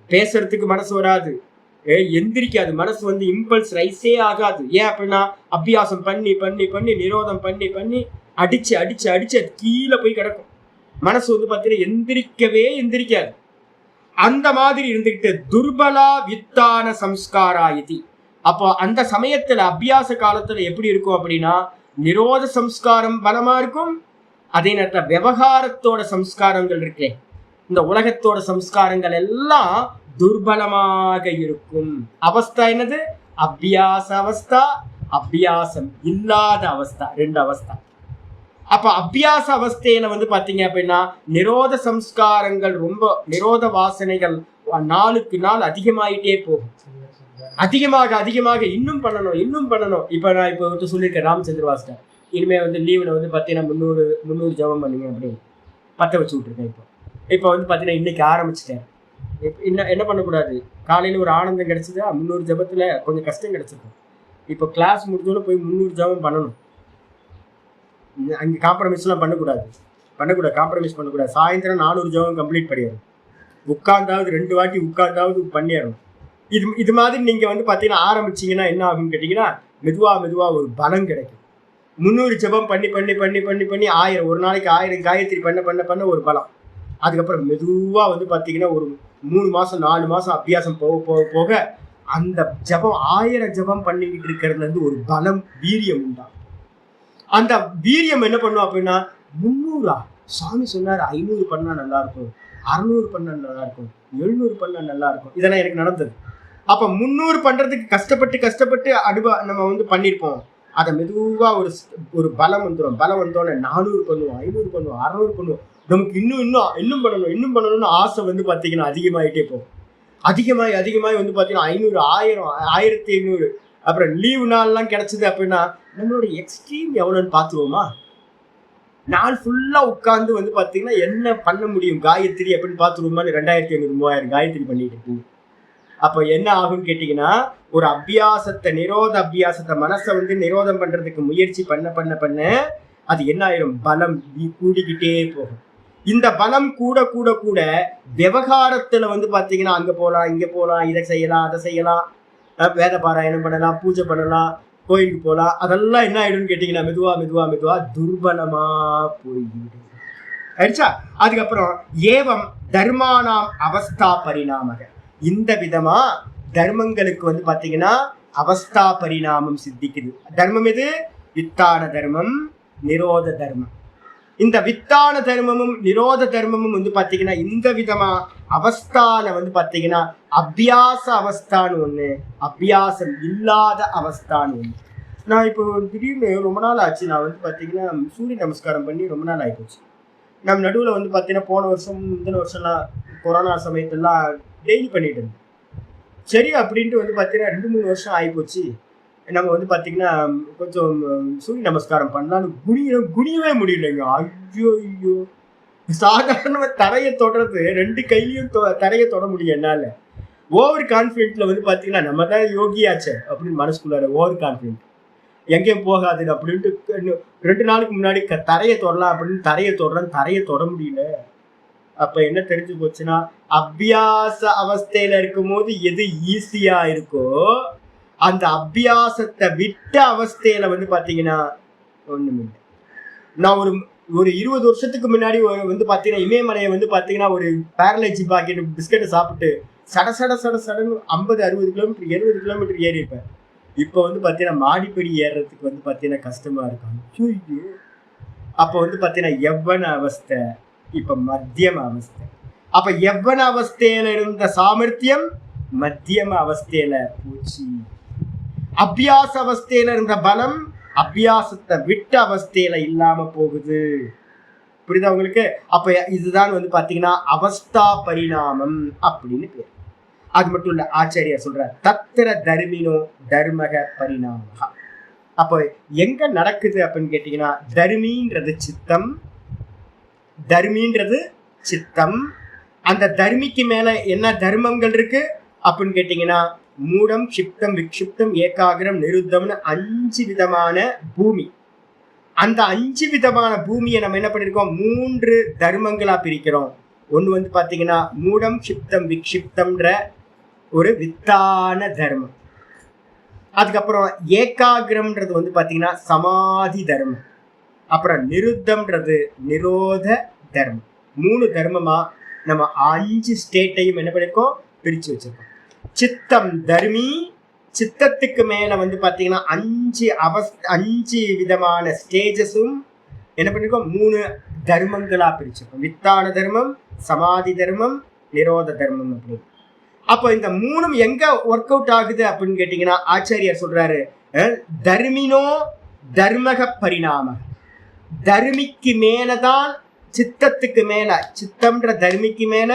Speaker 1: பேசுறதுக்கு மனசு வராது, எந்திரிக்காது, மனசு வந்து இம்பல்ஸ் ரைஸே ஆகாது. ஏன் அப்படின்னா அபியாசம் பண்ணி பண்ணி பண்ணி நிரோதம் பண்ணி பண்ணி அடிச்சு அடிச்சு அடிச்சு அது கீழே போய் கிடக்கும். மனசு வந்து பார்த்தீங்கன்னா எந்திரிக்காது. அந்த மாதிரி இருந்துகிட்டு துர்பலா வித்தான சம்ஸ்காரா இது. அப்போ அந்த சமயத்துல அபியாச காலத்துல எப்படி இருக்கும் அப்படின்னா நிரோத சம்ஸ்காரம் பலமா இருக்கும். அதே நேரத்தில் விவகாரத்தோட சம்ஸ்காரங்கள் இருக்கே, இந்த உலகத்தோட சம்ஸ்காரங்கள் எல்லாம் துர்பலமாக இருக்கும். அவஸ்தா என்னது? அபியாச அவஸ்தா, அபியாசம் இல்லாத அவஸ்தா, 2 அவஸ்தா. அப்ப அபியாச அவஸ்தையில வந்து பாத்தீங்க அப்படின்னா நிரோத சம்ஸ்காரங்கள் ரொம்ப நிரோத வாசனைகள் நாளுக்கு நாள் அதிகமாயிட்டே போகும். அதிகமாக இன்னும் பண்ணணும். இப்ப நான் இப்ப சொல்லியிருக்கேன் ராமச்சந்திர வாஸ்கர், இனிமே வந்து லீவ்ல வந்து பாத்தீங்கன்னா 300 ஜபம் பண்ணுங்க அப்படின்னு பத்த வச்சு விட்டுருக்கேன். இப்போ வந்து பாத்தீங்கன்னா இன்னைக்கு ஆரம்பிச்சுட்டேன். என்ன பண்ணக்கூடாது, காலையில ஒரு ஆனந்தம் கிடைச்சதா 300 ஜபத்துல கொஞ்சம் கஷ்டம் கிடைச்சிருக்கும். இப்போ கிளாஸ் முடிஞ்சோன்னு போய் 300 ஜபம் பண்ணணும். அங்கே காம்ப்ரமைஸ்லாம் பண்ணக்கூடாது. காம்ப்ரமைஸ் பண்ணக்கூடாது. சாயந்தரம் 400 ஜபம் கம்ப்ளீட் பண்ணிடணும். உட்கார்ந்தாவது 2 வாட்டி உட்கார்ந்தாவது பண்ணிடணும். இது மாதிரி நீங்க வந்து பார்த்தீங்கன்னா ஆரம்பிச்சிங்கன்னா என்ன ஆகும்னு கேட்டிங்கன்னா மெதுவா ஒரு பலம் கிடைக்கும். 300 ஜபம் பண்ணி 1000 ஒரு நாளைக்கு 1000 காயத்ரி பண்ண ஒரு பலம். அதுக்கப்புறம் மெதுவா வந்து பார்த்தீங்கன்னா ஒரு 3 மாசம் 4 மாசம் அபியாசம் போக அந்த ஜபம் 1000 ஜபம் பண்ணிக்கிட்டு இருக்கிறதுல இருந்து ஒரு பலம், வீரியம் உண்டாகும். அந்த வீரியம் என்ன பண்ணும் அப்படின்னா 300 சாமி சொன்னார் 500 பண்ணா நல்லா இருக்கும், 600 பண்ணா நல்லா இருக்கும், 700 பண்ணா நல்லா இருக்கும். இதெல்லாம் எனக்கு நடந்தது. அப்ப 300 பண்றதுக்கு கஷ்டப்பட்டு நம்ம வந்து பண்ணிருப்போம். அதை மெதுவா ஒரு பலம் வந்துடும். பலம் வந்தோடனே 400 பண்ணுவோம், 500 பண்ணுவோம், 600 பண்ணுவோம். நமக்கு இன்னும் பண்ணணும்னு ஆசை வந்து பாத்தீங்கன்னா அதிகமாயிட்டே போகும். அதிகமாய் வந்து பாத்தீங்கன்னா 500, 1000, 1500. அப்புறம் லீவு நாள்லாம் கிடைச்சது அப்படின்னா நம்மளோட எக்ஸ்ட்ரீம் எவ்வளோன்னு பார்த்துருவோமா? நாள் ஃபுல்லா உட்காந்து வந்து பார்த்தீங்கன்னா என்ன பண்ண முடியும் காயத்ரி அப்படின்னு பார்த்துருவோமான்னு 2500, 3000 காயத்ரி பண்ணிட்டு இருக்கீங்க. அப்போ என்ன ஆகும்னு கேட்டிங்கன்னா ஒரு நிரோத அபியாசத்தை மனசை வந்து நிரோதம் பண்றதுக்கு முயற்சி பண்ண அது என்ன ஆயிரும்? பலம் கூடிக்கிட்டே போகும். இந்த பலம் கூட விவகாரத்துல வந்து பார்த்தீங்கன்னா அங்கே போகலாம், இங்கே போகலாம், இதை செய்யலாம், அதை செய்யலாம், வேத பாராயணம் பண்ணலாம், பூஜை பண்ணலாம், கோயிலுக்கு போகலாம். அதெல்லாம் என்ன ஆயிடும்னு கேட்டீங்கன்னா மெதுவா துர்பலமா போய்விடும். ஆயிடுச்சா? அதுக்கப்புறம் ஏவம் தர்மானாம் அவஸ்தா பரிணாமக. இந்த விதமா தர்மங்களுக்கு வந்து பாத்தீங்கன்னா அவஸ்தா பரிணாமம் சித்திக்குது. தர்மம் எது? வித்தான தர்மம், நிரோத தர்மம். இந்த வித்தான தர்மமும் நிரோத தர்மமும் வந்து பாத்தீங்கன்னா இந்த விதமா அவஸ்தால வந்து பாத்தீங்கன்னா அபியாச அவஸ்தான்னு ஒண்ணு, அபியாசம் இல்லாத அவஸ்தான்னு ஒண்ணு. நான் இப்போ திடீர்னு ரொம்ப நாள் ஆச்சு, நான் வந்து பாத்தீங்கன்னா சூரிய நமஸ்காரம் பண்ணி ரொம்ப நாள் ஆயிப்போச்சு. நம்ம நடுவில் வந்து பாத்தீங்கன்னா போன வருஷம் முந்தின வருஷம்லாம் கொரோனா சமயத்தெல்லாம் டெய்லி பண்ணிட்டு இருந்தேன். சரி அப்படின்ட்டு வந்து பாத்தீங்கன்னா 2-3 வருஷம் ஆயிப்போச்சு. நம்ம வந்து பாத்தீங்கன்னா கொஞ்சம் சூரிய நமஸ்காரம் பண்ணலான்னு குனியவே முடியலைங்க. ஐயோ, சாதாரண தரையை தொடர்றது 2 கையிலையும் தரையை தொட முடியும் என்னால. ஓவர் கான்ஃபிடென்ட்ல வந்து பாத்தீங்கன்னா நம்ம தான் யோகியாச்சே அப்படின்னு மனசுக்குள்ளார ஓவர் கான்ஃபிடென்ட், எங்கேயும் போகாது அப்படின்ட்டு 2 நாளுக்கு முன்னாடி தரையை தொடலாம் அப்படின்னு தரையை தொட முடியல. அப்ப என்ன தெரிஞ்சு போச்சுன்னா அபியாச அவஸ்தையில இருக்கும் போது எது ஈஸியா இருக்கோ அந்த அபியாசத்தை விட்ட அவஸ்தையில வந்து பாத்தீங்கன்னா ஒண்ணுமில்லை. நான் ஒரு 20 வருஷத்துக்கு முன்னாடி வந்து பாத்தீங்கன்னா இமயமலையை வந்து பாத்தீங்கன்னா ஒரு பேரலைஜி பாக்கெட் பிஸ்கெட்டை சாப்பிட்டு சடன்னு 50-60 கிலோமீட்டர் 70 கிலோமீட்டர் ஏறி இருப்பேன். இப்போ வந்து பாத்தீங்கன்னா மாடிப்படி ஏறுறதுக்கு வந்து பாத்தீங்கன்னா கஷ்டமா இருக்கும். அப்ப வந்து பாத்தீங்கன்னா யவ்வன அவஸ்தை, இப்ப மத்தியம அவஸ்தை. அப்ப யவ்வன அவஸ்தையில இருந்த சாமர்த்தியம் மத்தியம அவஸ்தையில போச்சு. அபியாச அவஸ்தையில இருந்த பலம் அபியாசத்தை விட்ட அவஸ்தையில இல்லாம போகுது. புரியுதா உங்களுக்கு? அப்ப இதுதான் வந்து பாத்தீங்கன்னா அவஸ்தா பரிணாமம் அப்படின்னு பேர். அது மட்டும் இல்ல, ஆச்சாரியா சொல்ற தத்திர தர்மினோ தர்மக பரிணாம. அப்போ எங்க நடக்குது அப்படின்னு கேட்டீங்கன்னா தர்மின்றது சித்தம், தர்மின்றது சித்தம். அந்த தர்மிக்கு மேல என்ன தர்மங்கள் இருக்கு அப்படின்னு கேட்டீங்கன்னா மூடம், க்ஷிப்தம், விக்ஷிப்தம், ஏகாகிரம், நிருத்தம்னு 5 விதமான பூமி. அந்த 5 விதமான பூமியை நம்ம என்ன பண்ணிருக்கோம், 3 தர்மங்களா பிரிக்கிறோம். ஒண்ணு வந்து பாத்தீங்கன்னா மூடம், க்ஷிப்தம், விக்ஷிப்தம்ன்ற ஒரு வித்தான தர்மம். அதுக்கப்புறம் ஏகாகிரம்ன்றது வந்து பாத்தீங்கன்னா சமாதி தர்மம். அப்புறம் நிருத்தம்ன்றது நிரோத தர்மம். 3 தர்மமா நம்ம 5 ஸ்டேட்டையும் என்ன பண்ணிருக்கோம், பிரிச்சு வச்சிருக்கோம். சித்தம் தர்மி. சித்தத்துக்கு மேல வந்து பாத்தீங்கன்னா 5 விதமான ஸ்டேஜஸும் என்ன பண்ணிருக்கோம், 3 தர்மங்களா பிரிச்சிருக்கோம். வித்தான தர்மம், சமாதி தர்மம், நிரோத தர்மம் அப்படின்னு. அப்போ இந்த 3ம் எங்க ஒர்க் அவுட் ஆகுது அப்படின்னு கேட்டீங்கன்னா ஆச்சாரியார் சொல்றாரு, தர்மினோ தர்மக பரிணாம. தர்மிக்கு மேலதான் சித்தத்துக்கு மேல, சித்தம்ன்ற தர்மிக்கு மேல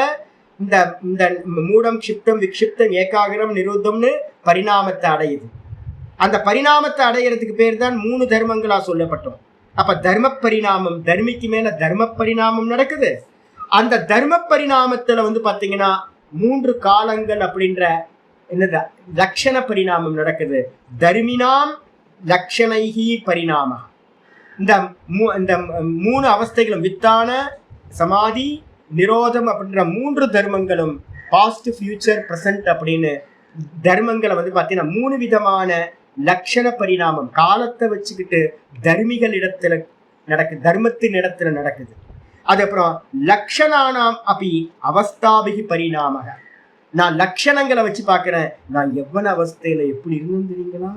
Speaker 1: இந்த இந்த மூடம், க்ஷிப்தம், விக்ஷிப்தம், ஏகாகிரம், நிருத்தம்னு பரிணாமத்தை அடையுது. அந்த பரிணாமத்தை அடையிறதுக்கு பேர் தான் 3 தர்மங்களா சொல்லப்பட்டோம். அப்ப தர்ம பரிணாமம், தர்மிக்கு மேல தர்ம பரிணாமம் நடக்குது. அந்த தர்ம பரிணாமத்துல வந்து பாத்தீங்கன்னா 3 காலங்கள் அப்படின்ற என்னது லட்சண பரிணாமம் நடக்குது. தர்மினாம் லட்சணைஹி பரிணாம. இந்த 3 அவஸ்தைகளும் வித்தான, சமாதி, நிரோதம் அப்படின்ற 3 தர்மங்களும் பாஸ்ட், ஃபியூச்சர், பிரசன்ட் அப்படின்னு தர்மங்களை வந்து பார்த்தீங்கன்னா 3 விதமான லட்சண பரிணாமம் காலத்தை வச்சுக்கிட்டு தர்மிகள் இடத்துல நடக்குது, தர்மத்தின் இடத்துல நடக்குது. அதுக்கப்புறம் லக்ஷணானாம் அப்படி அவஸ்தாபிகி பரிணாமக. நான் லட்சணங்களை வச்சு பார்க்கிறேன். நான் எவ்வளவு அவஸ்தையில எப்படி இருந்தேன்னு தெரியுங்களா,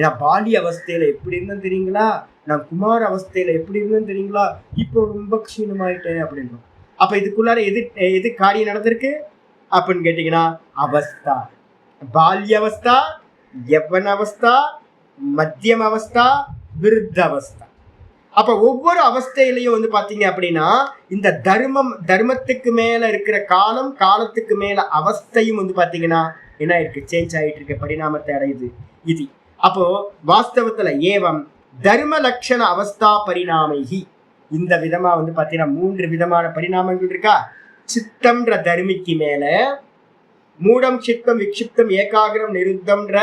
Speaker 1: நான் பாலிய அவஸ்தையில எப்படி இருந்தேன்னு தெரியுங்களா, நான் குமார அவஸ்தையில எப்படி இருந்தேன்னு தெரியுங்களா, இப்போ ரொம்ப க்ஷீணமாயிட்டேன் அப்படின்றோம். அப்ப இதுக்குள்ளார எது காரியம் நடந்திருக்கு அப்படின்னு கேட்டீங்கன்னா அவஸ்தா. பால்ய அவஸ்தா, யவன அவஸ்தா, மத்தியம் அவஸ்தா, விருத்த அவஸ்தா. அப்ப ஒவ்வொரு அவஸ்தையிலையும் வந்து பாத்தீங்க அப்படின்னா இந்த தர்மத்துக்கு மேல இருக்கிற காலம், காலத்துக்கு மேல அவஸ்தையும் வந்து பாத்தீங்கன்னா என்ன இருக்கு, சேஞ்ச் ஆயிட்டு இருக்க, பரிணாமத்தை அடையுது இது. அப்போ வாஸ்தவத்துல ஏவம் தர்ம லட்சண அவஸ்தா பரிணாமைகி. இந்த விதமா வந்து பாத்தீங்கன்னா 3 விதமான பரிணாமங்கள் இருக்கா. சித்தம்ன்ற தர்மிக்கு மேல மூடம், சித்தம், விக்ஷிப்தம், ஏகாகிரம், நிருத்தம்ன்ற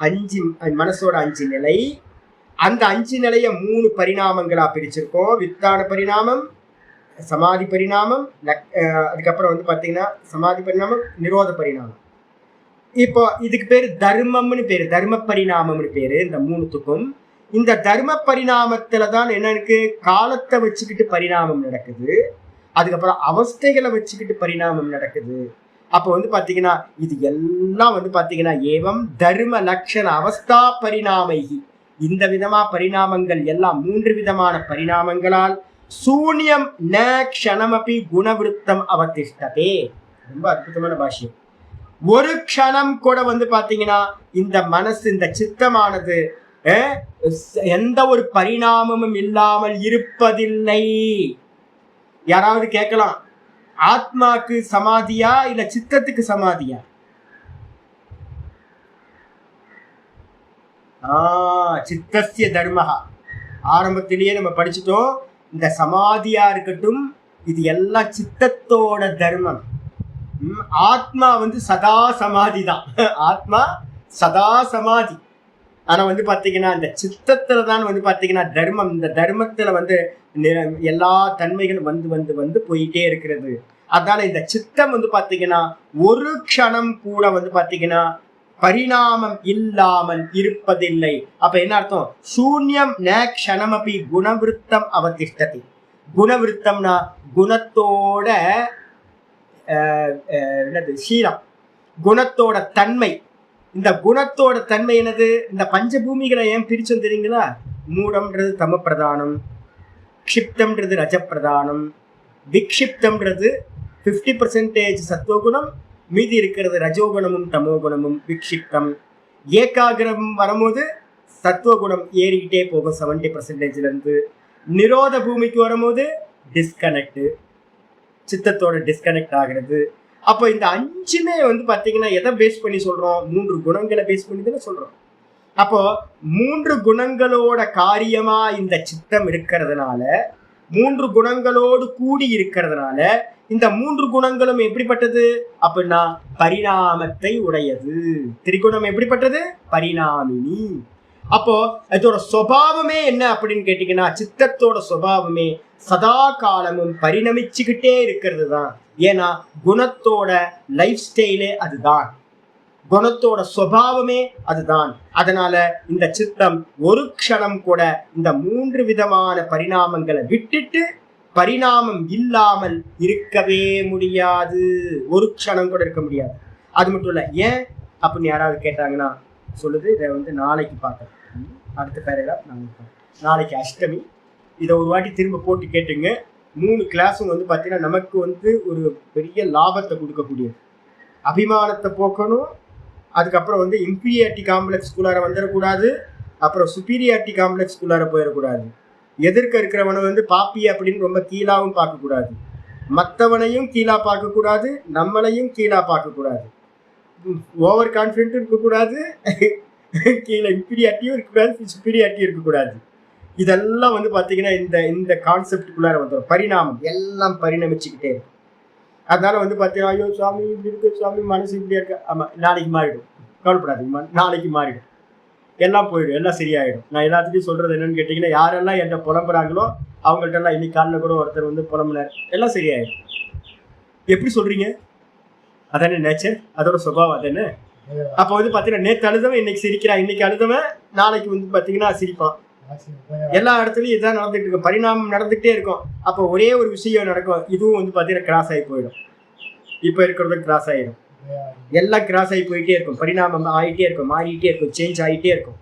Speaker 1: 5 மனசோட 5 நிலை. அந்த 5 நிலைய 3 பரிணாமங்களா பிரிச்சிருக்கோம். வித்தான பரிணாமம், சமாதி பரிணாமம், அதுக்கப்புறம் வந்து பாத்தீங்கன்னா சமாதி பரிணாமம், நிரோத பரிணாமம். இப்போ இதுக்கு பேரு தர்மம்னு பேரு, தர்ம பரிணாமம்னு பேரு இந்த 3த்துக்கும். இந்த தர்ம பரிணாமத்துலதான் என்ன இருக்கு, காலத்தை வச்சுக்கிட்டு பரிணாமம் நடக்குது, அதுக்கப்புறம் அவஸ்தைகளை வச்சுக்கிட்டு பரிணாமம் நடக்குது. அப்போ வந்து பாத்தீங்கன்னா இது எல்லாம் வந்து பாத்தீங்கன்னா ஏவம் தர்ம லட்சண அவஸ்தா பரிணாமைகி. இந்த விதமா பரிணாமங்கள் எல்லாம் 3 விதமான பரிணாமங்களால் சூன்யம் ந க்ஷணமபி குணவிருத்தம் அவதிஷ்டதே. ரொம்ப அற்புதமான பாஷ்யம். ஒரு க்ஷணம் கூட வந்து பாத்தீங்கன்னா இந்த மனசு, இந்த சித்தமானது எந்த ஒரு பரிணாமமும் இல்லாமல் இருப்பதில்லை. யாராவது கேட்கலாம், ஆத்மாக்கு சமாதியா இல்ல சித்தத்துக்கு சமாதியா? சித்தஸ்ய தர்மஹா. ஆரம்பத்திலேயே நம்ம படிச்சுட்டோம். இந்த சமாதியா இருக்கட்டும், இது எல்லாம் சித்தத்தோட தர்மம். ஆத்மா வந்து சதா சமாதி தான். ஆத்மா சதா சமாதி. ஆனா வந்து பாத்தீங்கன்னா இந்த சித்தத்துல தான் வந்து பாத்தீங்கன்னா தர்மம், இந்த தர்மத்துல வந்து எல்லா தன்மைகளும் வந்து வந்து வந்து போயிட்டே இருக்கிறது. அதனால இந்த சித்தம் வந்து பாத்தீங்கன்னா ஒரு க்ஷணம் கூட வந்து பாத்தீங்கன்னா பரிணாமம் இல்லாமல் இருப்பதில்லை. அப்ப என்ன அர்த்தம், சூன்யம் ந க்ஷணமபி குணவிருத்தம் அவதிஷ்டதி. குணவிருத்தம்னா குணத்தோட என்னது, சீலம், குணத்தோட தன்மை. இந்த குணத்தோட தன்மை என்னது, இந்த பஞ்சபூமிகளை ஏன் பிரிச்சோம் தெரியுங்களா? மூடம்ன்றது தம பிரதானம், க்ஷிப்தம்ன்றது ரஜப்பிரதானம், விக்ஷிப்தம்ன்றது 50% சத்துவகுணம், மீதி இருக்கிறது ரஜோகுணமும் தமோகுணமும் விக்ஷிப்தம். ஏகாகிரம் வரும்போது சத்துவகுணம் ஏறிக்கிட்டே போகும் 70% இருந்து. நிரோத பூமிக்கு வரும்போது டிஸ்கனெக்ட், சித்தத்தோட டிஸ்கனெக்ட் ஆகிறது. அப்போ இந்த 5மே வந்து பாத்தீங்கன்னா எதை பேஸ் பண்ணி சொல்றோம், 3 குணங்களை பேஸ் பண்ணி தானே சொல்றோம். அப்போ 3 குணங்களோட காரியமா இந்த சித்தம் இருக்கிறதுனால மூன்று குணங்களோடு கூடி இருக்கிறதுனால இந்த மூன்று குணங்களும் எப்படிப்பட்டது அப்படின்னா பரிணாமத்தை உடையது. திரிகுணம் எப்படிப்பட்டது? பரிணாமினி. அப்போ இதோட சுபாவமே என்ன அப்படின்னு கேட்டீங்கன்னா, சித்தத்தோட சுபாவமே சதா காலமும் பரிணமிச்சுக்கிட்டே இருக்கிறது தான். ஏன்னா குணத்தோட லைஃப் ஸ்டைலே அதுதான், குணத்தோட சுபாவமே அதுதான். அதனால இந்த சித்தம் ஒரு க்ஷணம் கூட இந்த மூன்று விதமான பரிணாமங்களை விட்டுட்டு பரிணாமம் இல்லாமல் இருக்கவே முடியாது. ஒரு க்ஷணம் கூட இருக்க முடியாது. அது மட்டும் இல்ல, ஏன் அப்படின்னு யாராவது கேட்டாங்கன்னா சொல்லுது, இதை நாளைக்கு பார்க்கலாம். அடுத்த பேராகிராஃப் நாளைக்கு அஷ்டமி. இதை ஒரு வாட்டி திரும்ப போட்டு கேட்டுங்க. 3 கிளாஸும் பார்த்தீங்கன்னா நமக்கு ஒரு பெரிய லாபத்தை கொடுக்கக்கூடியது. அபிமானத்தை போக்கணும், அதுக்கப்புறம் இம்பீரியாரிட்டி காம்ப்ளெக்ஸ்குள்ளார வந்துடக்கூடாது, அப்புறம் சுப்பீரியாரிட்டி காம்ப்ளெக்ஸ்குள்ளார போயிடக்கூடாது. எதிர்க்க இருக்கிறவனை பாப்பி அப்படின்னு ரொம்ப கீழாவும் பார்க்கக்கூடாது, மற்றவனையும் கீழா பார்க்கக்கூடாது, நம்மளையும் கீழா பார்க்கக்கூடாது, ஓவர் கான்ஃபிடென்ட்டும் இருக்கக்கூடாது, கீழே இம்பீரியாரிட்டியும் இருக்கக்கூடாது, சுப்பீரியாரிட்டியும் இருக்கக்கூடாது. இதெல்லாம் பார்த்தீங்கன்னா இந்த கான்செப்டுக்குள்ளார வந்துடும். பரிணாமம் எல்லாம் பரிணமிச்சுக்கிட்டே இருக்கும். அதனால பார்த்தீங்கன்னா ஐயோ சுவாமி இப்படி இருக்கு, சுவாமி மனசு இப்படியா இருக்கு. ஆமாம், நாளைக்கு மாறிடும், கவலைப்படாதீங்க, நாளைக்கு மாறிடும், எல்லாம் போயிடும், எல்லாம் சரியாயிடும். நான் எல்லாத்துட்டையும் சொல்றது என்னன்னு கேட்டீங்கன்னா, யாரெல்லாம் என்கிட்ட புலம்புறாங்களோ அவங்கள்ட்ட எல்லாம் இன்னைக்கு காலையில் கூட ஒருத்தர் புலம்புனார், எல்லாம் சரியாயிடும். எப்படி சொல்றீங்க? அதானே நேச்சர், அதோட சுபாவம் அதானே. அப்போ பார்த்தீங்கன்னா நேற்று அழுதவன் இன்னைக்கு சிரிக்கிறான், இன்னைக்கு அழுதவன் நாளைக்கு பார்த்தீங்கன்னா சிரிப்பான். எல்லா இடத்துலயும் இதுதான் நடந்துட்டு இருக்கும், பரிணாமம் நடந்துகிட்டே இருக்கும். அப்போ ஒரே ஒரு விஷயம் நடக்கும், இதுவும் பார்த்தீங்கன்னா கிராஸ் ஆகி போயிடும், இப்போ இருக்கிறத கிராஸ் ஆகிடும், எல்லாம் கிராஸ் ஆகி போயிட்டே இருக்கும், பரிணாமம் ஆகிட்டே இருக்கும், மாறிட்டே இருக்கும், சேஞ்ச் ஆகிட்டே இருக்கும்.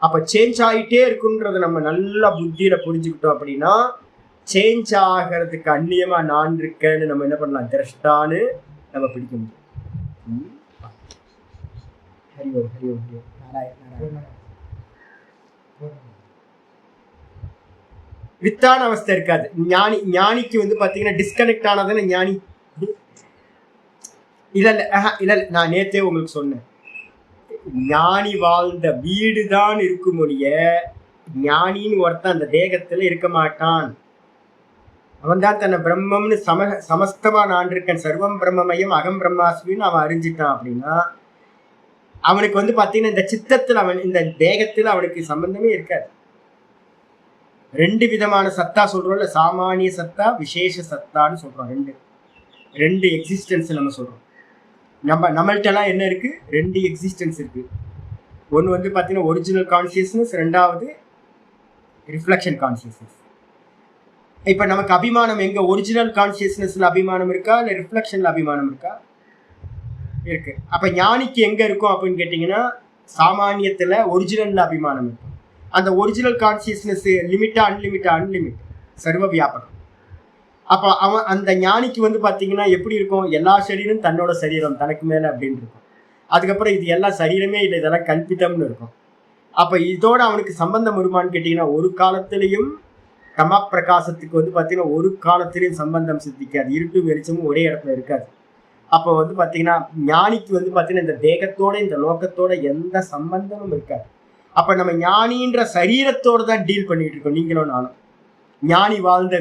Speaker 1: அப்போ சேஞ்ச் ஆகிட்டே இருக்குன்றத நம்ம நல்லா புத்தியில புரிஞ்சுக்கிட்டோம் அப்படின்னா, சேஞ்ச் ஆகிறதுக்கு அந்நியமா நான் இருக்கேன்னு நம்ம என்ன பண்ணலாம், திரஷ்டான்னு நம்ம பிடிக்க முடியும். ஹரி ஓம் ஹரி ஓம் ஹரி ஓம் நாராயண. வித்தான அவஸ்தை இருக்காது. ஞானிக்கு பார்த்தீங்கன்னா டிஸ்கனெக்ட் ஆனதானே ஞானி. இல்ல நான் நேத்தே உங்களுக்கு சொன்னேன், ஞானி வாழ்ந்த வீடு தான் இருக்கும் ஒழிய ஞானின்னு ஒருத்தன் அந்த தேகத்துல இருக்க மாட்டான். அவன் தான் தன்னை பிரம்மம்னு சமஸ்தமா நான் இருக்கேன், சர்வம் பிரம்மமயம் அகம் பிரம்மாஸ்மின்னு அவன் அறிஞ்சிட்டான். அப்படின்னா அவனுக்கு பார்த்தீங்கன்னா இந்த சித்தத்துல இந்த தேகத்துல அவனுக்கு சம்பந்தமே இருக்காது. 2 விதமான சத்தா சொல்றோம்ல, சாமானிய சத்தா, விசேஷ சத்தான்னு சொல்றோம். ரெண்டு எக்ஸிஸ்டன்ஸ் நம்ம சொல்றோம். நம்மள்கிட்டலாம் என்ன இருக்கு, 2 எக்ஸிஸ்டன்ஸ் இருக்கு. ஒன்று பார்த்தீங்கன்னா ஒரிஜினல் கான்சியஸ்னஸ், 2வது ரிஃப்ளெக்ஷன் கான்சியஸ்னஸ். இப்போ நமக்கு அபிமானம் எங்க, ஒரிஜினல் கான்சியஸ்னஸ்ல அபிமானம் இருக்கா, இல்லை ரிஃப்ளெக்ஷன்ல அபிமானம் இருக்கா? இருக்கு. அப்ப ஞானிக்கு எங்க இருக்கும் அப்படின்னு கேட்டீங்கன்னா, சாமானியத்துல ஒரிஜினல்ல அபிமானம் இருக்கும். அந்த ஒரிஜினல் கான்சியஸ்னஸ் லிமிட்டா அன்லிமிட் சர்வ வியாபகம். அப்போ அவன் அந்த ஞானிக்கு பார்த்தீங்கன்னா எப்படி இருக்கும், எல்லா சரீரம் தன்னோட சரீரம் தனக்கு மேலே அப்படின்னு இருக்கும். அதுக்கப்புறம் இது எல்லாம் சரீரமே இல்லை, இதெல்லாம் கல்பித்தம்னு இருக்கும். அப்போ இதோட அவனுக்கு சம்பந்தம் வருமானு கேட்டிங்கன்னா, ஒரு காலத்திலையும் தம பிரகாசத்துக்கு பார்த்தீங்கன்னா ஒரு காலத்திலையும் சம்பந்தம் சித்திக்காது. இருட்டு வெளிச்சமும் ஒரே இடத்துல இருக்காது. அப்போ பார்த்தீங்கன்னா ஞானிக்கு பார்த்தீங்கன்னா இந்த தேகத்தோட இந்த லோகத்தோட எந்த சம்பந்தமும் இருக்காது. அப்ப நம்ம ஞானின்ற சரீரத்தோடு தான் டீல் பண்ணிட்டு இருக்கோம், நீங்களும் நானும். ஞானி வாழ்ந்த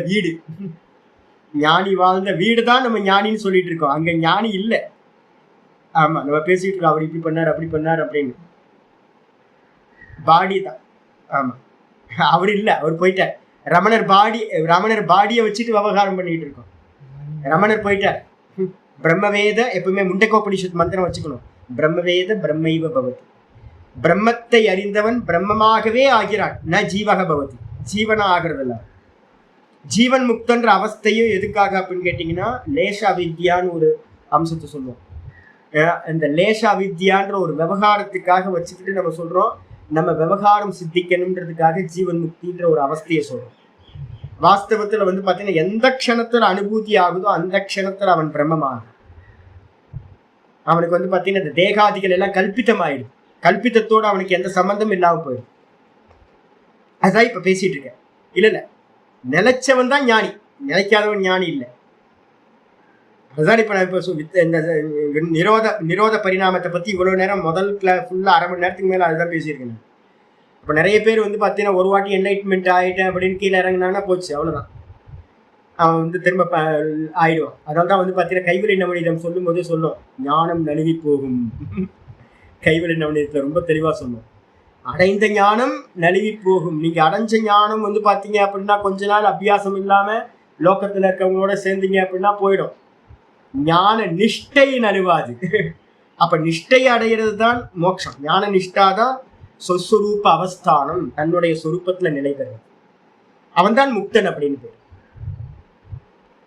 Speaker 1: வீடு தான் நம்ம ஞானின்னு சொல்லிட்டு இருக்கோம். அங்க ஞானி இல்லை. ஆமா, நம்ம பேசிட்டு இருக்கோம் அவர் இப்படி பண்ணார் அப்படி பண்ணார் அப்படின்னு. பாடி தான். ஆமா, அவர் இல்லை, அவர் போயிட்டார். ரமணர் பாடியை வச்சுட்டு விவகாரம் பண்ணிட்டு இருக்கோம். ரமணர் போயிட்டார். பிரம்மவேத, எப்பவுமே முண்டகோபனிஷத் மந்திரம் வச்சுக்கணும், பிரம்மவேத பிரம்மைவ பவதி. பிரம்மத்தை அறிந்தவன் பிரம்மமாகவே ஆகிறான். ந ஜீவக பவதி, ஜீவனா ஆகிறதில்ல. ஜீவன் முக்தன்ற அவஸ்தையும் எதுக்காக அப்படின்னு கேட்டீங்கன்னா, லேஷ அவித்யான்னு ஒரு அம்சத்தை சொல்லுவோம். இந்த லேஷ அவித்யான்ற ஒரு விவகாரத்துக்காக வச்சுக்கிட்டு நம்ம சொல்றோம், நம்ம விவகாரம் சித்திக்கணுன்றதுக்காக ஜீவன் முக்தின்ற ஒரு அவஸ்தையை சொல்றோம். வாஸ்தவத்துல பார்த்தீங்கன்னா எந்த க்ஷணத்துல அனுபூதி ஆகுதோ அந்த க்ஷணத்துல அவன் பிரம்மமாகும். அவனுக்கு பார்த்தீங்கன்னா இந்த தேகாதிகள் எல்லாம் கல்பித்தமாயிடும். கல்பித்தத்தோடு அவனுக்கு எந்த சம்பந்தமும் இல்லாம போயிடும். அதான் இப்ப பேசிட்டு இருக்கேன். இல்ல நிலைச்சவன் தான் ஞானி, நிலைக்காதவன் ஞானி இல்லை. அதுதான் இப்ப நான் இப்ப இந்த நிரோத பரிணாமத்தை பத்தி இவ்வளவு நேரம் ஃபுல்லா அரை மணி நேரத்துக்கு மேல அதுதான் பேசியிருக்கேன். இப்ப நிறைய பேர் பார்த்தீங்கன்னா ஒரு வாட்டி என்லைட்மெண்ட் ஆயிட்டேன் அப்படின்னு கீழே இறங்கினாங்கன்னா போச்சு, அவ்வளவுதான். அவன் வந்து திரும்ப ஆயிடுவான். அதனால தான் வந்து பார்த்தீங்கன்னா கைவலி நவநீதம் சொல்லும் போதே சொல்லும், ஞானம் நழுவி போகும். கைவலி நவநீதத்தில் ரொம்ப தெளிவாக சொல்லும், அடைந்த ஞானம் நழுவி போகும். நீங்க அடைஞ்ச ஞானம் வந்து பார்த்தீங்க அப்படின்னா கொஞ்ச நாள் அபியாசம் இல்லாம லோக்கத்தில் இருக்கவங்களோட சேர்ந்தீங்க அப்படின்னா போயிடும். ஞான நிஷ்டை நழுவாது. அப்ப நிஷ்டை அடைகிறது தான் மோட்சம். ஞான நிஷ்டாதான் சொஸ்வரூப அவஸ்தானம், தன்னுடைய சொரூபத்துல நிலை பெறும். அவன் தான் முக்தன் அப்படின்னு பேர்.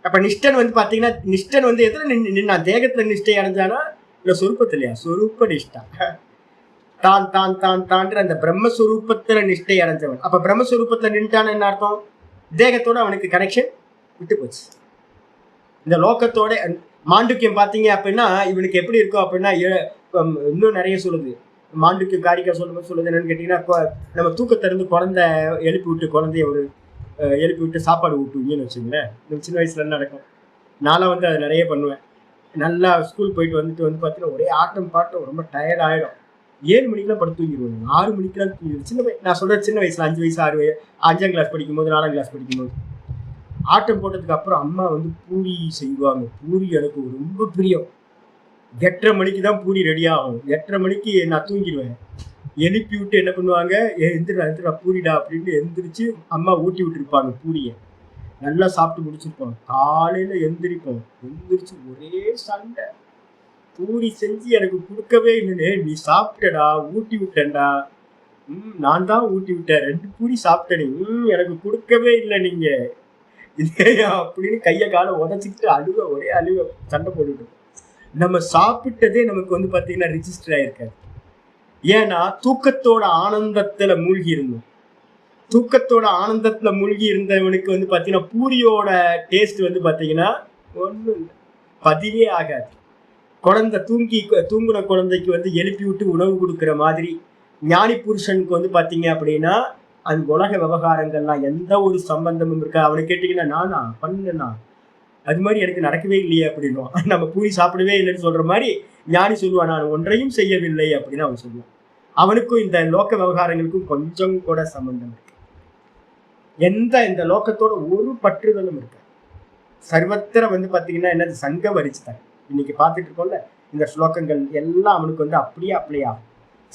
Speaker 1: அப்ப நிஷ்டன் வந்து பாத்தீங்கன்னா, நிஷ்டன் வந்து எதுல நின்னா, தேகத்துல நிஷ்டை அடைஞ்சானா இல்ல சொரூபத்திலையா? சொரூப நிஷ்டா. தான் தான் தான் தான்ற அந்த பிரம்மஸ்வரூபத்துல நிஷ்டை அடைஞ்சவன். அப்ப பிரம்மஸ்வரூபத்துல நின்ட்டான்னு என்ன அர்த்தம்? தேகத்தோட அவனுக்கு கனெக்ஷன் விட்டு போச்சு. இந்த லோக்கத்தோட மாண்டுக்கியம் பார்த்தீங்க அப்படின்னா இவனுக்கு எப்படி இருக்கும் அப்படின்னா, இன்னும் நிறைய சொல்லுது. மாண்டுக்கியம் காரிக்கா சொல்லுது என்னன்னு கேட்டீங்கன்னா, நம்ம தூக்கத்திலிருந்து குழந்தை எழுப்பி விட்டு குழந்தைய ஒரு எழுப்பி விட்டு சாப்பாடு ஊட்டுவீங்கன்னு வச்சுங்களேன். இந்த சின்ன வயசுல நடக்கும். நானும் வந்து அதை நிறைய பண்ணுவேன். நல்லா ஸ்கூல் போயிட்டு வந்துட்டு வந்து பார்த்தீங்கன்னா ஒரே ஆட்டம் பாட்டம், ரொம்ப டயர்ட் ஆகிடும். 7 மணிக்கெல்லாம் படுத்து தூங்கிடுவாங்க, 6 மணிக்கெல்லாம் தூங்கிடுவோம். நான் சொல்கிறேன் சின்ன வயசில் 5 வயசு 6 5ஆம் கிளாஸ் படிக்கும்போது 4ஆம் கிளாஸ் படிக்கும்போது ஆட்டம் போட்டதுக்கு அப்புறம் அம்மா வந்து பூரி செய்வாங்க. பூரி எனக்கு ரொம்ப பிரியம். 8:30 மணிக்கு தான் பூரி ரெடி ஆகும். 8:30 மணிக்கு நான் தூங்கிடுவேன். எழுப்பி விட்டு என்ன பண்ணுவாங்க, எந்திரா பூரிடா அப்படின்னு எந்திரிச்சு அம்மா ஊட்டி விட்டுருப்பாங்க பூரியை. நல்லா சாப்பிட்டு முடிச்சிருப்போம். காலையில் எந்திரிச்சு ஒரே சண்டை. பூரி செஞ்சு எனக்கு கொடுக்கவே இல்லைன்னு, நீ சாப்பிட்டடா, ஊட்டி விட்டேன்டா. நான் தான் ஊட்டி விட்டேன், 2 பூரி சாப்பிட்டேன், எனக்கு கொடுக்கவே இல்லை நீங்க அப்படின்னு கையை காலை உதச்சிக்கிட்டு ஒரே அழுவ சண்டை போட்டுட்டு. நம்ம சாப்பிட்டதே நமக்கு வந்து பார்த்தீங்கன்னா ரிஜிஸ்டர் ஆயிருக்காது. ஏன்னா தூக்கத்தோட ஆனந்தத்துல மூழ்கி இருந்தோம். தூக்கத்தோட ஆனந்தத்துல மூழ்கி இருந்தவனுக்கு வந்து பார்த்தீங்கன்னா பூரியோட டேஸ்ட் வந்து பார்த்தீங்கன்னா ஒன்றும் இல்லை, பதிவே ஆகாது. குழந்தை தூங்குன குழந்தைக்கு வந்து எழுப்பி விட்டு உணவு கொடுக்குற மாதிரி ஞானி புருஷனுக்கு வந்து பார்த்தீங்க அப்படின்னா அந்த உலக விவகாரங்கள்லாம் எந்த ஒரு சம்பந்தமும் இருக்கா. அவனை கேட்டீங்கன்னா நானா பண்ணா அது மாதிரி எனக்கு நடக்கவே இல்லையே அப்படின்னும். நம்ம பூரி சாப்பிடவே இல்லைன்னு சொல்ற மாதிரி ஞானி சொல்லுவான், நான் ஒன்றையும் செய்யவில்லை அப்படின்னு அவன் சொல்லுவான். அவனுக்கும் இந்த லோக்க விவகாரங்களுக்கும் கொஞ்சம் கூட சம்பந்தம் இருக்கு. இந்த லோக்கத்தோட ஒரு பற்றுதலும் இருக்கு. சர்வத்திர வந்து பார்த்தீங்கன்னா என்னது சங்க வரிச்சுதான் இன்னைக்கு பார்த்துட்டு இருக்கோம்ல. இந்த ஸ்லோகங்கள் எல்லாம் அவனுக்கு வந்து அப்படியே ஆகும்.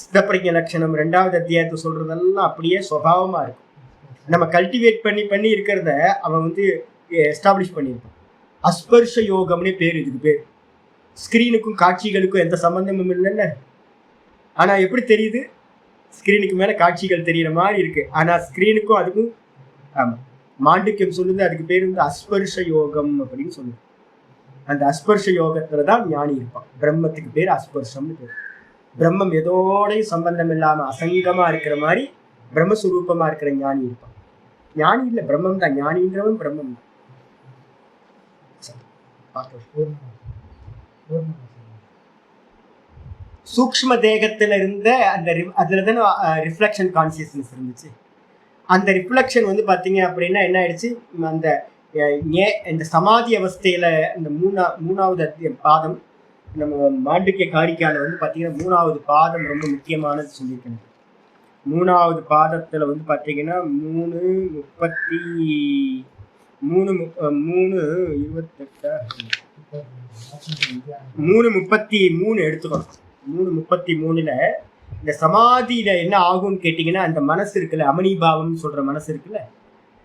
Speaker 1: சித்தப்பிரஜ லட்சணம் 2வது அத்தியாயத்தை சொல்றதெல்லாம் அப்படியே சுபாவமா இருக்கும். நம்ம கல்டிவேட் பண்ணி இருக்கிறத அவன் வந்து எஸ்டாப்ளிஷ் பண்ணியிருப்பான். அஸ்பர்ஷ யோகம்னே பேர் இதுக்கு பேர். ஸ்கிரீனுக்கும் காட்சிகளுக்கும் எந்த சம்பந்தமும் இல்லைல்ல. ஆனா எப்படி தெரியுது? ஸ்கிரீனுக்கு மேல காட்சிகள் தெரியுற மாதிரி இருக்கு. ஆனா ஸ்கிரீனுக்கும் அதுக்கும் ஆமா, மாண்டிக்கியம் சொல்லுது அதுக்கு பேர் வந்து அஸ்பர்ஷ யோகம் அப்படின்னு சொல்லுது. அந்த அஸ்பர்ஷ யோகத்துலதான் ஞானி இருப்பான். பிரம்மத்துக்கு பேர் அஸ்பர்ஷம்னு பேர். பிரம்மம் எதோடையும் சம்பந்தம் இல்லாம அசங்கமா இருக்கிற மாதிரி பிரம்மஸ்வரூபமா இருக்கிற ஞானி இருப்பான். ஞானி இல்லை, பிரம்மம் தான். ஞானின்றவன் பிரம்மம் தான். சூக்ஷ்ம தேகத்துல இருந்த அந்த அதுலதானே ரிஃப்ளெக்ஷன் கான்சியஸ்னஸ் இருந்துச்சு. அந்த ரிஃப்ளெக்ஷன் வந்து பாத்தீங்க அப்படின்னா என்ன ஆயிடுச்சு, அந்த இந்த சமாதி அவஸ்தையில இந்த மூணாவது பாதம் நம்ம மாண்டிக்கிய காரிக்கால வந்து பாத்தீங்கன்னா 3வது பாதம் ரொம்ப முக்கியமானது சொல்லியிருக்கேன். 3வது பாதத்துல வந்து பாத்தீங்கன்னா 3:28 எடுத்துக்கணும். 3:33 இந்த சமாதியில என்ன ஆகும்னு கேட்டீங்கன்னா, அந்த மனசு இருக்குல்ல, அமனிபாவம் சொல்ற மனசு இருக்குல்ல,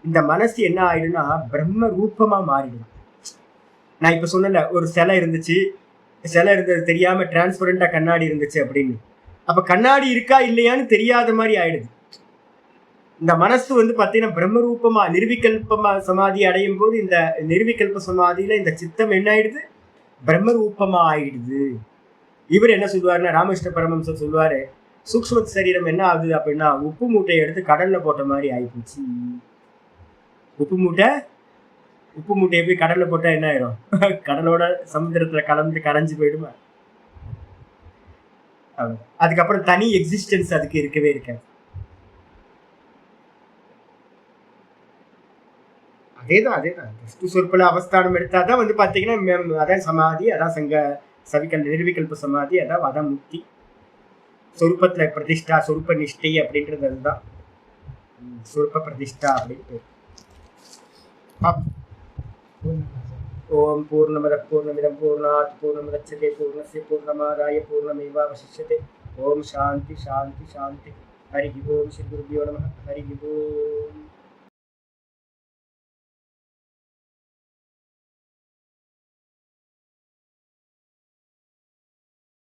Speaker 1: இந்த மனசு என்ன ஆயிடும்னா பிரம்ம ரூபமா மாறிடும். நான் இப்ப சொன்னல, ஒரு சிலை இருந்துச்சு, சிலை இருந்தது தெரியாம டிரான்ஸ்பரண்டா கண்ணாடி இருந்துச்சு அப்படின்னு. அப்ப கண்ணாடி இருக்கா இல்லையான்னு தெரியாத மாதிரி ஆயிடுது. இந்த மனசு வந்து பாத்தீங்கன்னா பிரம்மரூபமா நிர்விகல்பமா சமாதி அடையும் போது இந்த நிர்விகல்ப சமாதியில இந்த சித்தம் என்ன ஆயிடுது, பிரம்மரூபமா ஆயிடுது. இவர் என்ன சொல்லுவாருன்னா, ராமகிருஷ்ண பரமஹம்சர் சொல்லுவாரு, சூக்ஷ்ம சரீரம் என்ன ஆகுது அப்படின்னா உப்பு மூட்டையை எடுத்து கடல்ல போட்ட மாதிரி ஆயிப்போச்சு. உப்பு மூட்டையை போய் கடல்ல போட்டா என்ன ஆயிரும், கடலோட சமுத்திரத்துல கலந்து கரைஞ்சு போயிடுமா. அதுக்கப்புறம் தனி எக்ஸிஸ்டன்ஸ் அதுக்கு இருக்கவே இருக்காது. அதேதான் சொற்பல அவஸ்தானம் எடுத்தாதான் வந்து பாத்தீங்கன்னா அதான் சமாதி, அதான் சவிக்கல் நிர்விகல்ப சமாதி, அதான் முக்தி. சொருப்பத்துல பிரதிஷ்டா, சொருப்ப நிஷ்டை அப்படின்றது அதுதான் சொருப்ப பிரதிஷ்டா அப்படின்னு. ओम पूर्णमदः पूर्णमिदं पूर्णात् पूर्णमुदच्यते पूर्णस्य पूर्णमादाय पूर्णमेवावशिष्यते। ओम शांति शांति शांति। हरि ओम श्री गुरुभ्यो नमः। हरि ओम।